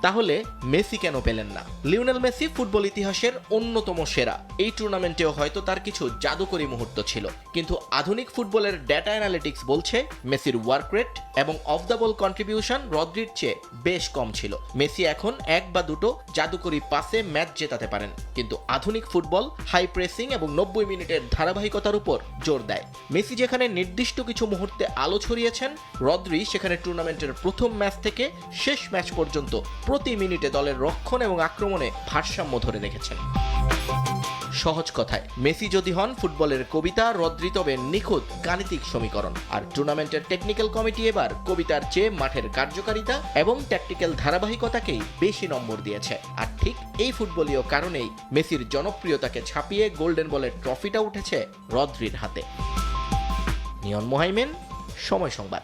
তাহলে মেসি কেন পেলেন না? লিওনেল মেসি ফুটবল ইতিহাসের অন্যতম সেরা। এই টুর্নামেন্টেও হয়তো তার কিছু জাদুকরী মুহূর্ত ছিল, কিন্তু আধুনিক ফুটবলের ডেটা অ্যানালিটিক্স বলছে মেসির ওয়ার্ক রেট এবং অফ দ্য বল কন্ট্রিবিউশন রদ্রির চেয়ে বেশ কম ছিল। মেসি এখন এক বা দুটো জাদুকরী পাসে ম্যাচ জেতাতে পারেন, কিন্তু আধুনিক ফুটবল হাই প্রেসিং এবং 90 মিনিটের ধারাবাহিকতার উপর জোর দেয়। মেসি যেখানে নির্দিষ্ট কিছু মুহূর্তে আলো ছড়িয়েছেন, রদ্রি সেখানে টুর্নামেন্টের প্রথম ম্যাচ থেকে শেষ ম্যাচ পর্যন্ত প্রতি মিনিটে দলের রক্ষণ এবং আক্রমণে ভারসাম্য ধরে রেখেছেন। সহজ কথায়, মেসি যদি হন ফুটবলের কবিতা, রদ্রি তবে নিখুঁত গাণিতিক সমীকরণ। আর টুর্নামেন্টের টেকনিক্যাল কমিটি এবার কবিতার চেয়ে মাঠের কার্যকারিতা এবং ট্যাকটিক্যাল ধারাবাহিকতাকেই বেশি নম্বর দিয়েছে। আর ঠিক এই ফুটবলীয় কারণেই মেসির জনপ্রিয়তাকে ছাপিয়ে গোল্ডেন বলের ট্রফিটা উঠেছে রদ্রির হাতে। নিয়ন মোহাইমেন, সময় সংবাদ।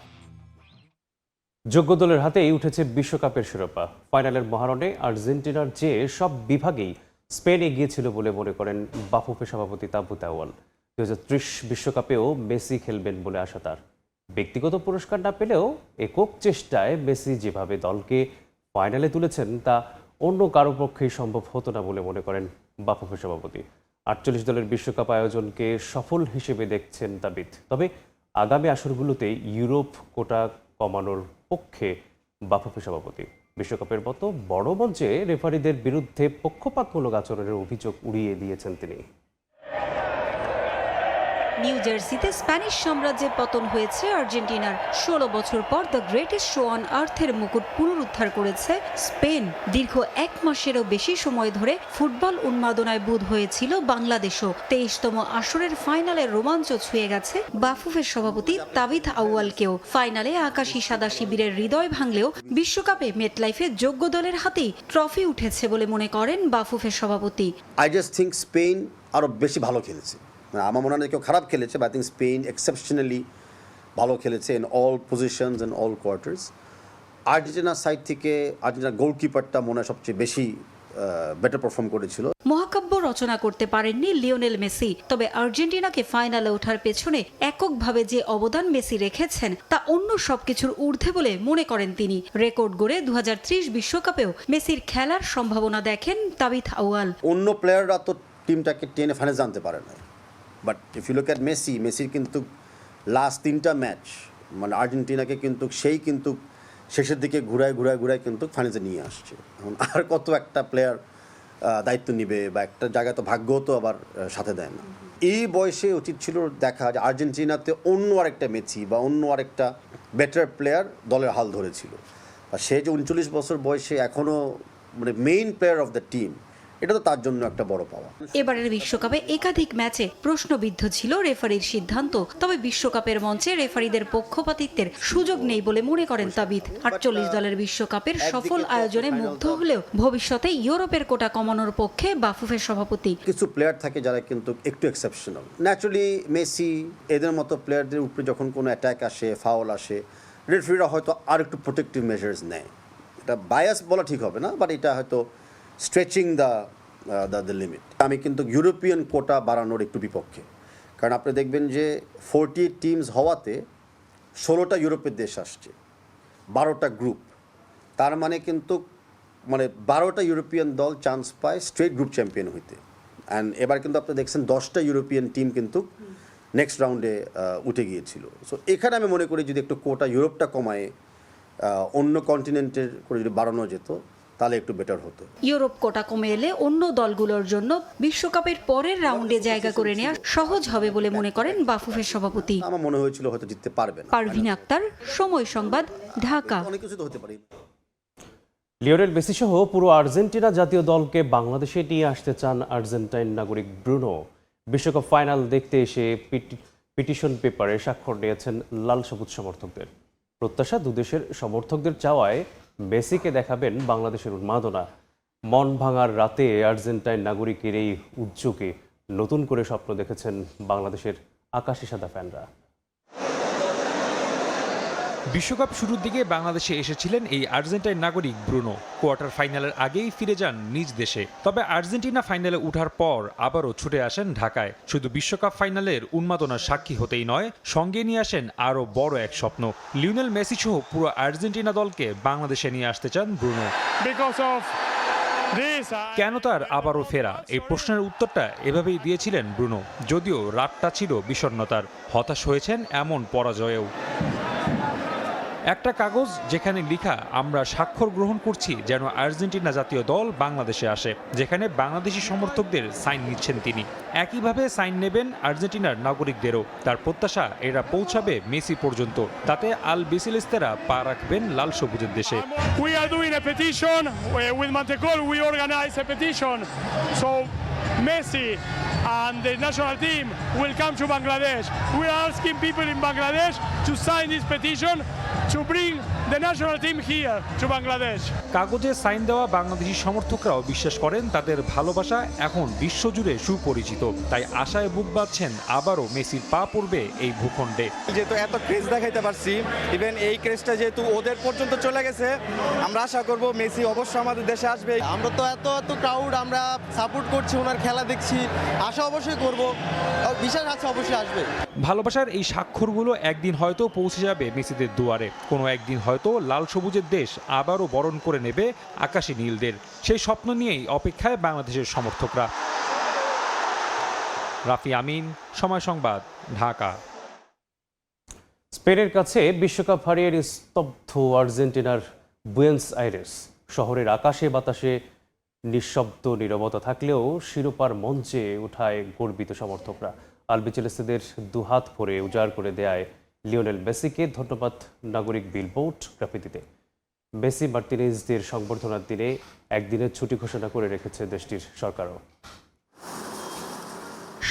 যোগ্য দলের হাতেই উঠেছে বিশ্বকাপের শিরোপা। ফাইনালের মহারণে আর্জেন্টিনার চেয়ে সব বিভাগেই স্পেন এগিয়ে ছিল বলে মনে করেন বাফুফে সভাপতি তাবিথ আউয়াল। 2030 বিশ্বকাপেও মেসি খেলবেন বলে আশা তার। ব্যক্তিগত পুরস্কার না পেলেও একক চেষ্টায় মেসি যেভাবে দলকে ফাইনালে তুলেছেন তা অন্য কারো পক্ষেই সম্ভব হতো না বলে মনে করেন বাফুফে সভাপতি। 48 দলের বিশ্বকাপ আয়োজনকে সফল হিসেবে দেখছেন তাবিথ। তবে আগামী আসরগুলোতে ইউরোপ কোটা কমানোর পক্ষে বাফুফে সভাপতি। বিশ্বকাপের মতো বড় মঞ্চে রেফারিদের বিরুদ্ধে পক্ষপাতমূলক আচরণের অভিযোগ উড়িয়ে দিয়েছেন তিনি। নিউ জার্সিতে স্প্যানিশ সাম্রাজ্যের পতন হয়েছে আর্জেন্টিনার। 16 বছর পর দ্য গ্রেটেস্ট শো অন আর্থের মুকুট পুনরুদ্ধার করেছে স্পেন। দীর্ঘ 1 মাসেরও বেশি সময় ধরে ফুটবল উন্মাদনায় বুঁদ হয়েছিল বাংলাদেশও। 23তম আসরের ফাইনালের রোমাঞ্চ ছুঁয়ে গেছে বাফুফের সভাপতি তাবিথ আউয়ালকেও। ফাইনালে আকাশী সাদা শিবিরের হৃদয় ভাঙলেও বিশ্বকাপে মেটলাইফে যোগ্য দলের হাতেই ট্রফি উঠেছে বলে মনে করেন বাফুফের সভাপতি। আই জাস্ট থিঙ্ক স্পেন আরো বেশি ভালো খেলেছে। আমার মনে হয় কেউ খারাপ খেলেছে, but I think Spain exceptionally ভালো খেলেছে in all positions and all quarters. আর্জেন্টিনার সাইড থেকে আর্জেন্টিনার গোলকিপারটা মনে হয় সবচেয়ে বেশি বেটার পারফর্ম করেছিল। মহাকাব্য রচনা করতে পারেননি লিওনেল মেসি, তবে আর্জেন্টিনাকে ফাইনালে ওঠার পেছনে এককভাবে যে অবদান মেসি রেখেছেন তা অন্য সবকিছুর ঊর্ধ্বে বলে মনে করেন তিনি। রেকর্ড গড়ে 2030 বিশ্বকাপেও মেসির খেলার সম্ভাবনা দেখেন তাবিথ আউয়াল। অন্য প্লেয়াররা তো টিমটাকে টেনে ফাইনালে জানতে পারে না, but if you look at মেসির কিন্তু লাস্ট 3টা ম্যাচ মানে আর্জেন্টিনাকে কিন্তু সেই কিন্তু শেষের দিকে ঘুরায় কিন্তু ফাইনালে নিয়ে আসছে। এখন আর কত একটা প্লেয়ার দায়িত্ব নিবে বা একটা জায়গায় তো ভাগ্য তো আবার সাথে দেয় না। এই বয়সে উচিত ছিল দেখা যে আর্জেন্টিনাতে অন্য আরেকটা মেসি বা অন্য আরেকটা বেটার প্লেয়ার দলের হাল ধরেছিল। আর সে যে 39 বছর বয়সে এখনও মানে main player of the team, এটা তো তার জন্য একটা বড় পাওয়া। এবারের বিশ্বকাপে একাধিক ম্যাচে প্রশ্নবিদ্ধ ছিল রেফারির সিদ্ধান্ত, তবে বিশ্বকাপের মঞ্চে রেফারিদের পক্ষপাতিত্বের সুযোগ নেই বলে মনে করেন তাবিথ। 48 দলের বিশ্বকাপের সফল আয়োজনে মুগ্ধ হলেও ভবিষ্যতে ইউরোপের কোটা কমানোর পক্ষে বাফুফের সভাপতি। কিছু প্লেয়ার থাকে যারা কিন্তু একটু এক্সেপশনাল। ন্যাচুরালি মেসি এদের মতো প্লেয়ারদের উপরে যখন কোনো অ্যাটাক আসে, ফাউল আসে, রেফারিরা হয়তো আর একটু প্রোটেক্টিভ মেজার্স নেয়। এটা বায়াস বলা ঠিক হবে না, বাট এটা হয়তো স্ট্রেচিং দ্য লিমিট। আমি কিন্তু ইউরোপিয়ান কোটা বাড়ানোর একটু বিপক্ষে, কারণ আপনি দেখবেন যে 40 টিমস হওয়াতে 16টা ইউরোপের দেশ আসছে, 12টা গ্রুপ। তার মানে কিন্তু 12টা ইউরোপিয়ান দল চান্স পায় স্ট্রেট গ্রুপ চ্যাম্পিয়ন হইতে। অ্যান্ড এবার কিন্তু আপনি দেখছেন 10টা ইউরোপিয়ান টিম কিন্তু নেক্সট রাউন্ডে উঠে গিয়েছিল। সো এখানে আমি মনে করি যদি একটু কোটা ইউরোপটা কমায় অন্য কন্টিনেন্টের করে যদি বাড়ানো যেত তাহলে একটু বেটার হতো। ইউরোপ কোটা কমে এলে অন্য দলগুলোর জন্য বিশ্বকাপের পরের রাউন্ডে জায়গা করে নেওয়া সহজ হবে বলে মনে করেন বাফুফের সভাপতি। আমার মনে হয়েছিল হয়তো জিততে পারবেন। পারভিন আক্তার, সময় সংবাদ, ঢাকা। অনেক কিছু তো হতে পারে। লিওনেল মেসি সহ পুরো আর্জেন্টিনা জাতীয় দলকে বাংলাদেশে নিয়ে আসতে চান আর্জেন্টাইন নাগরিক ব্রুনো। বিশ্বকাপ ফাইনাল দেখতে এসে পিটিশন পেপারে স্বাক্ষর নিয়েছেন লাল সবুজ সমর্থকদের। প্রত্যাশা দুদেশের সমর্থকদের চাওয়ায় মেসিকে দেখাবেন বাংলাদেশের উন্মাদনা। মন ভাঙার রাতে আর্জেন্টাইন নাগরিকের এই উদ্যোগে নতুন করে স্বপ্ন দেখেছেন বাংলাদেশের আকাশী সাদা ফ্যানরা। বিশ্বকাপ শুরুর দিকে বাংলাদেশে এসেছিলেন এই আর্জেন্টাইন নাগরিক ব্রুনো। কোয়ার্টার ফাইনালের আগেই ফিরে যান নিজ দেশে। তবে আর্জেন্টিনা ফাইনালে ওঠার পর আবারও ছুটে আসেন ঢাকায়। শুধু বিশ্বকাপ ফাইনালের উন্মাদনার সাক্ষী হতেই নয়, সঙ্গে নিয়ে আসেন আরও বড় এক স্বপ্ন। লিওনেল মেসি সহ পুরো আর্জেন্টিনা দলকে বাংলাদেশে নিয়ে আসতে চান ব্রুনো। কেন তার আবারও ফেরা, এই প্রশ্নের উত্তরটা এভাবেই দিয়েছিলেন ব্রুনো। যদিও রাতটা ছিল বিষণ্ণতার, হতাশ হয়েছেন এমন পরাজয়েও। একটা কাগজ যেখানে লেখা আমরা স্বাক্ষর গ্রহণ করছি যেন আর্জেন্টিনা জাতীয় দল বাংলাদেশে আসে, যেখানে বাংলাদেশি সমর্থকদের সাইন নিচ্ছেন তিনি। একইভাবে সাইন নেবেন আর্জেন্টিনার নাগরিকদেরও। তার প্রত্যাশা এরা পৌঁছাবে মেসি পর্যন্ত, তাতে আল বিসিলিস্তেরা পা রাখবেন লাল সবুজের দেশে। Messi and the national team will come to Bangladesh. We are asking people in Bangladesh to sign this petition to bring the national team here to Bangladesh. কাগজে সাইন দেওয়া বাংলাদেশি সমর্থকরাও বিশ্বাস করেন তাদের ভালোবাসা এখন বিশ্বজুড়ে সুপরিচিত। তাই আশায় বুক বাঁধছেন আবারও মেসির পা পড়বে এই ভূখণ্ডে। যেহেতু এত ক্রেজ দেখাইতে পারছি, ইভেন এই ক্রেজটা যেহেতু ওদের পর্যন্ত চলে গেছে, আমরা আশা করব মেসি অবশ্যই আমাদের দেশে আসবে। আমরা তো এত ক্রাউড, আমরা সাপোর্ট করছি, ওনার খেলা দেখছি, আশা অবশ্যই করব, বিশ্বাস আছে অবশ্যই আসবে। ভালোবাসার এই স্বাক্ষরগুলো একদিন হয়তো পৌঁছে যাবে মেসিদের দুয়ারে। কোনো একদিন হয়তো লাল সবুজের দেশ আবারও বরণ করে নেবে আকাশী নীলদের। সেই স্বপ্ন নিয়েই অপেক্ষায় বাংলাদেশের সমর্থকরা। রাফি আমিন, সময় সংবাদ, ঢাকা। স্পেনের কাছে বিশ্বকাপ হারিয়ে স্তব্ধ আর্জেন্টিনার বুয়েন্স আইরেস। শহরের আকাশে বাতাসে নিঃশব্দ নীরবতা থাকলেও শিরোপার মঞ্চে উঠায় গর্বিত সমর্থকরা। আলবিচেলেস্তেদের দুহাত ভরে উজাড় করে দেয় লিওনেল মেসিকে ধন্যবাদ নাগরিক বিলবোর্ড গ্রাফিতিতে। মেসি মার্টিনেজদের সংবর্ধনার দিনে একদিনের ছুটি ঘোষণা করে রেখেছে দেশটির সরকারও।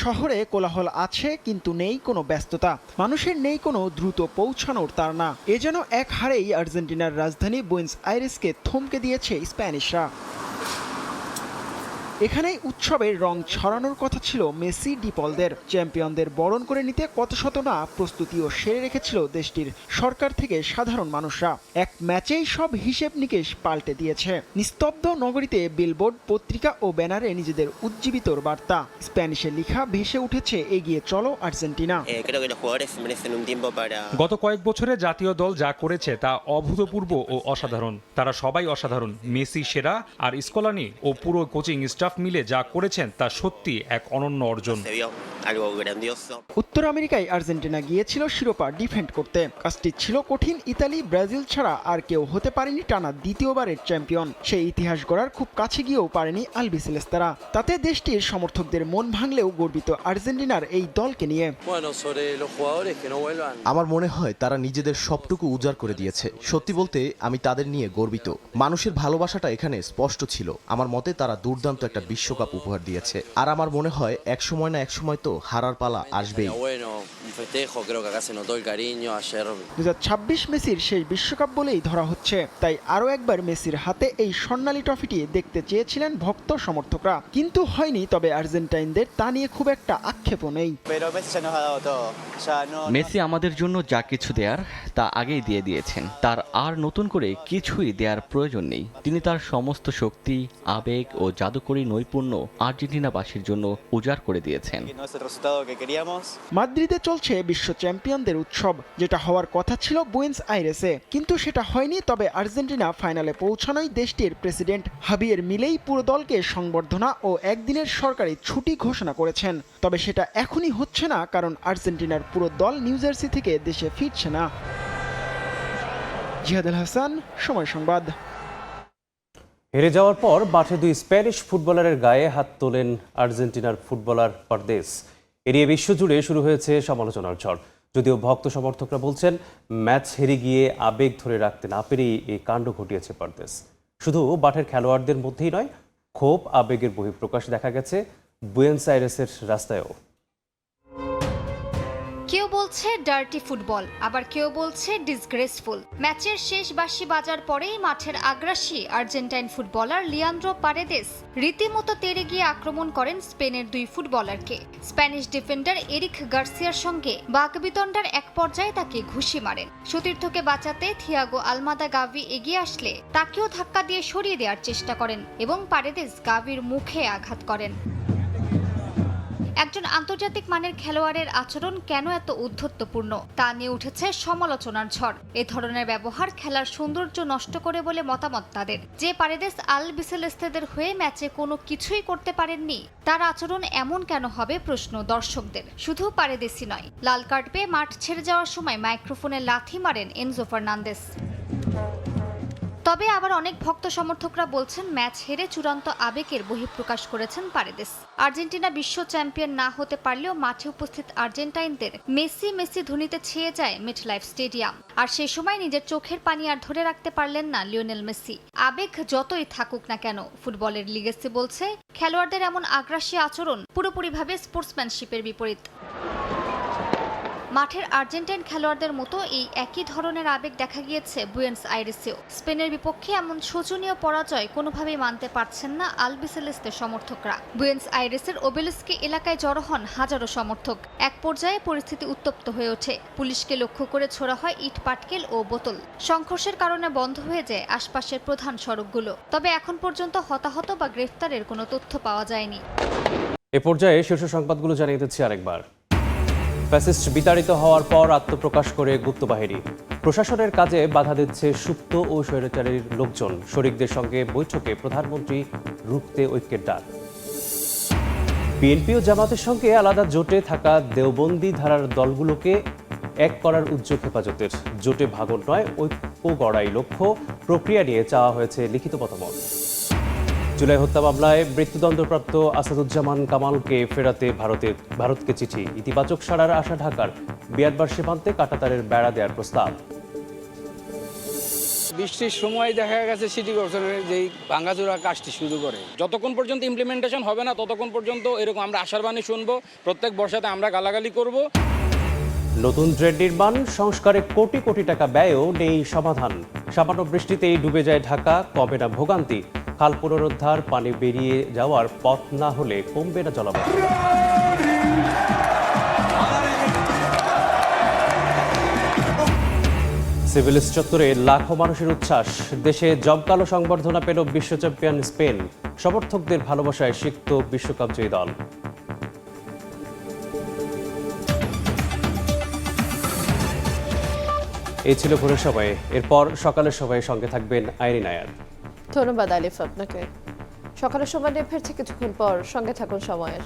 শহরে কোলাহল আছে, কিন্তু নেই কোনো ব্যস্ততা, মানুষের নেই কোনো দ্রুত পৌঁছানোর তাড়না। এ যেন এক হারেই আর্জেন্টিনার রাজধানী বুয়েন্স আইরেসকে থমকে দিয়েছে স্প্যানিশরা। এখানেই উৎসবের রং ছড়ানোর কথা ছিল মেসি ডিপলদের। চ্যাম্পিয়নদের বরণ করে নিতে কত শত না প্রস্তুতিও সেরে রেখেছিল দেশটির সরকার থেকে সাধারণ মানুষরা। এক ম্যাচেই সব হিসেব নিকেশ পাল্টে দিয়েছে। নিস্তব্ধ নগরীতে বিলবোর্ড, পত্রিকা ও ব্যানারে নিজেদের উজ্জীবিতর বার্তা। স্প্যানিশে লেখা ভেসে উঠেছে এগিয়ে চলো আর্জেন্টিনা। গত কয়েক বছরে জাতীয় দল যা করেছে তা অভূতপূর্ব ও অসাধারণ। তারা সবাই অসাধারণ। মেসি সেরা, আর স্কলানি ও পুরো কোচিং স্টাফ মিলে যা করেছেন তা সত্যি এক অনন্য অর্জন। উত্তর আমেরিকায় আর্জেন্টিনা গিয়েছিল শিরোপা ডিফেন্ড করতে। কাজটি ছিল কঠিন। ইতালি, ব্রাজিল ছাড়া আর কেউ হতে পারেনি টানা দ্বিতীয়বারের চ্যাম্পিয়ন। সেই ইতিহাস গড়ার খুব কাছে গিয়েও পারেনি আলবিসেলেস্তারা। তাতে দেশটির সমর্থকদের মন ভাঙলেও গর্বিত আর্জেন্টিনার এই দলকে নিয়ে। আমার মনে হয় তারা নিজেদের সবটুকু উজাড় করে দিয়েছে। সত্যি বলতে আমি তাদের নিয়ে গর্বিত। মানুষের ভালোবাসাটা এখানে স্পষ্ট ছিল। আমার মতে তারা দুর্দান্ত একটা বিশ্বকাপ উপহার দিয়েছে, আর আমার মনে হয় এক সময় না এক সময় তো হারার পালা আসবেই। 2026 মেসির সেই বিশ্বকাপ বলেই ধরা হচ্ছে। তাই আরও একবার মেসির হাতে এই স্বর্ণালী ট্রফিটি দেখতে চেয়েছিলেন ভক্ত সমর্থকরা, কিন্তু হয়নি। তবে আর্জেন্টাইনদের তা নিয়ে খুব একটা আক্ষেপও নেই। মেসি আমাদের জন্য যা কিছু দেয়ার তা আগেই দিয়ে দিয়েছেন। তার আর নতুন করে কিছুই দেওয়ার প্রয়োজন নেই। তিনি তার সমস্ত শক্তি, আবেগ ও জাদুকরী নৈপুণ্য আর্জেন্টিনাবাসীর জন্য উজাড় করে দিয়েছেন। মাদ্রিদে চলছে বিশ্ব চ্যাম্পিয়নদের উৎসব, যেটা হওয়ার কথা ছিল বুয়েন্স আইরেসে, কিন্তু সেটা হয়নি। তবে আর্জেন্টিনা ফাইনালে পৌঁছানোই দেশটির প্রেসিডেন্ট হাবিয়ের মিলেই পুরো দলকে সংবর্ধনা ও একদিনের সরকারি ছুটি ঘোষণা করেছেন। তবে সেটা এখনই হচ্ছে না, কারণ আর্জেন্টিনার পুরো দল নিউ জার্সি থেকে দেশে ফিরছে না। জিহাদ আল হাসান, সময় সংবাদ। হেরে যাওয়ার পর মাঠে দুই স্প্যানিশ ফুটবলারের গায়ে হাত তোলেন আর্জেন্টিনার ফুটবলার পারদেস। এরিয়ে বিশ্বজুড়ে শুরু হয়েছে সমালোচনার ঝড়। যদিও ভক্ত সমর্থকরা বলছেন ম্যাচ হেরে গিয়ে আবেগ ধরে রাখতে না পেরেই এই কাণ্ড ঘটিয়েছে পারদেস। শুধু মাঠের খেলোয়াড়দের মধ্যেই নয়, ক্ষোভ আবেগের বহিঃপ্রকাশ দেখা গেছে বুয়েন্স আইরেসের রাস্তায়ও। কেউ বলছে বলছে ডার্টি ফুটবল, আবার কেউ বলছে ডিসগ্রেসফুল। ম্যাচের শেষ বাঁশি বাজার পরেই মাঠের আগ্রাসী আর্জেন্টাইন ফুটবলার লিয়ান্দ্রো পারেদেস রীতিমতো তেড়ে গিয়ে আক্রমণ করেন স্পেনের দুই ফুটবলারকে। স্প্যানিশ ডিফেন্ডার এরিক গার্সিয়ার সঙ্গে বাকবিতণ্ডার এক পর্যায়ে তাকে ঘুষি মারেন। সতীর্থকে বাঁচাতে থিয়াগো আলমাদা গাভি এগিয়ে আসলে তাকেও ধাক্কা দিয়ে সরিয়ে দেওয়ার চেষ্টা করেন এবং পারেদেস গাভির মুখে আঘাত করেন। একজন আন্তর্জাতিক মানের খেলোয়াড়ের আচরণ কেন এত উদ্ধত্তপূর্ণ তা নিয়ে উঠেছে সমালোচনার ঝড়। এ ধরনের ব্যবহার খেলার সৌন্দর্য নষ্ট করে বলে মতামত তাদের। যে পারেদেস আলবিসেলেস্তেদের হয়ে ম্যাচে কোনো কিছুই করতে পারেননি, তার আচরণ এমন কেন হবে প্রশ্ন দর্শকদের। শুধু পারেদেসই নয়, লাল কার্ড পেয়ে মাঠ ছেড়ে যাওয়ার সময় মাইক্রোফোনে লাথি মারেন এনজো ফার্নান্দেস। তবে আবার অনেক ভক্ত সমর্থকরা বলছেন ম্যাচ হেরে চূড়ান্ত আবেগের বহিঃপ্রকাশ করেছেন পারেদেস। আর্জেন্টিনা বিশ্ব চ্যাম্পিয়ন না হতে পারলেও মাঠে উপস্থিত আর্জেন্টাইনদের মেসি মেসি ধ্বনিতে ছেয়ে যায় মেটলাইফ স্টেডিয়াম। আর সেই সময় নিজের চোখের পানি আর ধরে রাখতে পারলেন না লিওনেল মেসি। আবেগ যতই থাকুক না কেন, ফুটবলের লিগেসি বলছে খেলোয়াড়দের এমন আগ্রাসী আচরণ পুরোপুরিভাবে স্পোর্টসম্যানশিপের বিপরীত। মাঠের আর্জেন্টাইন খেলোয়াড়দের মতো এই একই ধরনের আবেগ দেখা গিয়েছে বুয়েন্স আইরেসেও। স্পেনের বিপক্ষে এমন শোচনীয় পরাজয় কোনোভাবেই মানতে পারছেন না আলবিসেলেস্তে সমর্থকরা। বুয়েন্স আইরেসের ওবেলিস্কে এলাকায় জড়ো হন হাজারো সমর্থক। এক পর্যায়ে পরিস্থিতি উত্তপ্ত হয়ে ওঠে। পুলিশকে লক্ষ্য করে ছোড়া হয় ইট পাটকেল ও বোতল। সংঘর্ষের কারণে বন্ধ হয়ে যায় আশপাশের প্রধান সড়কগুলো। তবে এখন পর্যন্ত হতাহত বা গ্রেফতারের কোনো তথ্য পাওয়া যায়নি। এ পর্যায়ে শীর্ষ সংবাদগুলো জানিয়ে দিচ্ছি আরেকবার। ফ্যাসিস্ট বিতাড়িত হওয়ার পর আত্মপ্রকাশ করে গুপ্তবাহিনী। প্রশাসনের কাজে বাধা দিচ্ছে সুপ্ত ও স্বৈরাচারীর লোকজন। শরিকদের সঙ্গে বৈঠকে প্রধানমন্ত্রী রুখতে ঐক্যের ডাক। বিএনপি ও জামাতের সঙ্গে আলাদা জোটে থাকা দেওবন্দি ধারার দলগুলোকে এক করার উদ্যোগ হেফাজতের। জোটে ভাঙন নয়, ঐক্য গড়াই লক্ষ্য। প্রক্রিয়া নিয়ে চাওয়া হয়েছে লিখিত মতামত। জুলাই হত্যা মামলায় মৃত্যুদণ্ডপ্রাপ্ত আসাদুজ্জামান কামালকে ফেরাতে ভারতকে চিঠি। ইতিবাচক সাড়ার আশা ঢাকার। বিয়ারবার সীমান্তে কাঁটাতারের বেড়া দেওয়ার প্রস্তাব। বৃষ্টির সময় দেখা গেছে সিটি কর্পোরেশনের যেই ভাঙাচোরা কাজটি শুরু করে, যতক্ষণ পর্যন্ত ইমপ্লিমেন্টেশন হবে না ততক্ষণ পর্যন্ত এরকম আমরা আশার বাণী শুনবো। প্রত্যেক বর্ষাতে আমরা গালাগালি করব। নতুন ট্রেন নির্মাণ সংস্কারে কোটি কোটি টাকা ব্যয়েও নেই সমাধান। সামান্য বৃষ্টিতেই ডুবে যায় ঢাকা, কমে না ভোগান্তি। খাল পুনরুদ্ধার, পানি বেরিয়ে যাওয়ার পথ না হলে কমবে না জলাবদ্ধতা। সিভিলিস চত্বরে লাখো মানুষের উচ্ছ্বাস। দেশে জমকালো সংবর্ধনা পেল বিশ্ব চ্যাম্পিয়ন স্পেন। সমর্থকদের ভালোবাসায় সিক্ত বিশ্বকাপ জয়ী দল। এই ছিল ভোরের সময়। এরপর সকালের সময় সঙ্গে থাকবেন আইরিন আয়াত। ধন্যবাদ আলিফ আপনাকে। সকালের সময় ফিরছে কিছুক্ষণ পর, সঙ্গে থাকুন সময়ের।